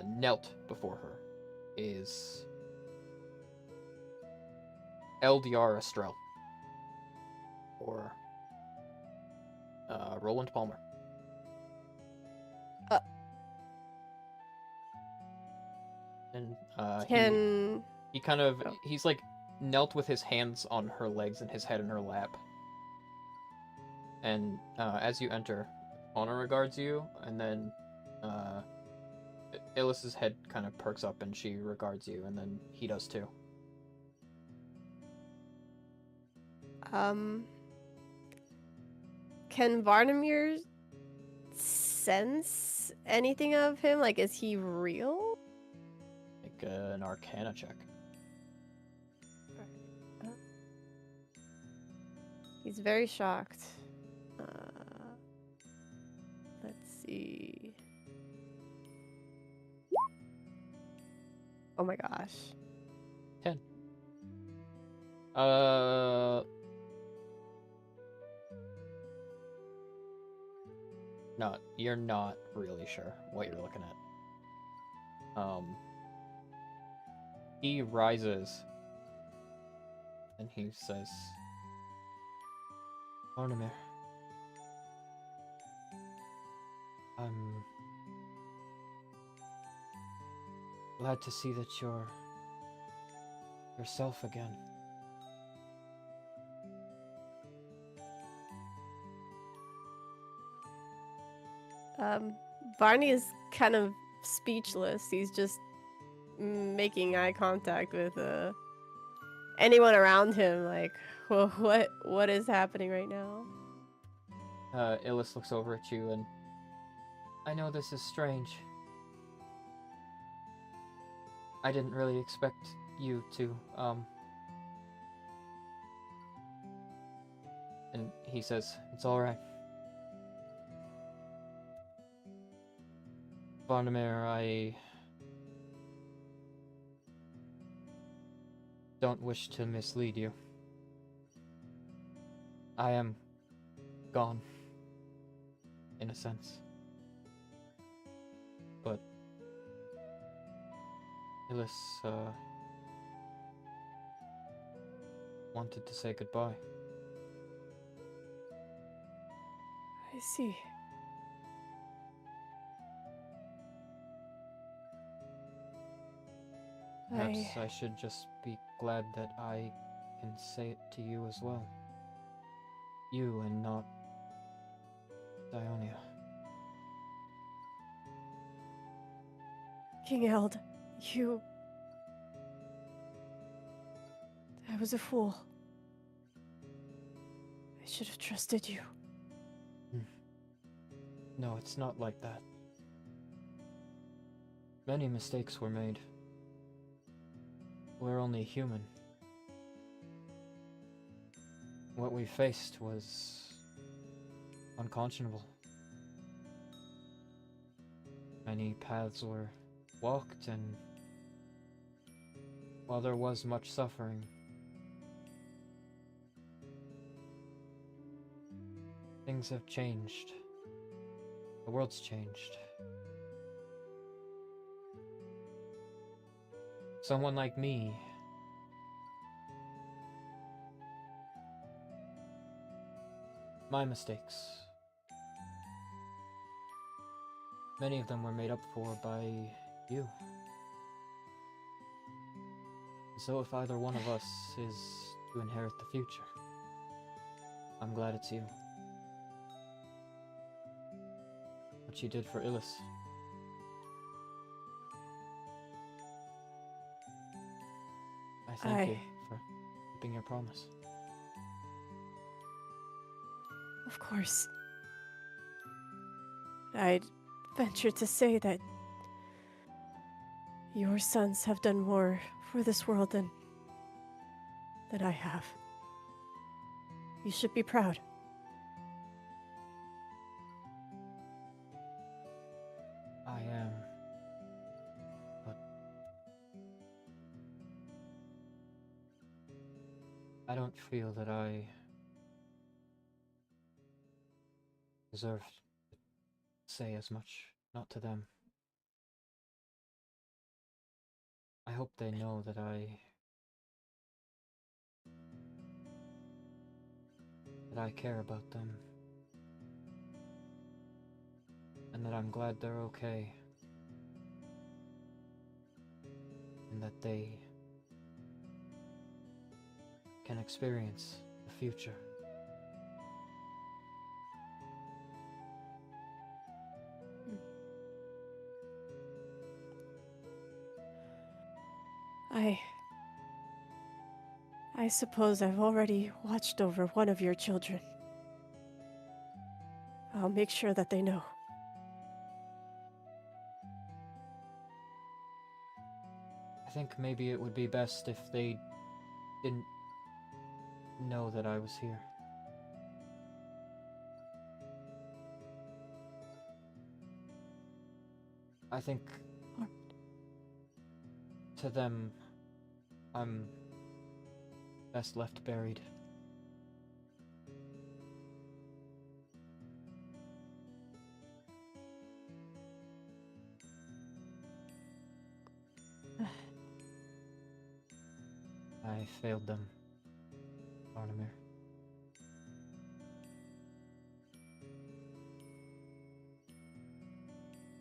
knelt before her, is LDR Estrell, or Roland Palmer. And Can he kind of Oh. he's like knelt with his hands on her legs and his head in her lap. And as you enter, Fauna regards you, and then Illis's head kind of perks up and she regards you, and then he does too. Can Varnamir sense anything of him? Like, is he real? Make an Arcana check. He's very shocked. Let's see. Oh my gosh. 10. You're not really sure what you're looking at. He rises and he says, Varnamir, I'm glad to see that you're yourself again. Barney is kind of speechless. He's just making eye contact with anyone around him. Like, well, what is happening right now? Illis looks over at you and, I know this is strange. I didn't really expect you to, And he says, it's alright. Varnamir, I don't wish to mislead you. I am gone, in a sense. But Illis, wanted to say goodbye. I see. Perhaps I should just be glad that I can say it to you as well. You and not Dionia. King Eld, you... I was a fool. I should have trusted you. No, it's not like that. Many mistakes were made. We're only human. What we faced was unconscionable. Many paths were walked, and while there was much suffering, Things have changed. The world's changed. Someone like me. My mistakes. Many of them were made up for by you. So if either one of us is to inherit the future, I'm glad it's you. What you did for Illis. I thank you for keeping your promise. Of course. I'd venture to say that your sons have done more for this world than I have. You should be proud. I am. But I don't feel that I deserve to say as much, not to them. I hope they know that I care about them. And that I'm glad they're okay. And that they can experience the future. I suppose I've already watched over one of your children. I'll make sure that they know. I think maybe it would be best if they didn't know that I was here. I think to them, I'm best left buried. I failed them, Barnamir.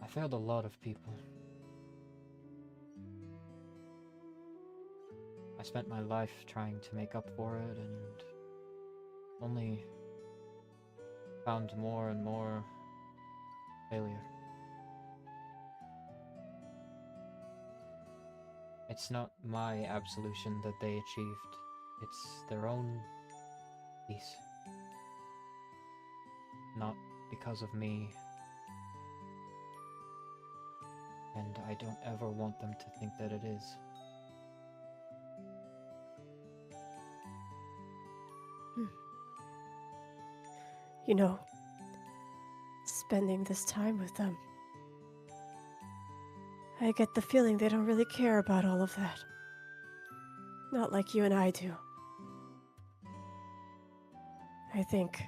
I failed a lot of people. I spent my life trying to make up for it and only found more and more failure. It's not my absolution that they achieved, it's their own peace. Not because of me. And I don't ever want them to think that it is. You know, spending this time with them, I get the feeling they don't really care about all of that. Not like you and I do. I think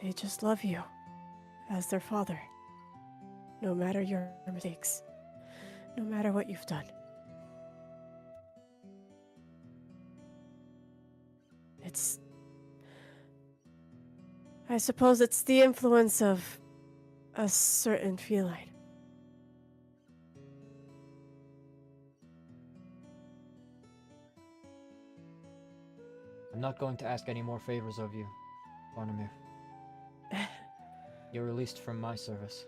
they just love you as their father. No matter your mistakes, no matter what you've done. I suppose it's the influence of a certain feeling. I'm not going to ask any more favors of you, Barnamir. You're released from my service.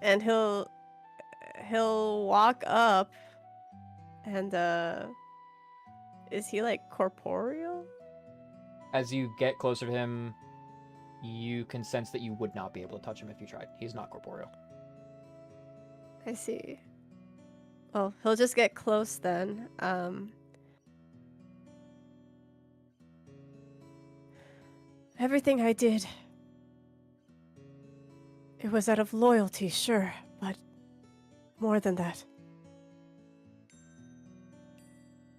And he'll walk up and is he like corporeal? As you get closer to him, you can sense that you would not be able to touch him if you tried. He's not corporeal. I see. Well, he'll just get close then. Everything I did, it was out of loyalty, sure, but more than that.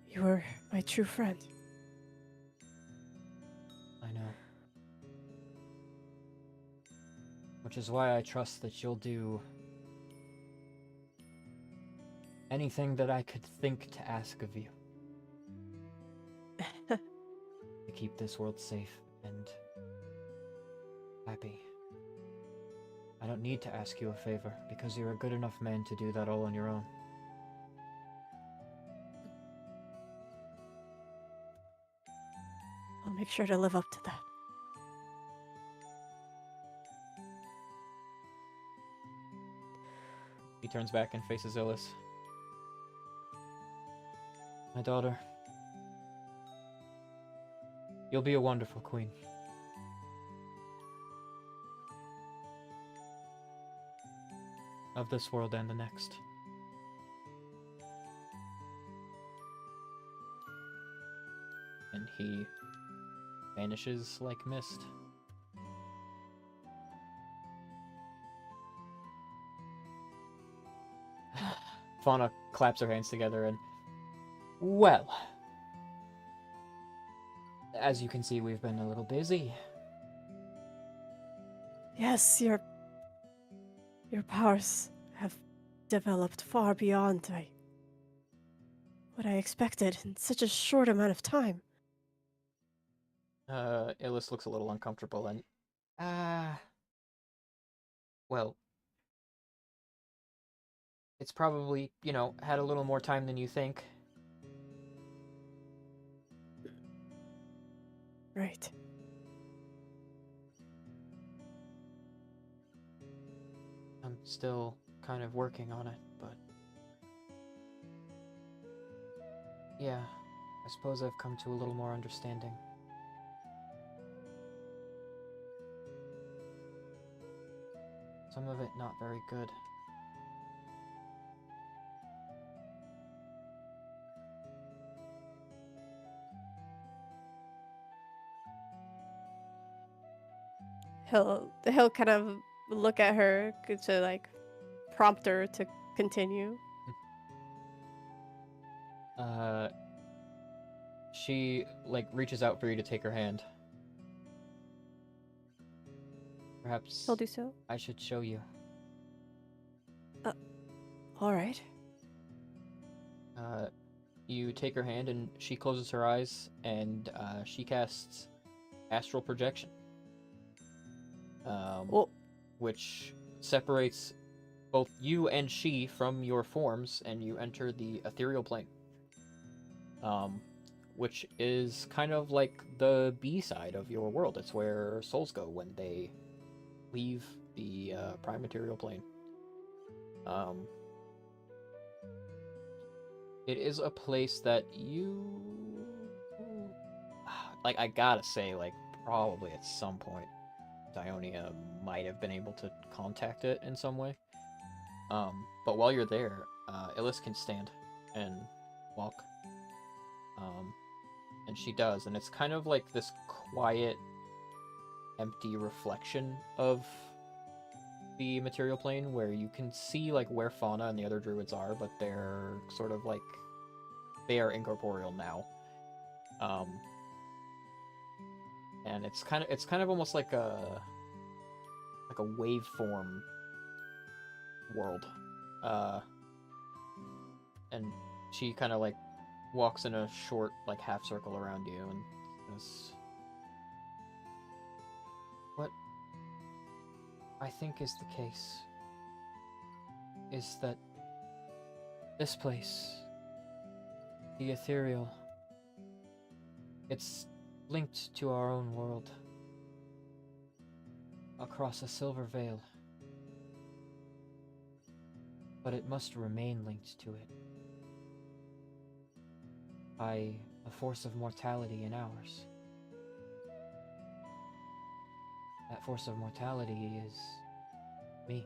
You were my true friend. I know. Which is why I trust that you'll do anything that I could think to ask of you. To keep this world safe and happy. I don't need to ask you a favor, because you're a good enough man to do that all on your own. I'll make sure to live up to that. He turns back and faces Illis. My daughter, you'll be a wonderful queen. Of this world and the next. And he vanishes like mist. Fauna claps her hands together and... Well... As you can see, we've been a little busy. Yes, your powers have developed far beyond what I expected in such a short amount of time. Illis looks a little uncomfortable and... Well... It's probably, had a little more time than you think. Right. I'm still kind of working on it, but... Yeah, I suppose I've come to a little more understanding. Some of it not very good. He'll kind of look at her to prompt her to continue. She reaches out for you to take her hand. Perhaps He'll do so. I should show you. All right. You take her hand and she closes her eyes and she casts astral projection. Which separates both you and she from your forms, and you enter the ethereal plane. Which is kind of like the B side of your world. It's where souls go when they leave the prime material plane. It is a place that you... I gotta say, probably at some point, Dionia might have been able to contact it in some way. But while you're there, Illis can stand and walk. And she does, and it's kind of like this quiet, empty reflection of the material plane, where you can see where Fauna and the other druids are, but they're sort of they are incorporeal now. And it's kind of almost like a waveform world. And she kind of walks in a short half circle around you and says, what I think is the case is that this place, the ethereal, it's linked to our own world across a silver veil, but it must remain linked to it by a force of mortality in ours. That force of mortality is me.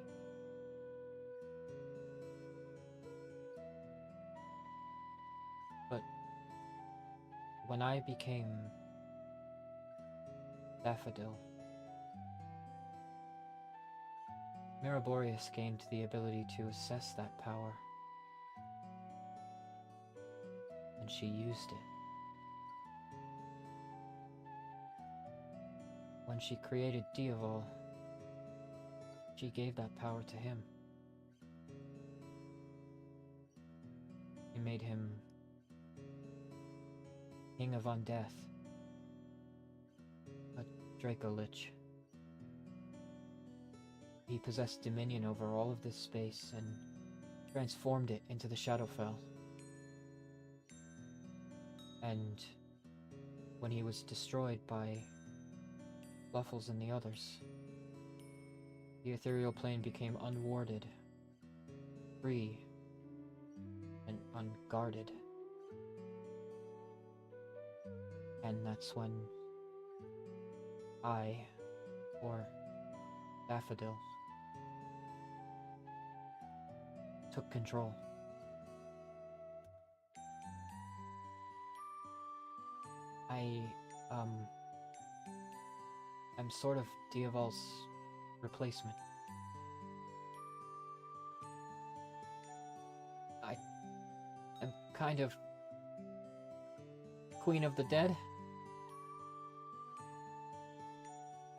But when I became Daffodil. Miraborius gained the ability to assess that power, and she used it. When she created Diaval, she gave that power to him. He made him King of Undeath, a Dracolich. He possessed dominion over all of this space and transformed it into the Shadowfell. And when he was destroyed by Fluffles and the others, the ethereal plane became unwarded, free, and unguarded. And that's when I, or Daffodil, took control. I'm sort of Diaval's replacement. I am kind of Queen of the Dead.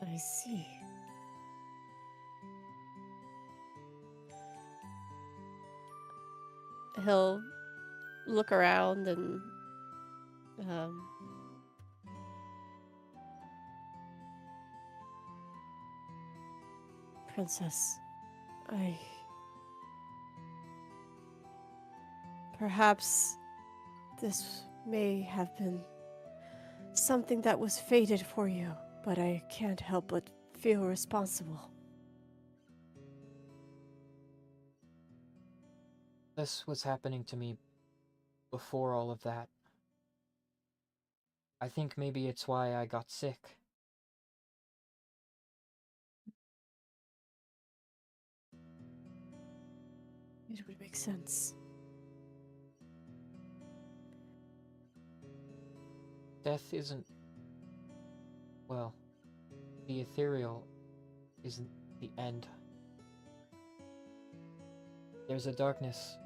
I see. He'll look around and Princess, perhaps this may have been something that was fated for you, but I can't help but feel responsible. This was happening to me before all of that. I think maybe it's why I got sick. It would make sense. Death isn't... well, the ethereal isn't the end. There's a darkness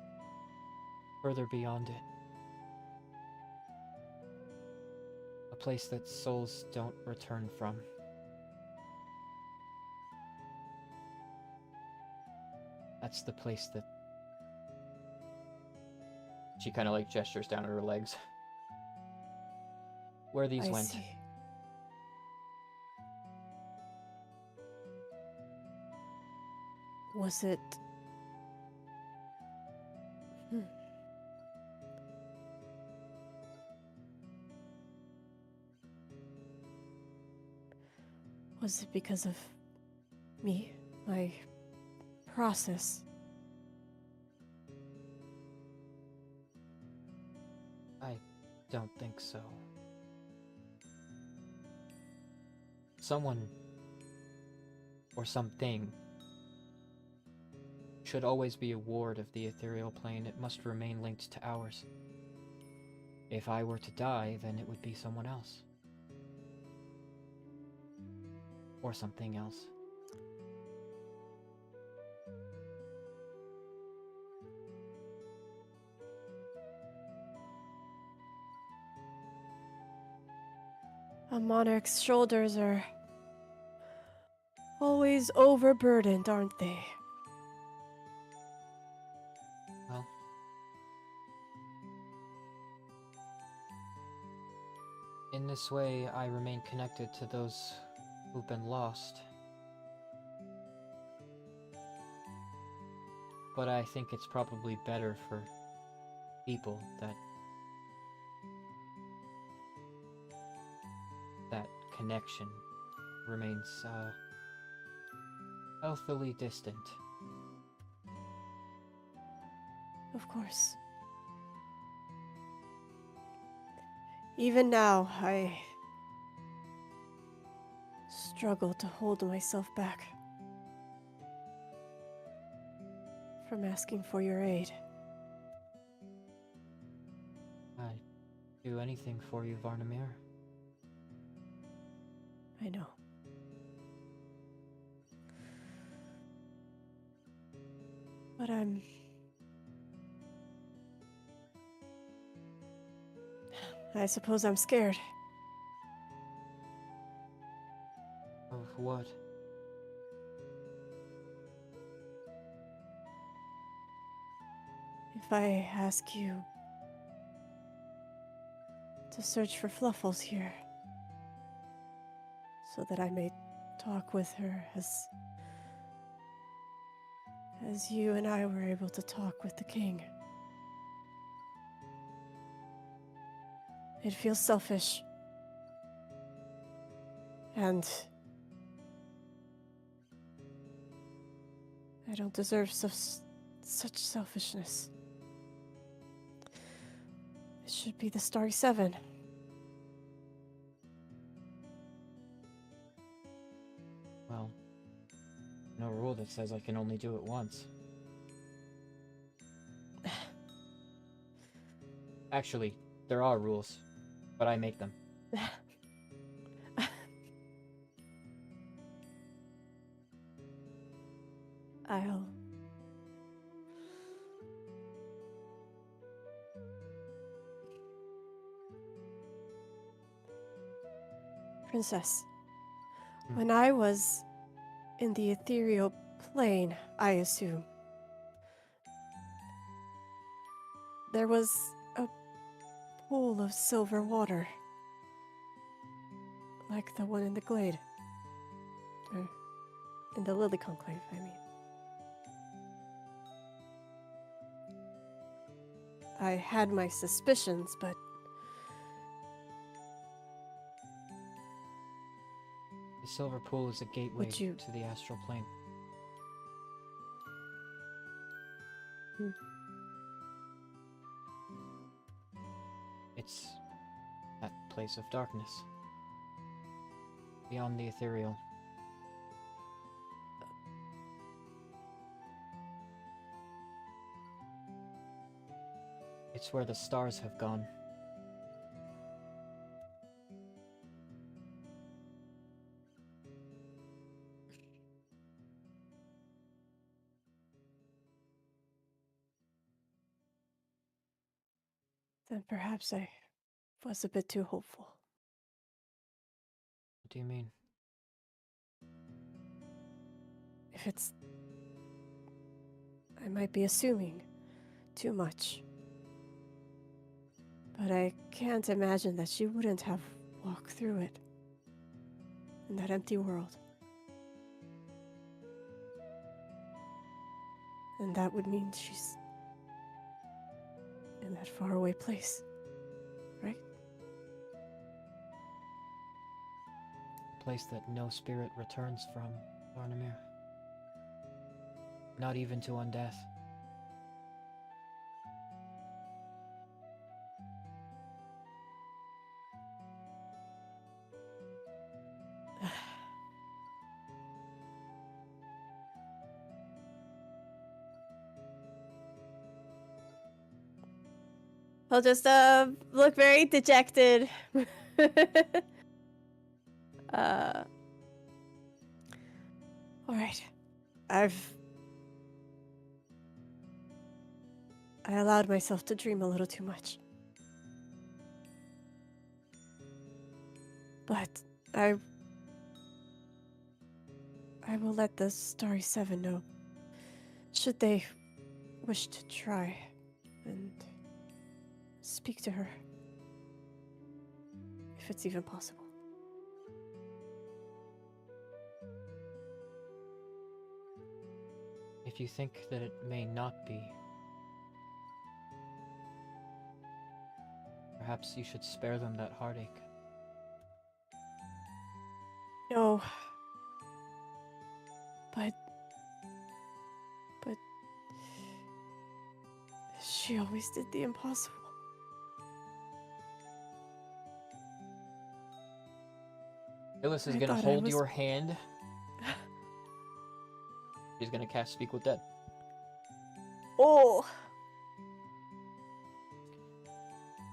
further beyond it. A place that souls don't return from. That's the place that... She kind of like gestures down at her legs. Where these I went. see. Was it... Was it because of me? My process? I don't think so. Someone or something should always be a ward of the ethereal plane. It must remain linked to ours. If I were to die, then it would be someone else. Or something else. A monarch's shoulders are always overburdened, aren't they? Well, in this way, I remain connected to those who've been lost. But I think it's probably better for people that connection remains healthily distant. Of course. Even now, I struggle to hold myself back from asking for your aid. I'd do anything for you, Varnamir. I know. But I suppose I'm scared. Of what? If I ask you to search for Fluffles here, so that I may talk with her as you and I were able to talk with the king. It feels selfish. And I don't deserve such selfishness. It should be the Starry Seven. Well, no rule that says I can only do it once. Actually, there are rules, but I make them. I'll... Princess, when I was in the ethereal plane, I assume, there was a pool of silver water. Like the one in the glade. Or in the Lily Conclave, I mean. I had my suspicions, but The Silver Pool is a gateway Would you- to the astral plane. It's that place of darkness. Beyond the ethereal. It's where the stars have gone. then perhaps I was a bit too hopeful. What do you mean? If it's... I might be assuming too much. But I can't imagine that she wouldn't have walked through it. In that empty world. And that would mean she's in that faraway place, right? A place that no spirit returns from, Varnamir. Not even to undeath. I'll just look very dejected. All right. I allowed myself to dream a little too much. But I will let the Starry Seven know, should they wish to try and speak to her, if it's even possible. If you think that it may not be, perhaps you should spare them that heartache. No. But she always did the impossible. Phyllis is I gonna thought I hold was- your hand. She's gonna cast Speak with Dead. Oh!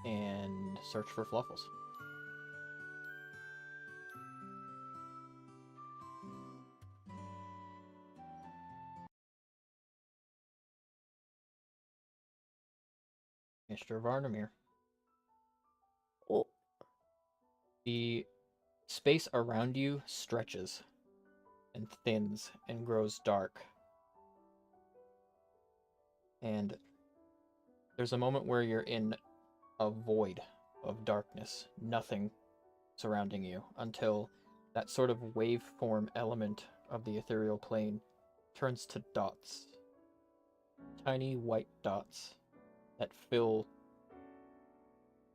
And search for Fluffles. Mr. Varnamir. Oh, The space around you stretches and thins and grows dark. And there's a moment where you're in a void of darkness, nothing surrounding you, until that sort of waveform element of the ethereal plane turns to dots. Tiny white dots that fill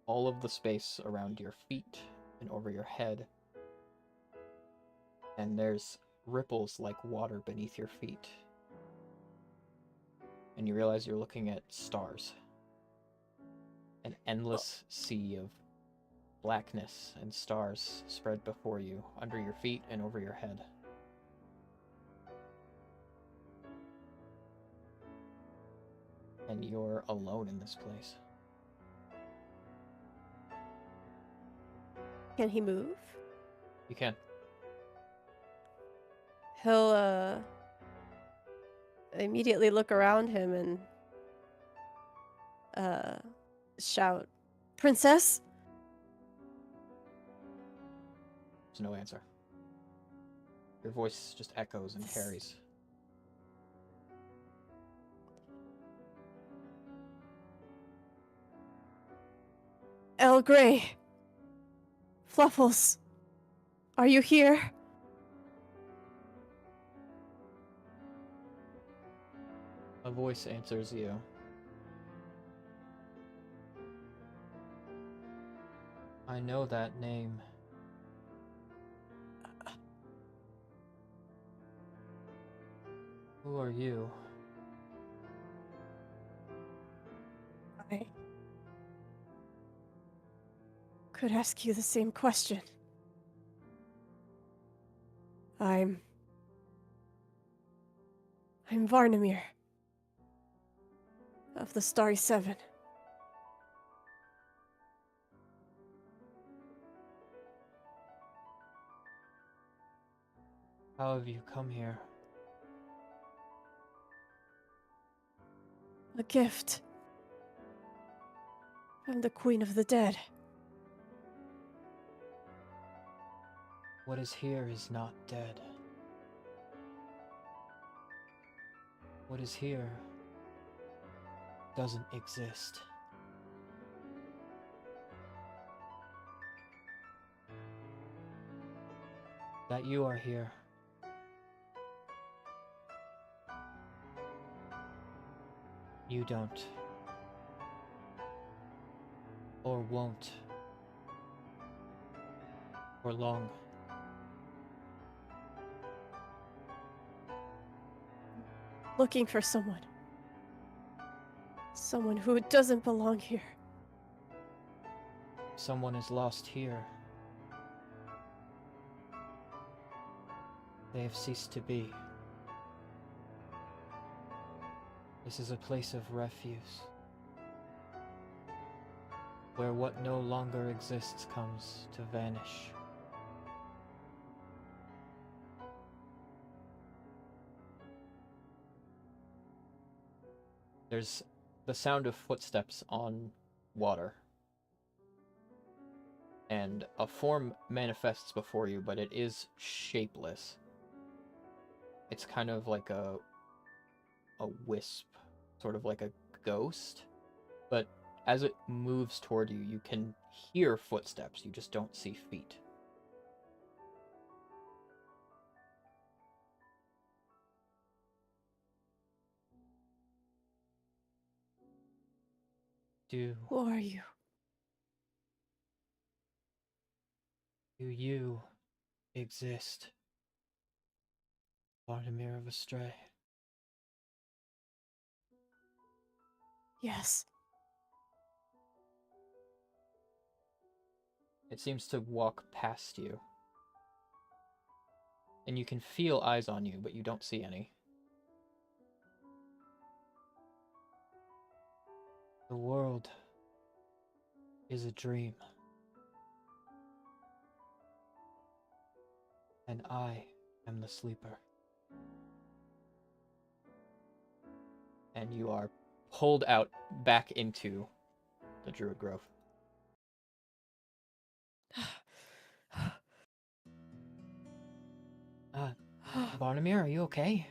all of the space around your feet and over your head. And there's ripples like water beneath your feet. And you realize you're looking at stars. An endless sea of blackness and stars spread before you, under your feet and over your head. And you're alone in this place. can he move? You can. He'll immediately look around him and shout, "Princess!" There's no answer. Your voice just echoes and carries. El Grey! Fluffles! Are you here? A voice answers you. I know that name. Who are you? I could ask you the same question. I'm Varnamir of the Starry Seven. How have you come here? A gift from the Queen of the Dead. What is here is not dead. What is here doesn't exist. That you are here. You don't. Or won't. For long. Looking for someone. Someone who doesn't belong here. Someone is lost here. They have ceased to be. This is a place of refuse, where what no longer exists comes to vanish. There's the sound of footsteps on water, and a form manifests before you, but it is shapeless. It's kind of like a wisp, sort of like a ghost, but as it moves toward you, you can hear footsteps, you just don't see feet. Who are you? Do you exist? Vladimir of Astray. Yes. It seems to walk past you. And you can feel eyes on you, but you don't see any. The world is a dream. And I am the sleeper. And you are pulled out back into the Druid Grove. Barnamir, are you okay?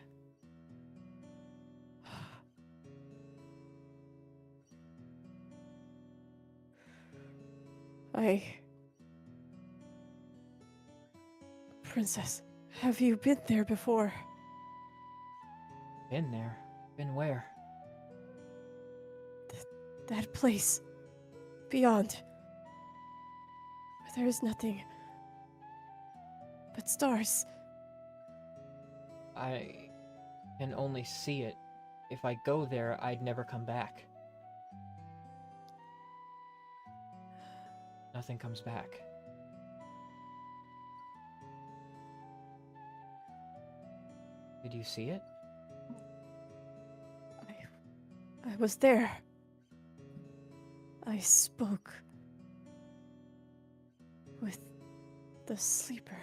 Princess, have you been there before? Been there? Been where? That place. Beyond. There is nothing but stars. I can only see it. If I go there, I'd never come back. Nothing comes back. Did you see it? I was there. I spoke with the sleeper.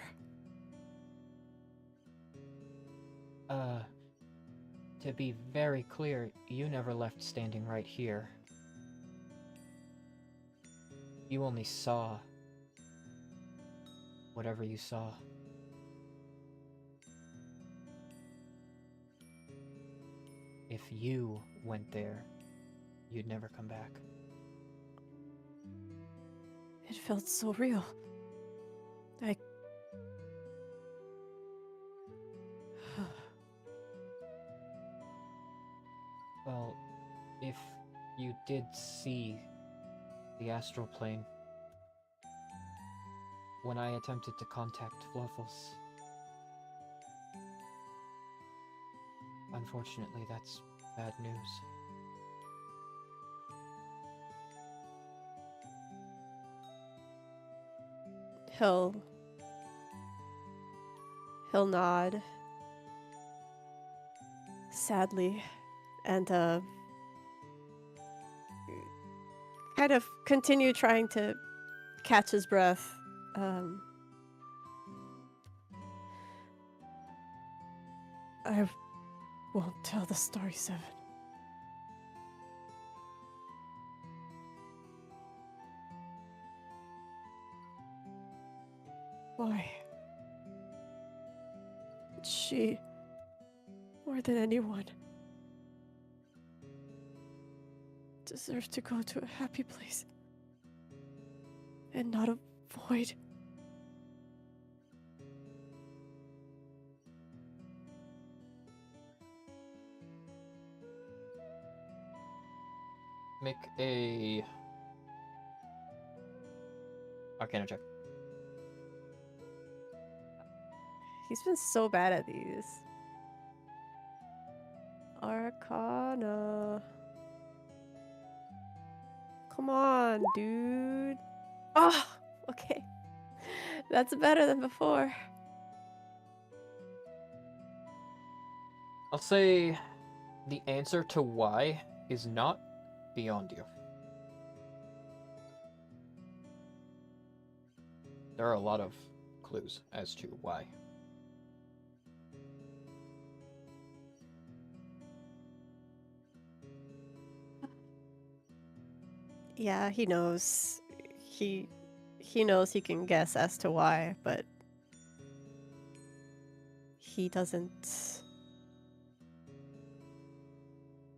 To be very clear, you never left standing right here. You only saw whatever you saw. If you went there, you'd never come back. It felt so real. Well, if you did see the astral plane, when I attempted to contact Fluffles, unfortunately, that's bad news. He'll nod sadly and kind of continue trying to catch his breath. I won't tell the Starry Seven. Why? She, more than anyone, deserves to go to a happy place and not a void. Make a Arcana check. He's been so bad at these. Arcana. Come on, dude. Oh, okay. That's better than before. I'll say the answer to why is not beyond you. There are a lot of clues as to why. Yeah, he knows. He knows he can guess as to why, but he doesn't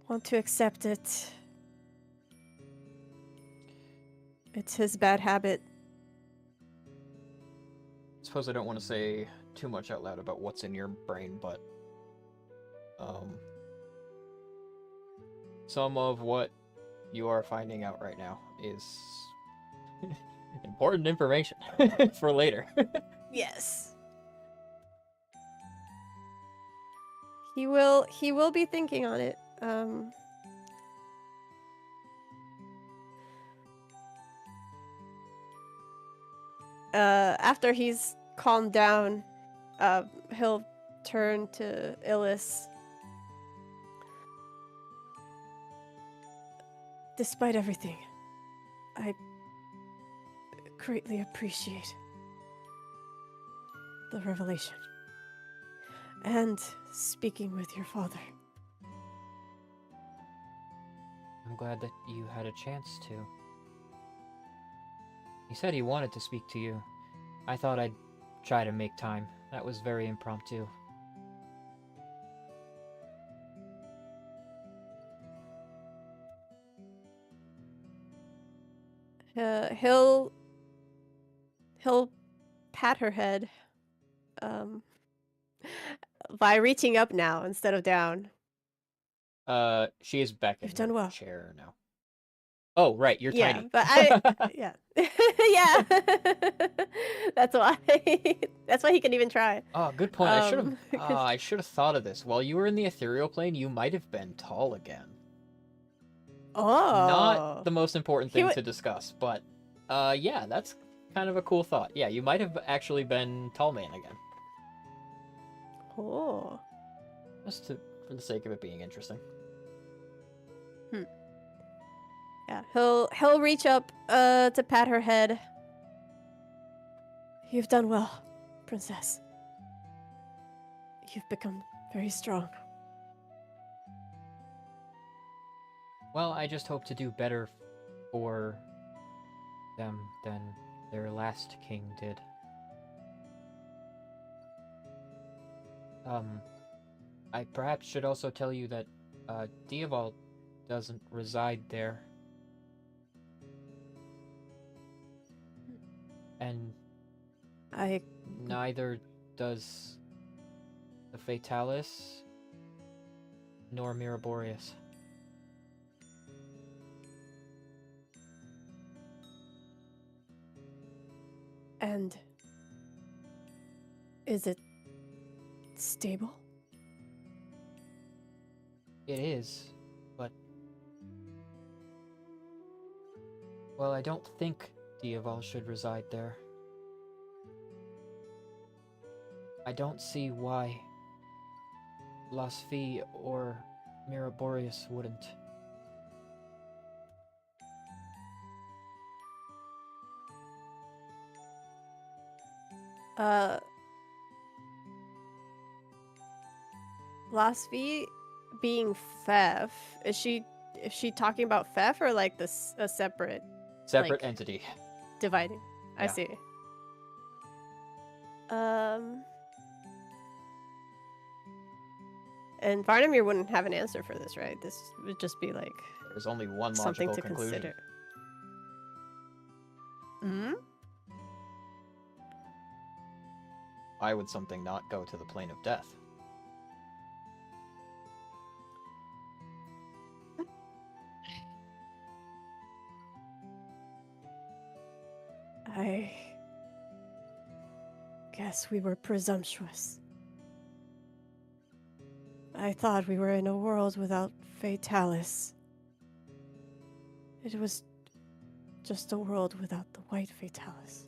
want to accept it. It's his bad habit. I suppose I don't want to say too much out loud about what's in your brain, but some of what you are finding out right now is important information for later. Yes. He will be thinking on it. After he's calmed down, he'll turn to Illis. Despite everything, I greatly appreciate the revelation and speaking with your father. I'm glad that you had a chance to. He said he wanted to speak to you. I thought I'd try to make time. That was very impromptu. He'll pat her head, by reaching up now instead of down. She is back in You've done her well. chair now. Oh, right, you're Yeah, tiny. but yeah, yeah. That's why. That's why he can even try. Oh, good point. I should have. 'Cause- I should have thought of this. While you were in the ethereal plane, you might have been tall again. Oh. Not the most important He thing wa- to discuss, but yeah, that's kind of a cool thought. Yeah, you might have actually been tall man again, Oh. just for the sake of it being interesting. Yeah, he'll reach up to pat her head. You've done well, princess. You've become very strong. Well, I just hope to do better for them than their last king did. I perhaps should also tell you that Diaval doesn't reside there. And neither does the Fatalis nor Miraborius. And is it stable? It is, but well, I don't think Diaval should reside there. I don't see why Lasfi or Miraborius wouldn't. Lasvi being Fef, is she talking about Fef or like this a separate Separate like, entity. dividing? I Yeah. see. And Varnamir wouldn't have an answer for this, right? This would just be like There's only one something logical to conclusion. consider. Hmm? Why would something not go to the plane of death? I guess we were presumptuous. I thought we were in a world without Fatalis. It was just a world without the white Fatalis.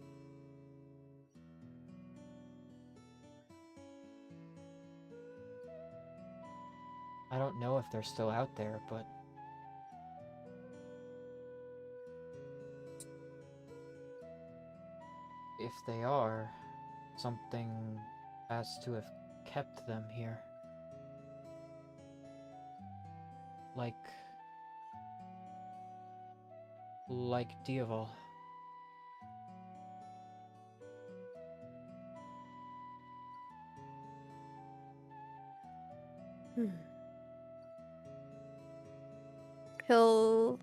I don't know if they're still out there, but if they are, something has to have kept them here. Like Diaval. He'll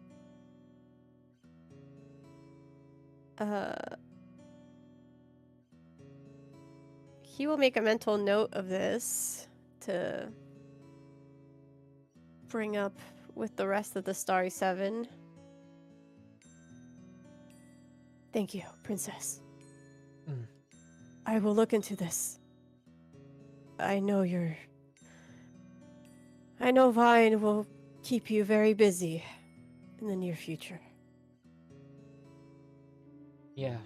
he will make a mental note of this to bring up with the rest of the Starry Seven. Thank you, Princess. Mm. I will look into this. I know Vine will keep you very busy in the near future. Yeah.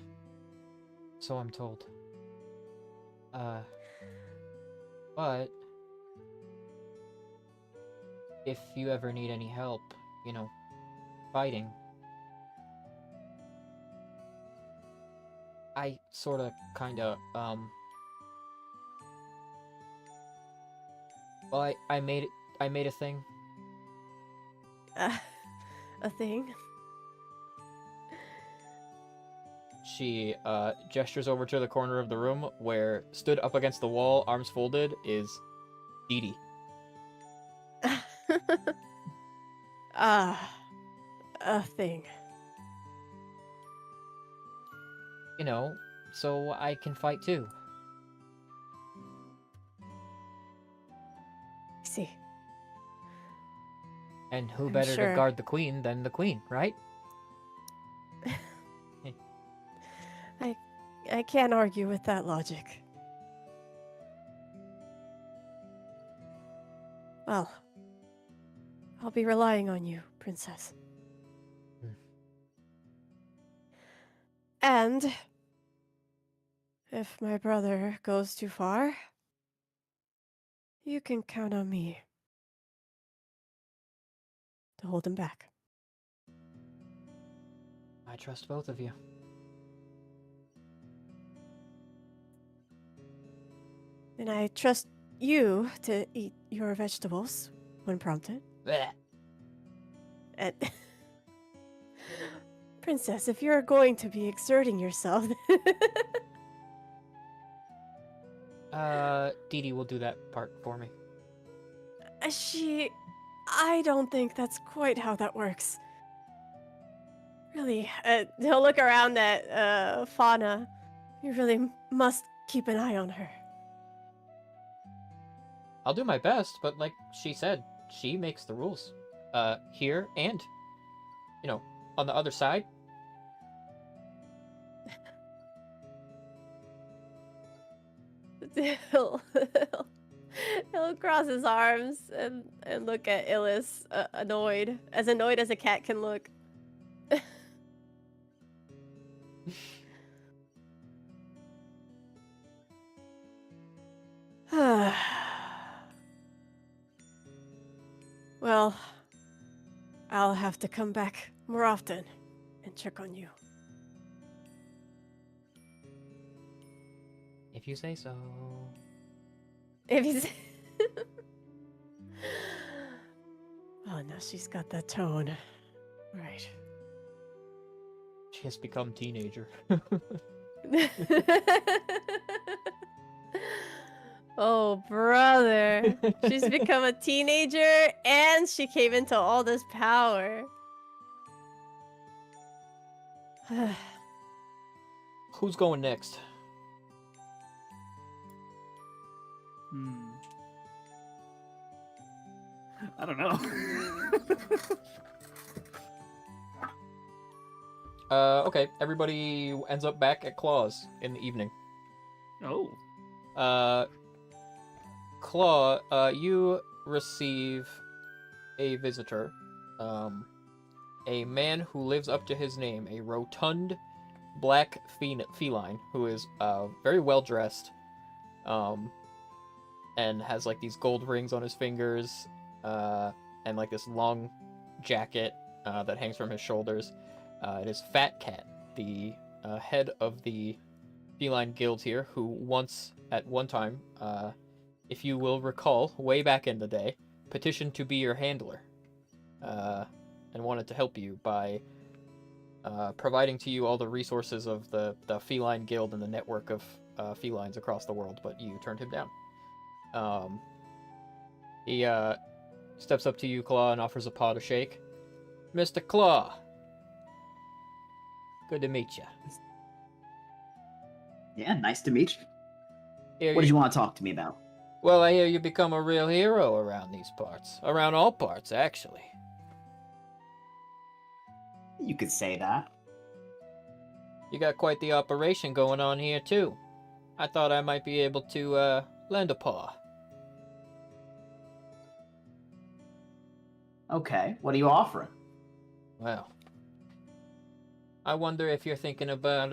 So I'm told. But if you ever need any help, fighting, I sorta kinda, well, I made a thing. A thing? she gestures over to the corner of the room where, stood up against the wall, arms folded, is Dee Dee. Ah, a thing. You know, so I can fight too. I see. And who I'm better sure. to guard the queen than the queen, right? I can't argue with that logic. Well, I'll be relying on you, Princess. Hmm. And if my brother goes too far, you can count on me to hold him back. I trust both of you. And I trust you to eat your vegetables when prompted. Blech. And Princess, if you're going to be exerting yourself, Dee Dee will do that part for me. I don't think that's quite how that works. Really, he'll look around at Fauna. You really must keep an eye on her. I'll do my best, but like she said, she makes the rules. Here and, you know, on the other side. he'll, he'll cross his arms and look at Illis, annoyed as a cat can look. Well, I'll have to come back more often and check on you. If you say so. If he's... Oh, now she's got that tone. Right. She has become teenager. Oh, brother. She's become a teenager and she came into all this power. Who's going next? I don't know. Okay. Everybody ends up back at Claw's in the evening. Oh. Claw, you receive a visitor. A man who lives up to his name, a rotund black feline who is very well dressed, and has like these gold rings on his fingers, and like this long jacket that hangs from his shoulders. It is Fat Cat, the head of the feline guild here, who once, at one time, if you will recall, way back in the day, petitioned to be your handler, and wanted to help you by providing to you all the resources of the feline guild and the network of felines across the world, but you turned him down. He steps up to you, Claw, and offers a paw to shake. Mr. Claw, good to meet you. Yeah, nice to meet you. Here What did you want to talk to me about? Well, I hear you become a real hero around these parts. Around all parts, actually. You could say that. You got quite the operation going on here, too. I thought I might be able to, lend a paw. Okay, what are you offering? Well, I wonder if you're thinking about,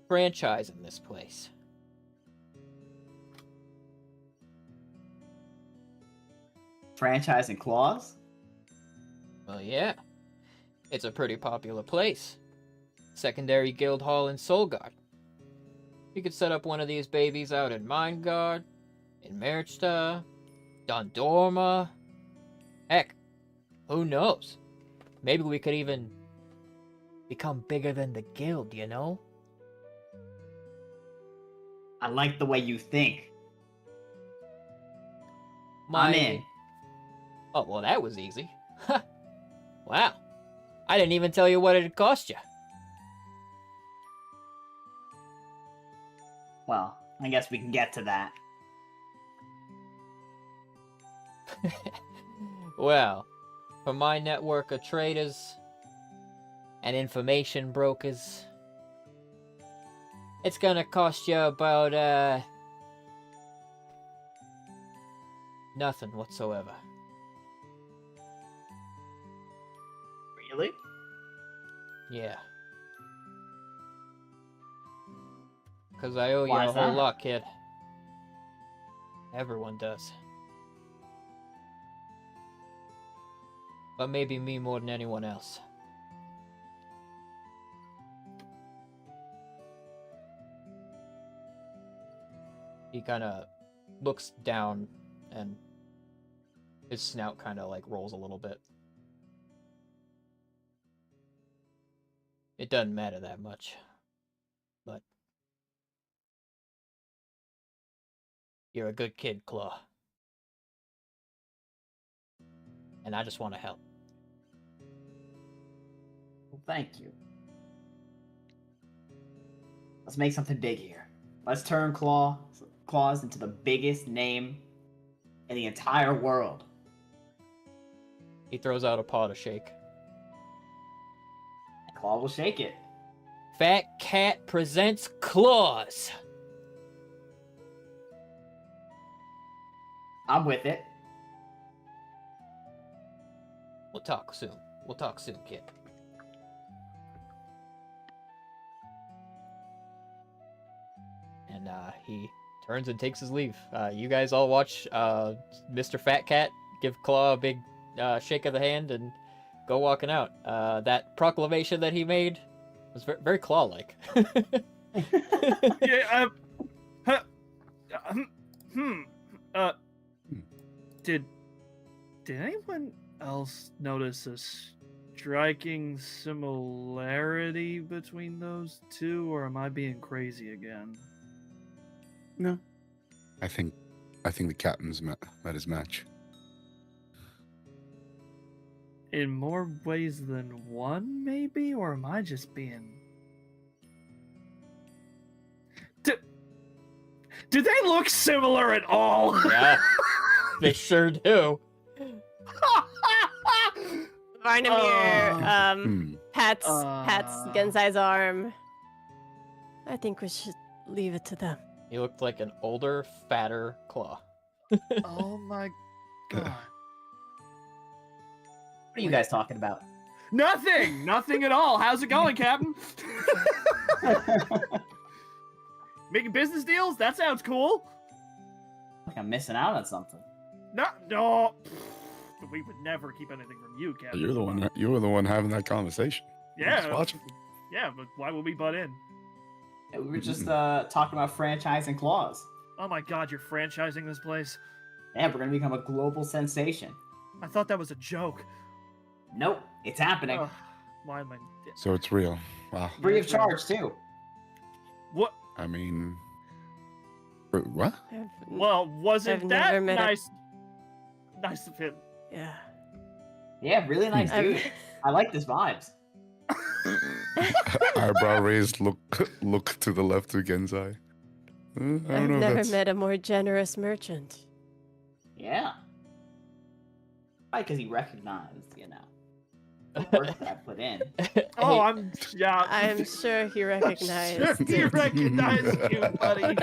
franchising this place. Franchise and claws? Well, yeah. It's a pretty popular place. Secondary guild hall in Solgard. You could set up one of these babies out in Mindgard, in Merchta, Dondorma. Heck, who knows? Maybe we could even become bigger than the guild, you know? I like the way you think. My... I'm in. Oh, well, that was easy. Wow. I didn't even tell you what it'd cost you. Well, I guess we can get to that. Well, for my network of traders and information brokers, it's gonna cost you about, nothing whatsoever. Really? Yeah. Because I owe you Why a is whole that? lot, kid. Everyone does. But maybe me more than anyone else. He kind of looks down and his snout kind of like rolls a little bit. It doesn't matter that much, but you're a good kid, Claw. And I just want to help. Well, thank you. Let's make something big here. Let's turn Claws into the biggest name in the entire world. He throws out a paw to shake. Claw will shake it. Fat Cat presents Claws. I'm with it. We'll talk soon. We'll talk soon, kid. And he turns and takes his leave. You guys all watch Mr. Fat Cat give Claw a big shake of the hand and go walking out. That proclamation that he made was very, very Claw-like. Yeah. Did anyone else notice a striking similarity between those two, or am I being crazy again? No. I think the captain's met his match. In more ways than one, maybe? Or am I just being... Do they look similar at all? Yeah, they sure do. Varnamir pats Uh. Genzai's arm. I think we should leave it to them. He looked like an older, fatter Claw. Oh my god. What are you guys talking about? Nothing! Nothing at all. How's it going, Captain? Making business deals? That sounds cool. Like I'm missing out on something. No. We would never keep anything from you, Captain. You were the one having that conversation. Yeah. Just watching. Yeah, but why would we butt in? We were just talking about franchising Claws. Oh my god, you're franchising this place? Yeah, we're gonna become a global sensation. I thought that was a joke. Nope, it's happening. Ugh, why am I... So it's real. Wow. Free of charge too. What? I mean, what? Well, wasn't I've that never met a- nice? Nice of him. Yeah. Yeah, really nice dude. I like this vibes. Eyebrow raised. Look to the left to Genzai. I don't I've know. never That's... met a more generous merchant. Yeah. Probably because he recognized, the work that I put in. Oh, Hey, I'm sure he recognized He it. recognized you, buddy.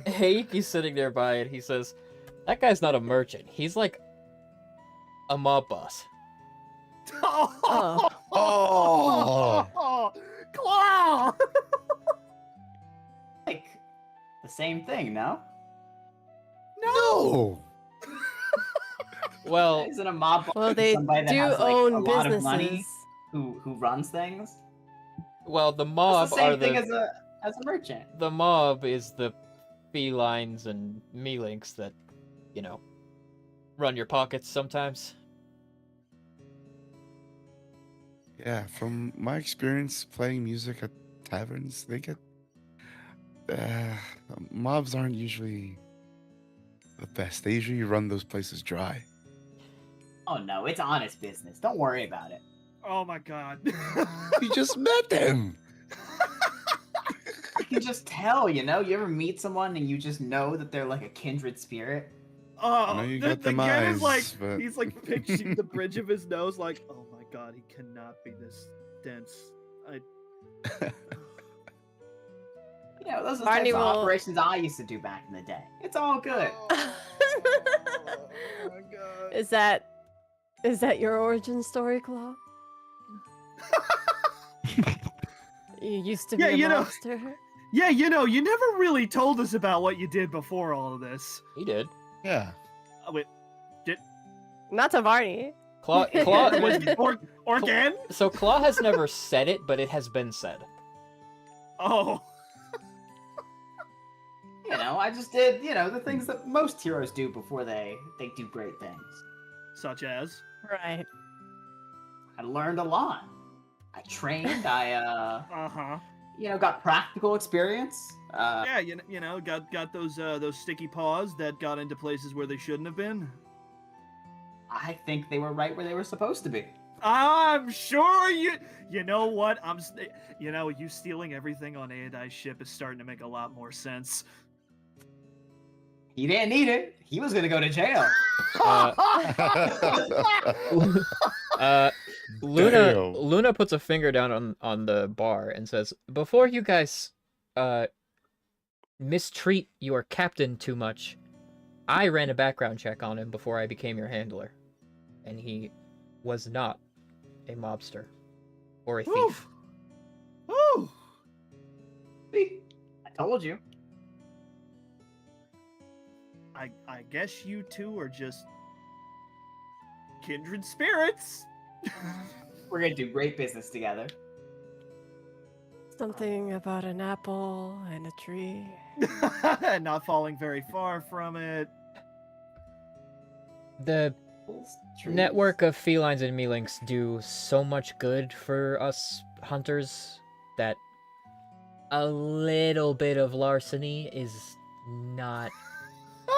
Heiki's sitting there by it. He says, "That guy's not a merchant. He's like a mob boss." Oh. Oh. Claw! Like, the same thing, no? No. Well, Isn't a mob boss Well, they somebody that do has, like, own a lot of businesses. money who runs things? the mob It's the same are thing the as a merchant. the mob is the felines and mealinks that, run your pockets sometimes. Yeah, from my experience playing music at taverns, they get mobs aren't usually the best. They usually run those places dry. Oh no, it's honest business. Don't worry about it. Oh my god. You just met them. I can just tell, you know? You ever meet someone and you just know that they're like a kindred spirit? Oh, know you the, got the them kid is like, eyes, but- he's like pinching the bridge of his nose, like, oh my god, he cannot be this dense. You know, those are the Barney types of will- operations I used to do back in the day. It's all good. Oh my god. Is that your origin story, Claw? You used to be Yeah, a you know- mobster. Yeah, you know, you never really told us about what you did before all of this. He did. Yeah. Oh, wait, Not to Barney. Claw, was Organ? so Claw has never said it, but it has been said. Oh. You know, I just did, you know, the things that most heroes do before they do great things. Such as? Right. I learned a lot. I trained, Uh-huh. you know, got practical experience. Yeah, you know, got those sticky paws that got into places where they shouldn't have been. I think they were right where they were supposed to be. I'm sure you know what? You know, you stealing everything on Aodai's ship is starting to make a lot more sense. He didn't need it. He was gonna go to jail. Luna Damn. Luna puts a finger down on the bar and says, "Before you guys mistreat your captain too much, I ran a background check on him before I became your handler, and he was not a mobster or a thief." Woo! See? I told you. I guess you two are just kindred spirits. We're gonna do great business together. Something about an apple and a tree. Not falling very far from it. The Trees. network of felines and mealinks do so much good for us hunters that a little bit of larceny is not,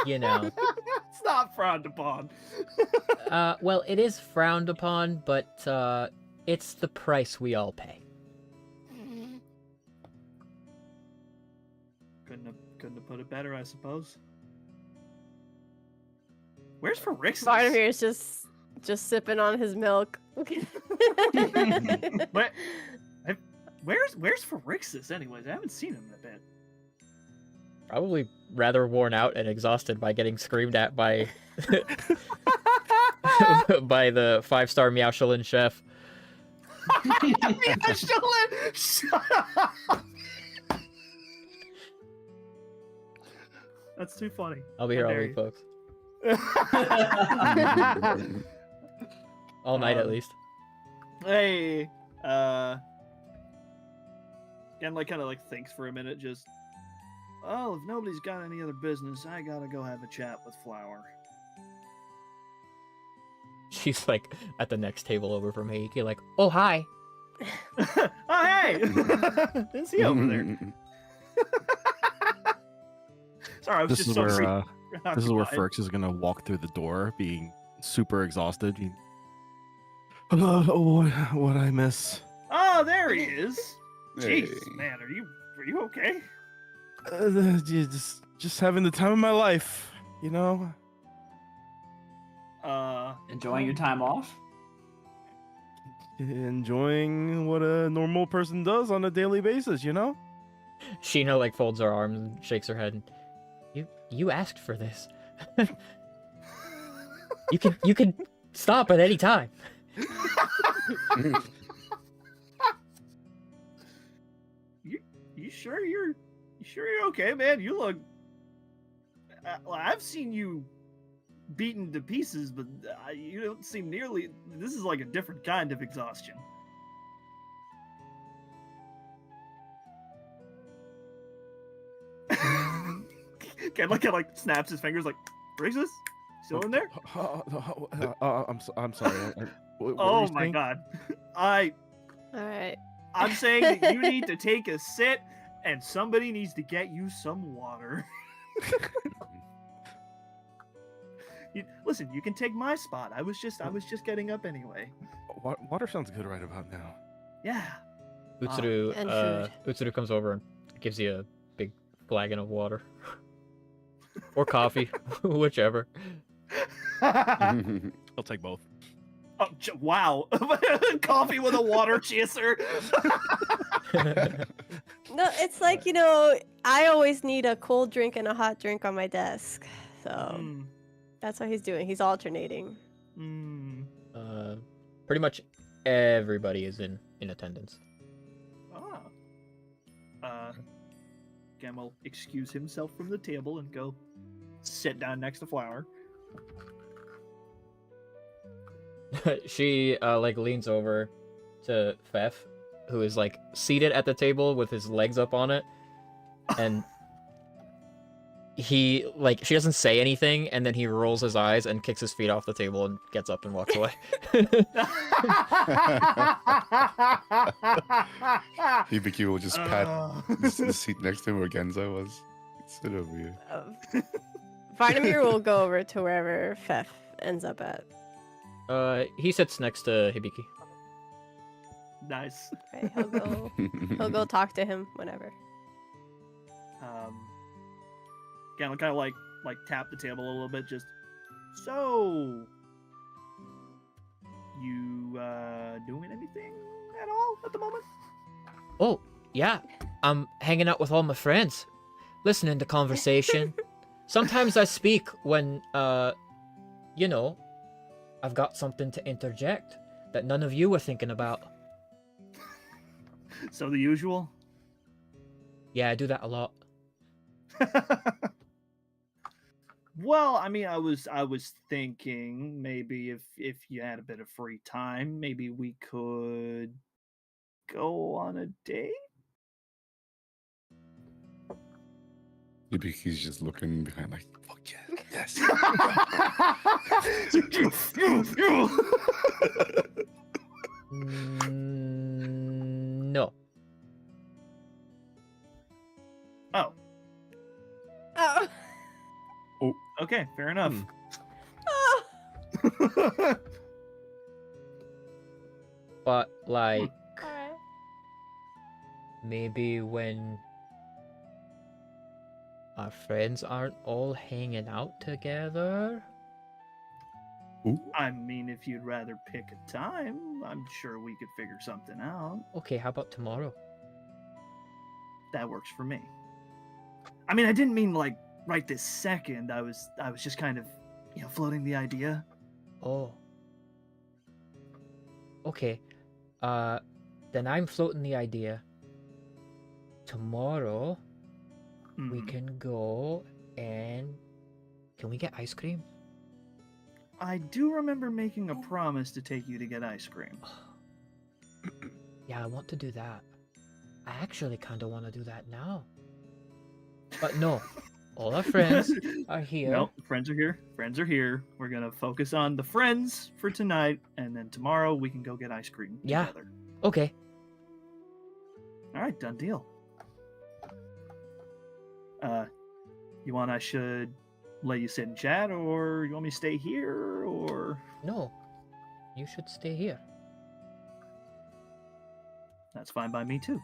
you know. It's not frowned upon. Well, it is frowned upon, but it's the price we all pay. Couldn't have put it better, I suppose. Where's Pharixus? Vardamir's just sipping on his milk. Where's Pharixus anyways? I haven't seen him in a bit. Probably rather worn out and exhausted by getting screamed at by by the 5-star Michelin chef. Shut up! That's too funny. I'll be here How all dare week, you. folks. All night at least. Hey, again, kind of thinks for a minute. Just, well, if nobody's got any other business, I gotta go have a chat with Flower. She's like at the next table over from Heike, like, "Oh hi." Oh hey, is he over there? Sorry, I was This just is so where this is where preoccupied. Ferx is gonna walk through the door, being super exhausted. Oh, what I miss? Oh, there he is. Hey. Jeez, man, are you okay? Just having the time of my life, you know. Enjoying your time off? Enjoying what a normal person does on a daily basis, you know. Sheena like folds her arms and shakes her head. You asked for this. You can stop at any time. You sure you're okay, man? You look. I've seen you beaten to pieces, but you don't seem nearly. This is like a different kind of exhaustion. Ken like snaps his fingers like, Rixus? Still in there? I'm sorry. What were Oh you my saying? god. All right. I'm saying that you need to take a sit And somebody needs to get you some water. Listen, you can take my spot. I was just getting up anyway. Water sounds good right about now. Yeah. Utsuru, And food. Utsuru comes over and gives you a big flagon of water. Or coffee, whichever. I'll take both. Oh, wow. Coffee with a water chaser. No, it's like, I always need a cold drink and a hot drink on my desk. So that's what he's doing. He's alternating. Pretty much everybody is in attendance. Gam will excuse himself from the table and go sit down next to Flower. She leans over to Fef, who is seated at the table with his legs up on it, and he she doesn't say anything, and then he rolls his eyes and kicks his feet off the table and gets up and walks away. Hibiki will just pat the seat next to him where Genzo was. Sit over here. Varnamir will go over to wherever Fef ends up at. He sits next to Hibiki. Nice. Right, he'll go talk to him whenever. Again, I'll kind of like tap the table a little bit. Just so, you doing anything at all at the moment? Oh, yeah. I'm hanging out with all my friends, listening to conversation. Sometimes I speak when, I've got something to interject that none of you were thinking about. So the usual? Yeah, I do that a lot. Well, I mean, I was thinking maybe if you had a bit of free time, maybe we could go on a date. Hibiki's just looking behind like, fuck yeah, yes. No. Oh. Oh. Okay, fair enough. But, Alright. maybe when our friends aren't all hanging out together? I mean, if you'd rather pick a time, I'm sure we could figure something out. Okay, how about tomorrow? That works for me. I mean, I didn't mean right this second. I was just kind of, floating the idea. Oh. Okay. Then I'm floating the idea. Tomorrow, we can go and... Can we get ice cream? I do remember making a promise to take you to get ice cream. Yeah, I want to do that. I actually kind of want to do that now. But no, all our friends are here. Nope, friends are here. Friends are here. We're gonna focus on the friends for tonight, and then tomorrow we can go get ice cream together. Okay. All right, done deal. I should let you sit and chat, or you want me to stay here, or... No, you should stay here. That's fine by me, too.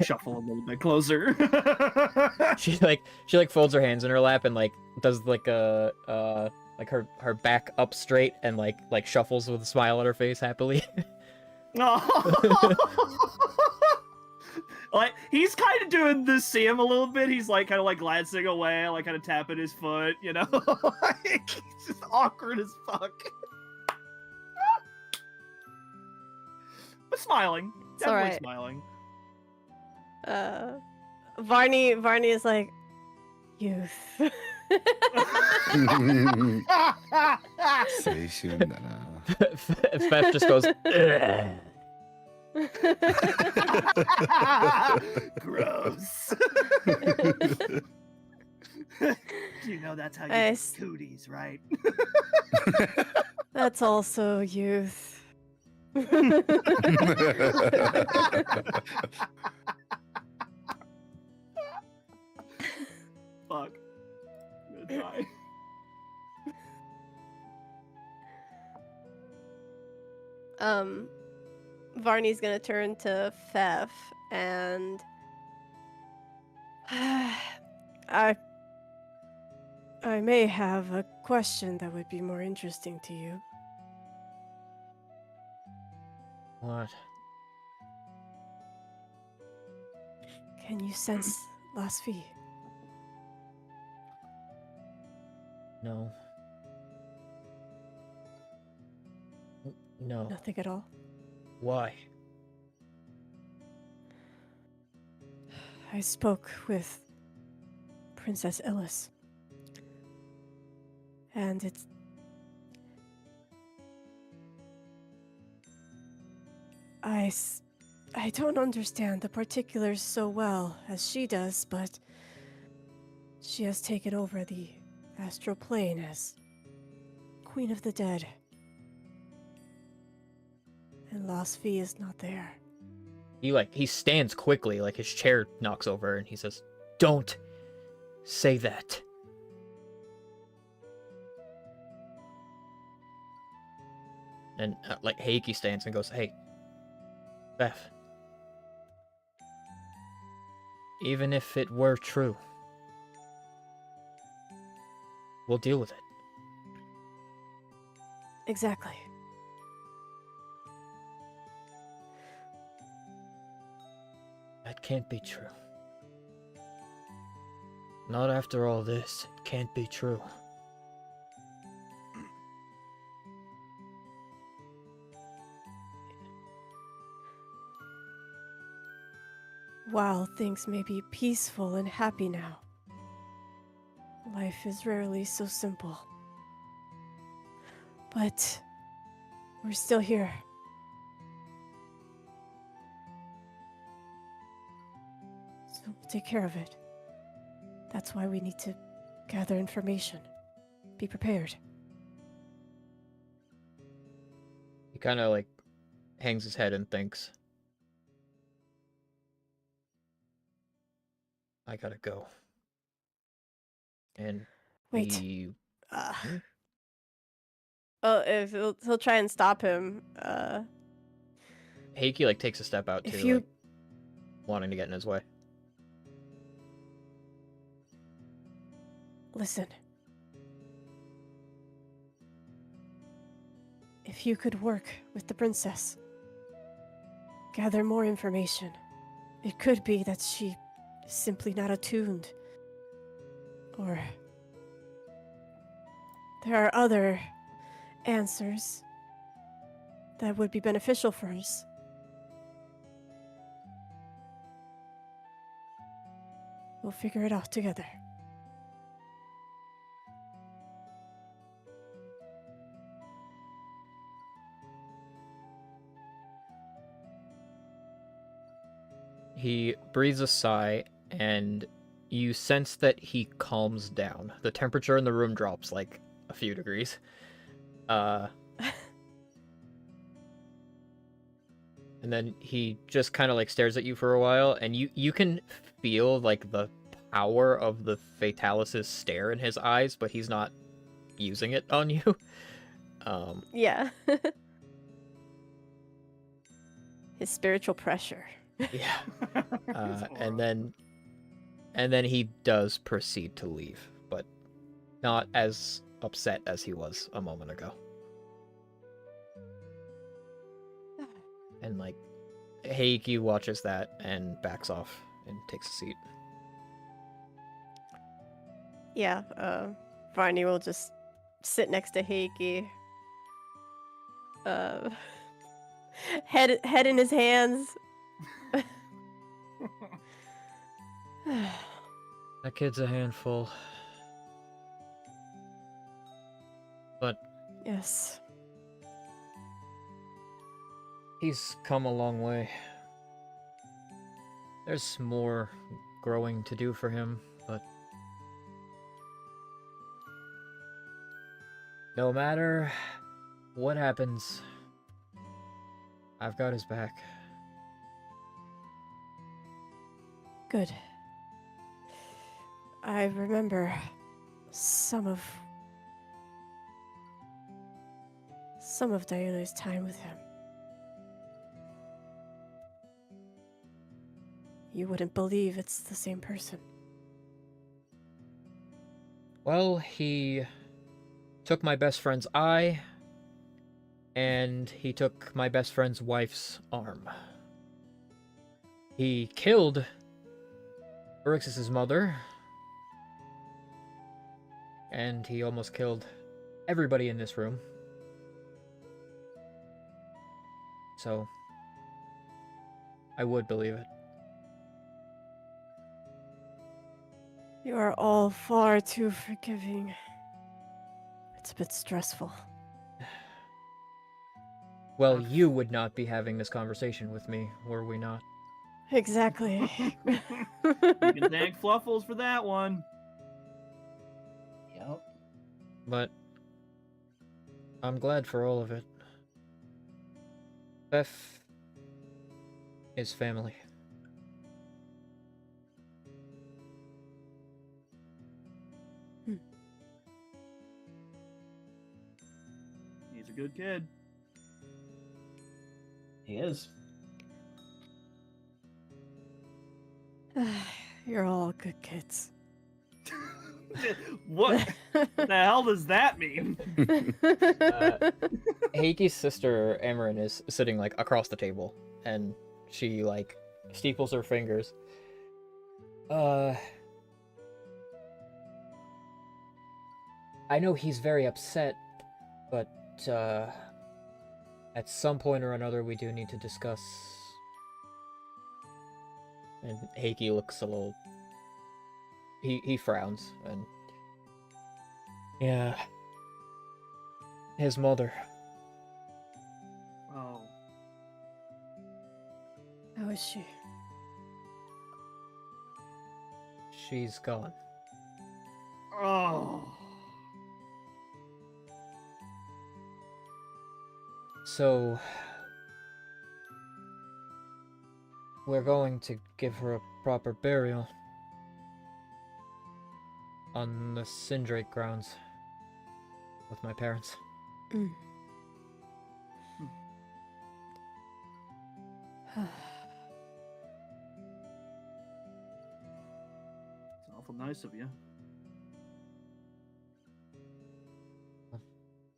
Shuffle a little bit closer. She folds her hands in her lap and does her back up straight and shuffles with a smile on her face happily. He's kind of doing the Sam a little bit. He's kind of glancing away, kind of tapping his foot, It's just awkward as fuck. But smiling. It's Definitely alright. smiling. Varney is like, youth. Say shundana. Fef just goes, Gross. You know that's how you get Nice. cooties, right? That's also youth. Fuck. I'm gonna die. Varney's gonna turn to Fef and I may have a question that would be more interesting to you. What? Can you sense Lasfi? No. No. Nothing at all? Why? I spoke with Princess Ellis. And it's... I don't understand the particulars so well as she does, but she has taken over the astral plane as Queen of the Dead. And Lasfi is not there. He stands quickly, like his chair knocks over, and he says, "Don't say that." And like Heiki stands and goes, "Hey, Beth. Even if it were true, we'll deal with it." Exactly. That can't be true. Not after all this. It can't be true. While things may be peaceful and happy now, life is rarely so simple. But we're still here. So we'll take care of it. That's why we need to gather information. Be prepared. He kind of like hangs his head and thinks, "I gotta go." And Wait. he... Oh, if he'll try and stop him. Heiki like takes a step out If too, you- like wanting to get in his way. Listen. If you could work with the princess, gather more information, it could be that she is simply not attuned. Or there are other answers that would be beneficial for us. We'll figure it out together. He breathes a sigh, and you sense that he calms down. The temperature in the room drops like a few degrees. And then he just kind of like stares at you for a while, and you can feel like the power of the Fatalis' stare in his eyes, but he's not using it on you. Yeah. His spiritual pressure. Yeah. It's And horrible. then he does proceed to leave, but not as upset as he was a moment ago. And like Heiki watches that and backs off and takes a seat. Yeah, Varney will just sit next to Heiki. Head in his hands. That kid's a handful. But Yes. he's come a long way. There's more growing to do for him, but no matter what happens, I've got his back. Good. I remember some of Diana's time with him. You wouldn't believe it's the same person. Well, he took my best friend's eye, and he took my best friend's wife's arm. He killed Erixus's mother, and he almost killed everybody in this room. So, I would believe it. You are all far too forgiving. It's a bit stressful. Well, you would not be having this conversation with me, were we not? Exactly. You can thank Fluffles for that one. Yep. But I'm glad for all of it. Beth is family. He's a good kid. He is. You're all good kids. What the hell does that mean? Heiki's sister Amarin is sitting like across the table, and she like steeples her fingers. I know he's very upset, but at some point or another we do need to discuss. And Heiki looks a little. He frowns and. Yeah. His mother. Oh, How is she? She's gone. oh. So. We're going to give her a proper burial. On the Syndrake grounds. With my parents. Mm. It's awful nice of you.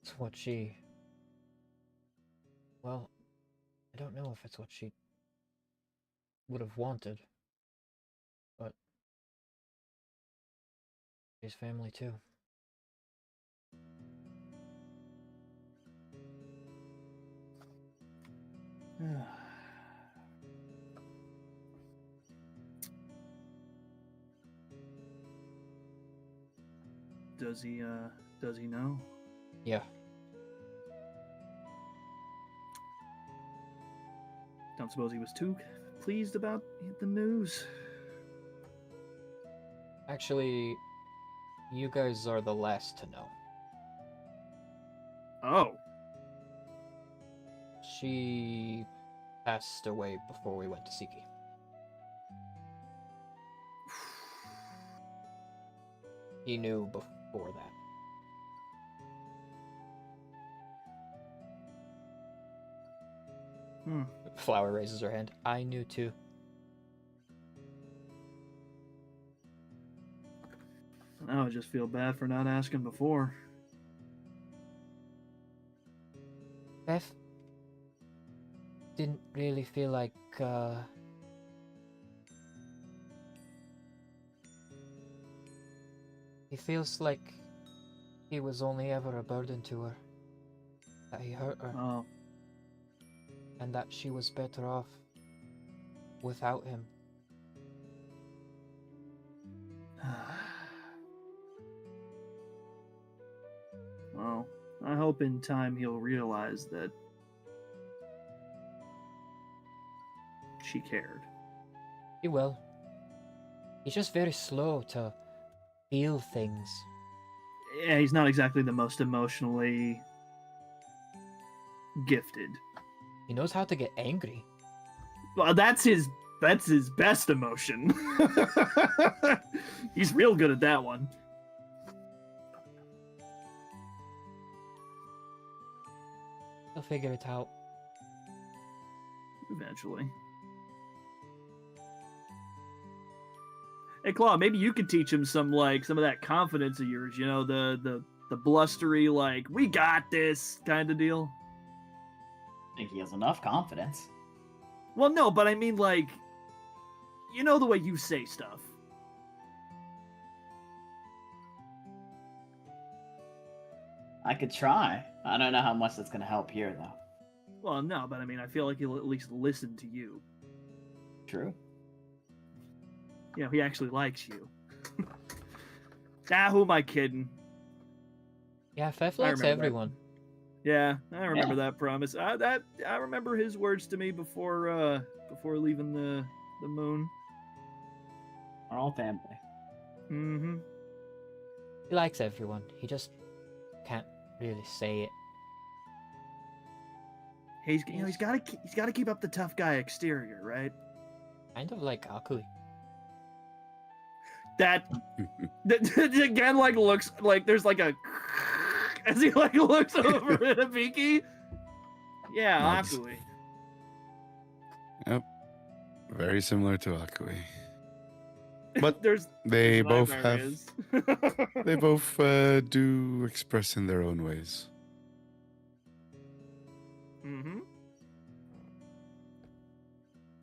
It's what she. Well, I don't know if it's what she would have wanted. But. She's family too. Does he know? Yeah. Don't suppose he was too pleased about the news. Actually, you guys are the last to know. Oh. She passed away before we went to Siki. He knew before that. Flower raises her hand. I knew too. Now I just feel bad for not asking before. Beth didn't really feel like, he feels like he was only ever a burden to her. That he hurt her. Oh. And that she was better off without him. Well, I hope in time he'll realize that she cared. He will. He's just very slow to feel things. Yeah, he's not exactly the most emotionally gifted. He knows how to get angry. Well, that's his best emotion. He's real good at that one. He'll figure it out. Eventually. Hey, Claw, maybe you could teach him some of that confidence of yours. You know, the blustery, like, we got this kind of deal. I think he has enough confidence. Well, no, but I mean, like, you know the way you say stuff. I could try. I don't know how much that's gonna help here, though. Well, no, but I mean, I feel like he'll at least listen to you. True. You know, he actually likes you. Who am I kidding? Yeah, Fef I likes remember that. everyone. Yeah, I remember that promise. I remember his words to me before leaving the moon. We're all family. Mm-hmm. He likes everyone. He just can't really say it. He's got to keep up the tough guy exterior, right? Kind of like Akui. That again, like, looks like there's like a as he like looks over at Abiki. Yeah, Nods. Akui. Yep. Very similar to Akui. But there's They what both nightmare have. is. They both do express in their own ways. Mm-hmm.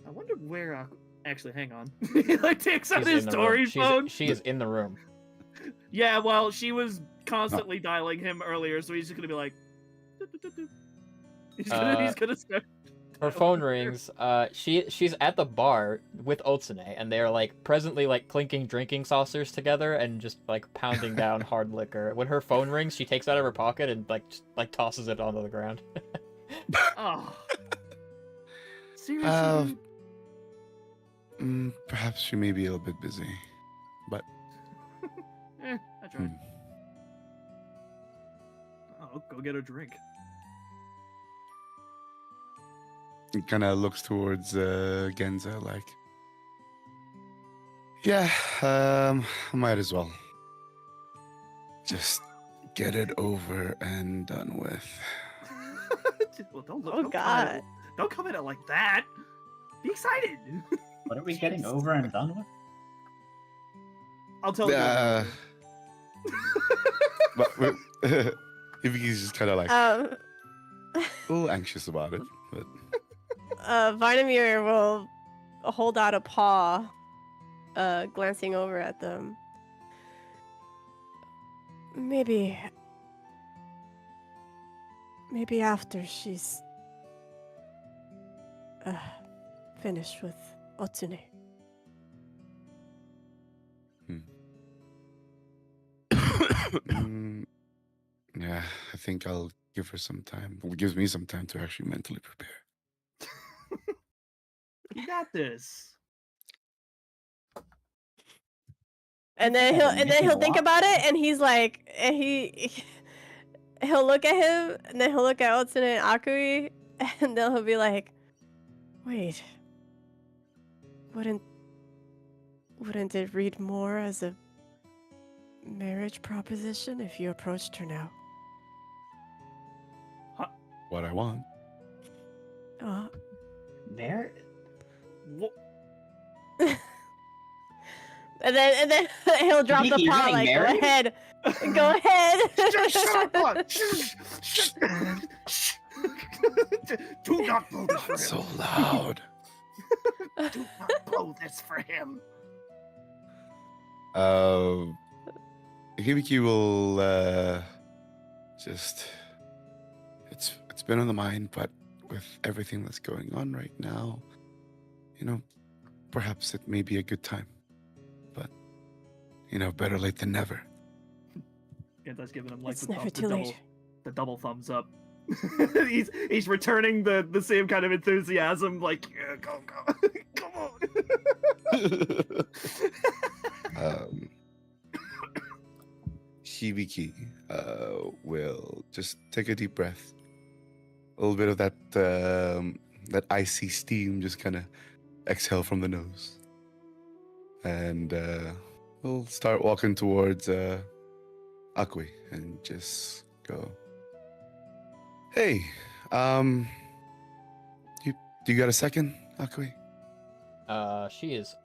I wonder where actually, hang on. He like takes out She's his in the room. Tory phone. She is in the room. Yeah, well, she was constantly dialing him earlier, so he's just gonna be like. He's gonna start. Her phone rings. She's at the bar with Otsune, and they are like presently like clinking drinking saucers together and just like pounding down hard liquor. When her phone rings, she takes it out of her pocket and like tosses it onto the ground. Oh. Seriously. Perhaps she may be a little bit busy, but I tried. Oh, go get a drink. he kind of looks towards Genza like, yeah, might as well. Just get it over and done with. Well, don't look. Oh, God. Don't come at it like that. Be excited. What are we getting over and done with? I'll tell you. But he's just kind of like Um, a little anxious about it. But Varnamir will hold out a paw, glancing over at them. Maybe after she's finished with Otsune. Yeah, I think I'll give her some time. It gives me some time to actually mentally prepare. You got this. And then he'll think about it, and he's like, and he'll look at him, and then he'll look at Otsune and Akui, and then he'll be like, wait, wouldn't it read more as a marriage proposition if you approached her now? What I want. There? What? And then he'll drop the Vicky, you're paw getting like, married? go ahead. Shut up! Do not blow this for him. So loud. Do not blow this for him. Hibiki will just. It's been on the mind, but with everything that's going on right now, perhaps it may be a good time. But better late than never. Genza's giving him like It's never too late. the double thumbs up. he's returning the same kind of enthusiasm, like, yeah, go, come on. Hibiki will just take a deep breath a little bit of that that icy steam just kind of exhale from the nose, and we'll start walking towards Akwi and just go. Hey, do you got a second, Akwi? She is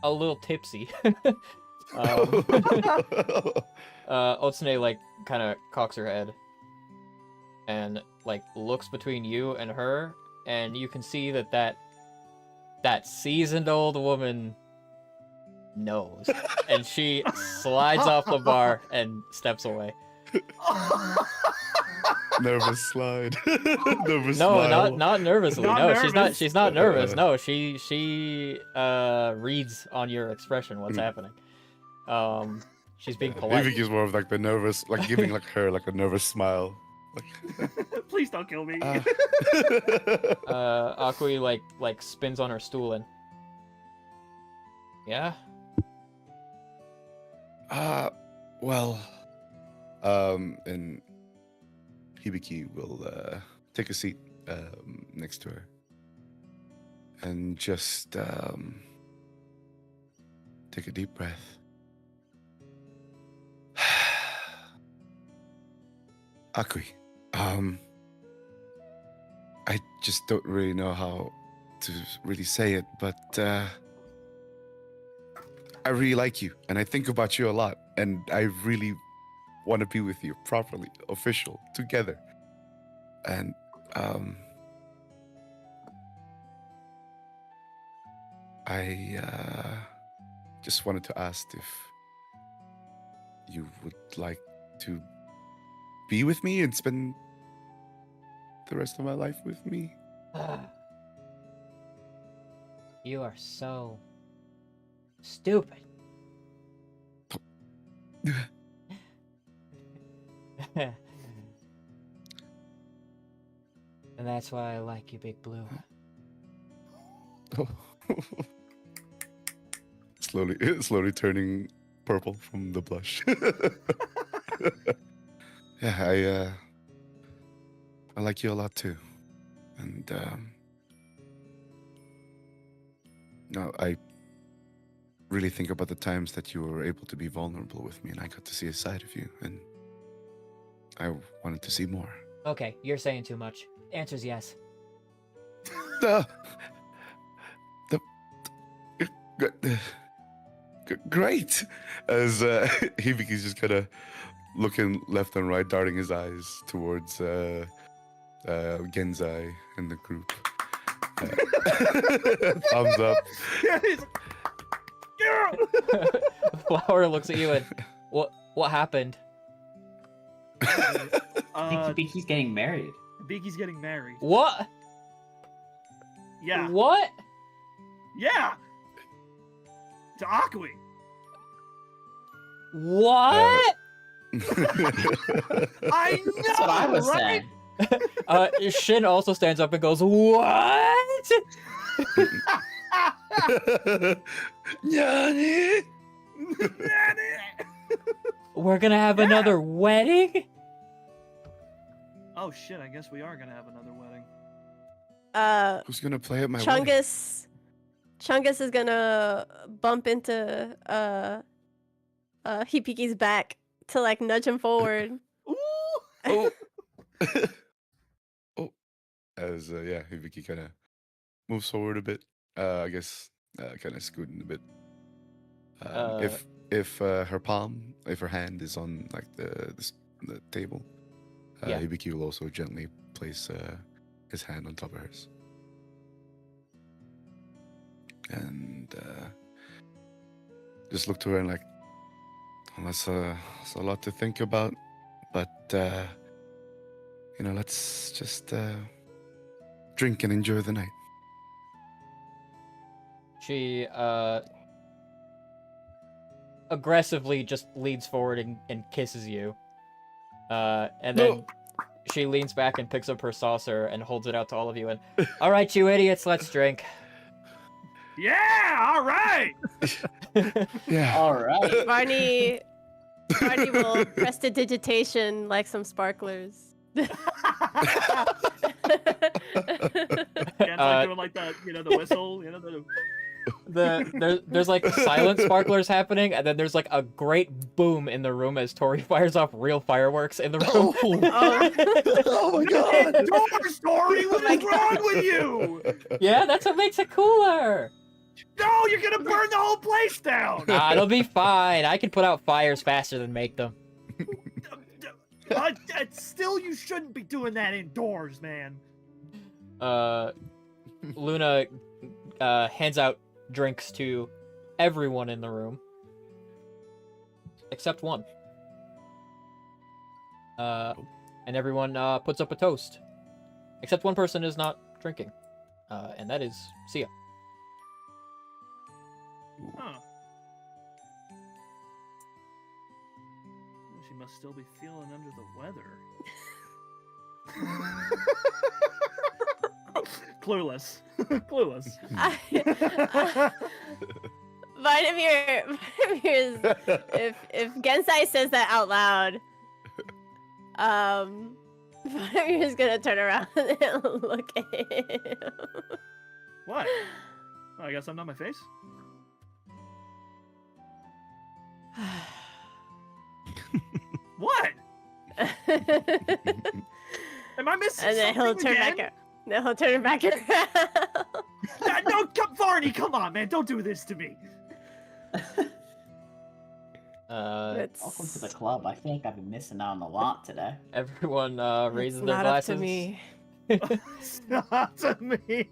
a little tipsy. Otsune like kind of cocks her head and like looks between you and her, and you can see that seasoned old woman knows, and she slides off the bar and steps away. Nervous slide. Nervous No, smile. not nervously. Not No, nervous. she's not nervous. No, she reads on your expression what's happening. She's being polite. Maybe he's more of like the nervous, like giving like her like a nervous smile. Like, Please don't kill me. Akui like spins on her stool and yeah. Well, and Hibiki will take a seat next to her and just take a deep breath. Akui, I just don't really know how to really say it, but I really like you, and I think about you a lot, and I really want to be with you properly, official, together. And I just wanted to ask if you would like to be with me and spend the rest of my life with me. You are so stupid. And that's why I like you, Big Blue. slowly turning purple from the blush. Yeah, I like you a lot too, and no, I really think about the times that you were able to be vulnerable with me, and I got to see a side of you, and I wanted to see more. Okay, you're saying too much. Answer's yes. Great. As Hibiki's just kind of looking left and right, darting his eyes towards Genzai and the group. Thumbs up. Flower looks at you and what happened? I think he's getting married. Biki's getting married. What? Yeah. What? Yeah. To Akui. What? I know. That's what I was right? saying. Shin also stands up and goes, "What? Nani? We're gonna have another wedding?" Oh shit! I guess we are gonna have another wedding. Who's gonna play at my wedding? Chungus is gonna bump into Hipiki's back to like nudge him forward. Ooh. Oh. Oh. As yeah, Hibiki kind of moves forward a bit. I guess kind of scooting a bit. If her hand is on like the table, Yeah. Hibiki will also gently place his hand on top of hers. And just look to her and like, well, that's a lot to think about, but let's just drink and enjoy the night. She aggressively just leans forward and kisses you. And then she leans back and picks up her saucer and holds it out to all of you and, "All right, you idiots, let's drink." Yeah. All right. Yeah. All right. Barney will prestidigitation like some sparklers. Like doing like the the whistle, There's like silent sparklers happening, and then there's like a great boom in the room as Tori fires off real fireworks in the room. Oh my god! Doors, Story, what is wrong with you? Yeah, that's what makes it cooler. No, you're gonna burn the whole place down. It'll be fine. I can put out fires faster than make them. Still, you shouldn't be doing that indoors, man. Luna hands out drinks to everyone in the room except one. And everyone puts up a toast, except one person is not drinking, and that is Sia. Huh. She must still be feeling under the weather. Clueless. Clueless. Vitamin is if Gensai says that out loud, Vitamin is gonna turn around and look at him. What? Oh, I guess I'm not my face. What? Am I missing And then he'll something turn again? back around. Then he'll turn back around. No, Varney, come on, man! Don't do this to me. Welcome to the club. I feel like I've been missing out on a lot today. Everyone raises It's their not glasses. up to me. It's not to me.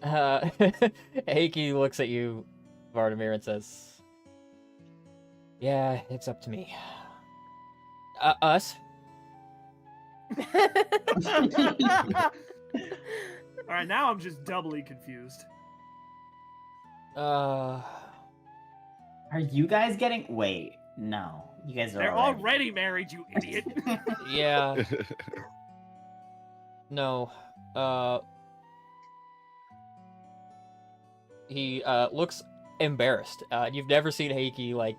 Heiki looks at you, Vardimir, and says, "Yeah, it's up to me. Us? All right, now I'm just doubly confused. Are you guys getting? Wait, no. You guys are. They're already married, you idiot. Yeah. No. He looks embarrassed. You've never seen Heiki like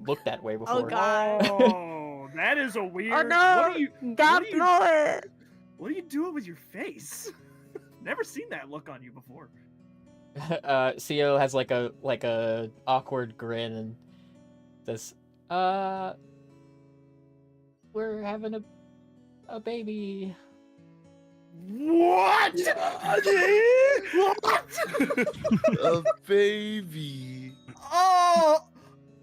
look that way before. Oh god. Oh, that is a weird. Oh no! What are you, God what are you- blow it! what are you doing with your face? Never seen that look on you before. Cio has like a awkward grin and says, we're having a baby." What? What? A baby.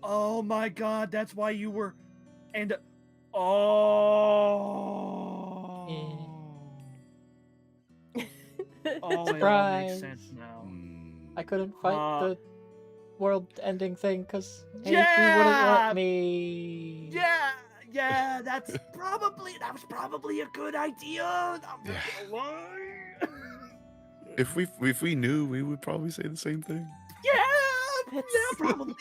Oh my god, that's why you were and oh. Oh, it all Surprise. makes sense now. I couldn't fight the world-ending thing because Heiki Yeah! wouldn't let me. Yeah, that was probably a good idea. I'm not gonna lie. If we knew, we would probably say the same thing. Yeah, It's- probably.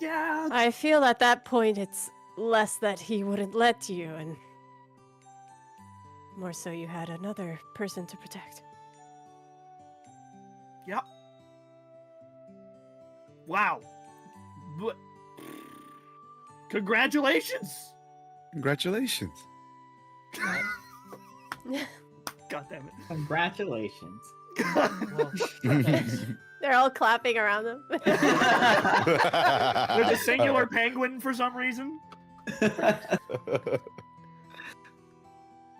Yeah. I feel at that point it's less that he wouldn't let you, and more so you had another person to protect. Yep. Wow. But congratulations. Congratulations. God damn it. Congratulations. Well, thanks. They're all clapping around them. There's a singular penguin for some reason.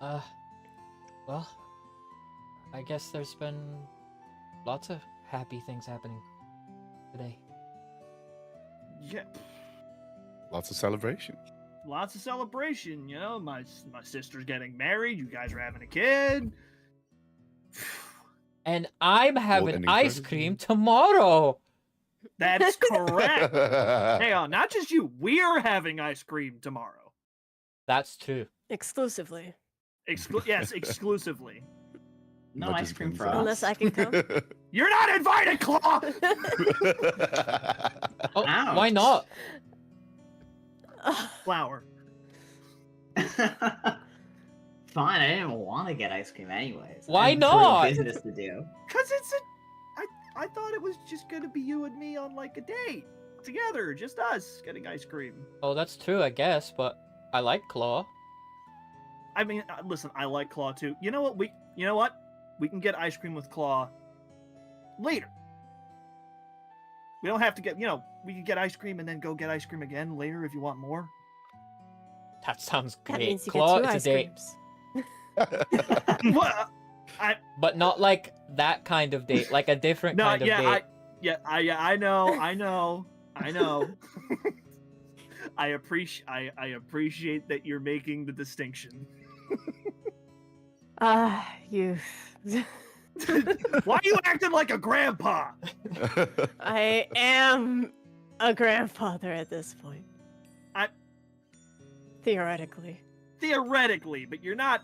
Well, I guess there's been lots of happy things happening today. Yeah. Lots of celebration. Lots of celebration, you know. My sister's getting married. You guys are having a kid. And I'm having ending ice credits. cream tomorrow. That's correct. Hang on, not just you. We're having ice cream tomorrow. That's true. Exclusively. Yes, exclusively. No Not ice just cream for Gensai. us. Unless I can come. You're not invited, Claw. Oh, Ouch. why not? Flower. Fine, I didn't want to get ice cream anyways. I Why have not? important business to do. Cause I thought it was just gonna be you and me on like a date together, just us getting ice cream. Oh, that's true, I guess, but I like Claw. I mean, listen, I like Claw too. You know what? We can get ice cream with Claw later. We don't have to get, we can get ice cream and then go get ice cream again later if you want more. That sounds That great. means you Claw, get 2 it's ice a date. creams. What? But not like that kind of date, like a different No, kind of date. I know. I appreciate that you're making the distinction. You. Why are you acting like a grandpa? I am a grandfather at this point. Theoretically. Theoretically, but you're not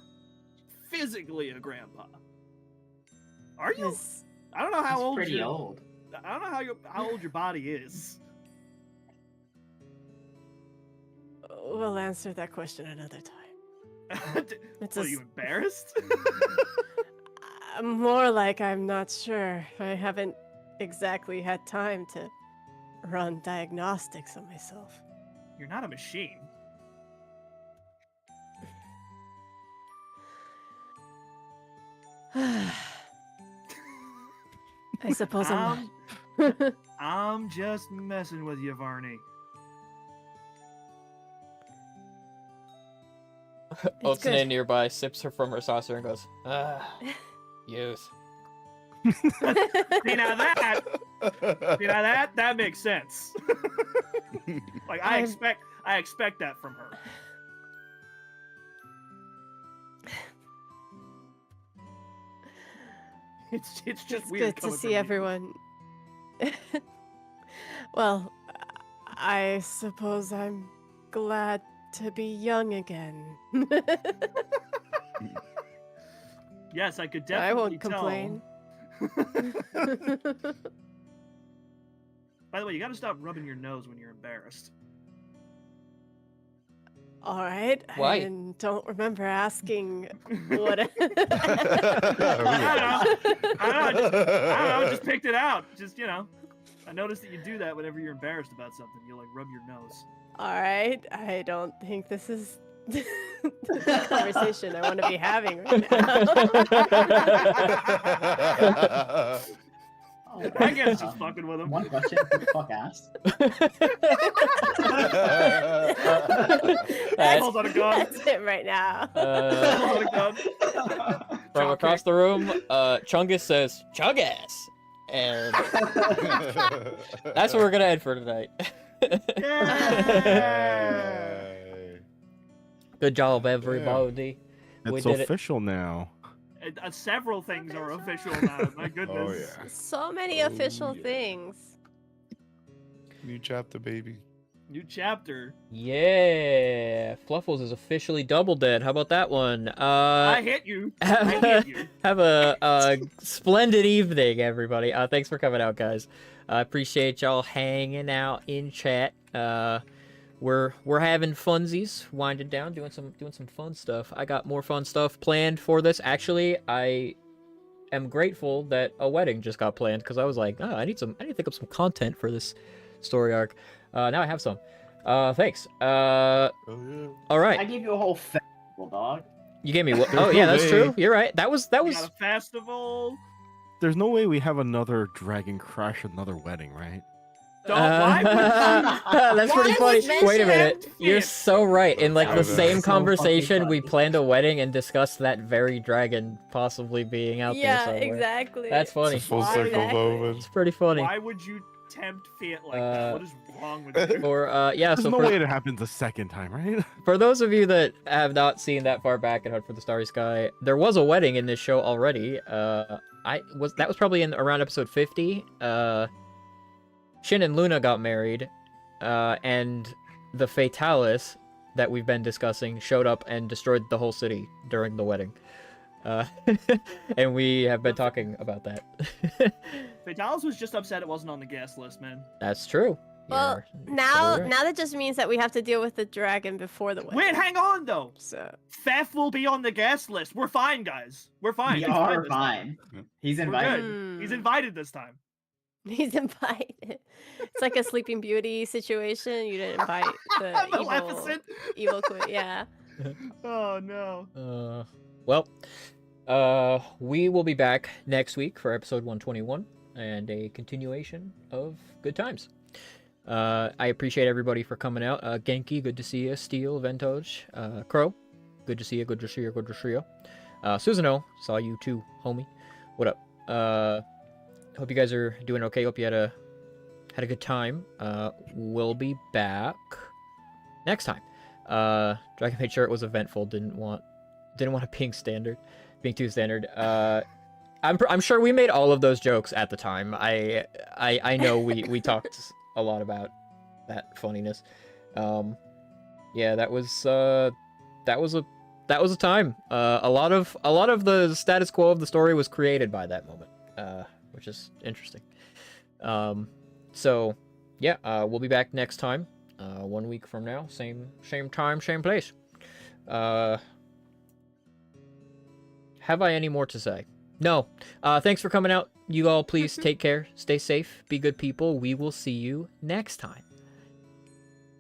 physically a grandpa. Are you? Yes. I don't know how He's old pretty you. old. I don't know how old your body is. We'll answer that question another time. It's Are a you embarrassed? more like I'm not sure. I haven't exactly had time to run diagnostics on myself. You're not a machine. I suppose I'm not. I'm just messing with you, Varney. Oatsune good. nearby sips her from her saucer and goes, youth. See now that makes sense. Like I expect that from her. It's just It's weird good to coming see from you. everyone. Well, I suppose I'm glad to be young again. Yes, I could I definitely won't complain. tell. By the way, you gotta stop rubbing your nose when you're embarrassed. All right. Why? I don't remember asking what. I don't know, just picked it out. Just, I noticed that you do that whenever you're embarrassed about something. You like rub your nose. All right. I don't think this is the conversation I want to be having right now. Oh, I guess just fucking with him. One question, who the fuck asked? That's- Hold on a gun. That's it right now. Hold on a gun. From across the room, Chungus says, Chungus! And that's what we're gonna end for tonight. Yay! Good job, everybody. We It's did it. official now. Several things are official now. My goodness. Oh yeah. So many Oh, official yeah. things. New chapter, baby. New chapter. Yeah, Fluffles is officially double dead. How about that one? I hit you. I hit you. Have a splendid evening, everybody. Thanks for coming out, guys. I appreciate y'all hanging out in chat. We're having funsies, winding down, doing some fun stuff. I got more fun stuff planned for this. Actually, I am grateful that a wedding just got planned because I was like, I need to think of some content for this story arc. Now I have some. Thanks. Oh yeah. All right. I gave you a whole festival, dog. You gave me what? There's Oh yeah, no that's way. true. You're right. That was We got a festival. There's no way we have another dragon crash another wedding, right? Don't, why would That's pretty Why funny. would you Wait a mention minute. You're so right. In like the That was same so conversation, fucking we funny. planned a wedding and discussed that very dragon possibly being out there Yeah, somewhere. exactly. That's funny. It's a full Why circle exactly? moment. It's pretty funny. Why would you tempt fate like that? What is wrong with you? Or yeah, There's so no for, way it happens a second time, right? for those of you that have not seen that far back in Hunt for the Starry Sky, there was a wedding in this show already. That was probably in around episode 50. Shin and Luna got married, and the Fatalis that we've been discussing showed up and destroyed the whole city during the wedding. And we have been talking about that. Fatalis was just upset it wasn't on the guest list, man. That's true. Well, You're now totally right. now that just means that we have to deal with the dragon before the wedding. Wait, hang on though. So Fef will be on the guest list. We're fine, guys. We're fine. We He's are this time. fine. He's We're invited. good. He's invited this time. He's invited. It's like a Sleeping Beauty situation. You didn't invite the Maleficent. evil queen. Yeah. Oh no. Well, we will be back next week for episode 121 and a continuation of good times. I appreciate everybody for coming out. Genki, good to see you. Steel, Ventoj, Crow, good to see you. Good to see you. Good to see you. Susano, saw you too, homie. What up? Hope you guys are doing okay. Hope you had a good time. We'll be back next time. Dragon made sure it was eventful. Didn't want a being too standard. I'm sure we made all of those jokes at the time. I know we talked a lot about that funniness. Yeah, that was a time. A lot of the status quo of the story was created by that moment, which is interesting. So yeah, we'll be back next time, 1 week from now, same time, same place. Have I any more to say? No. Thanks for coming out. You all please take care, stay safe, be good people. We will see you next time.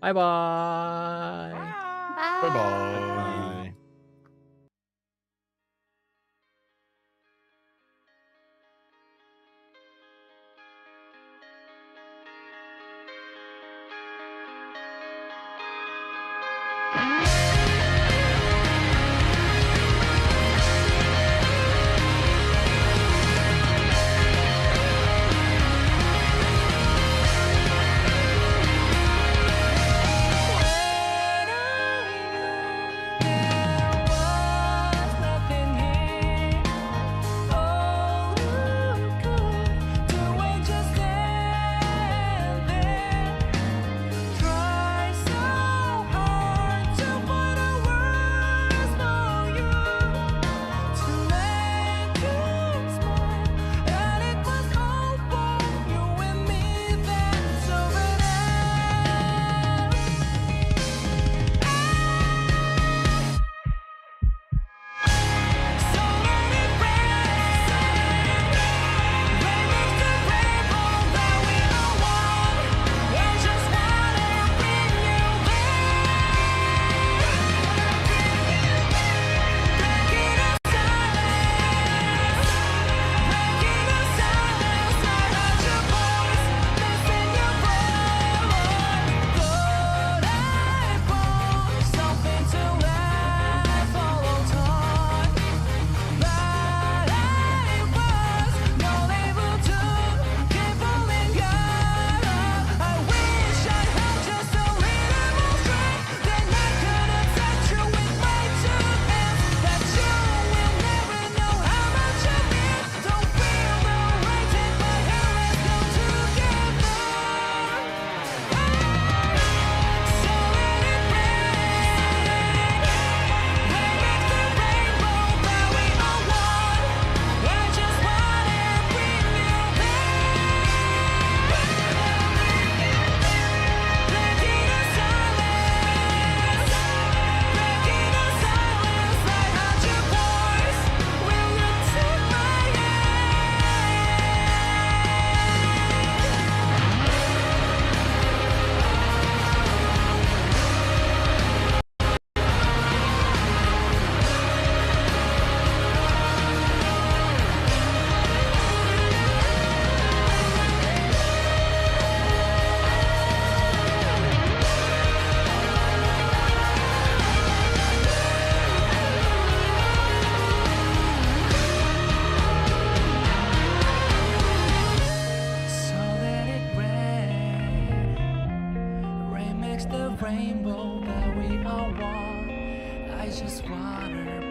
Bye-bye. Bye bye. rainbow that we all want. I just wanna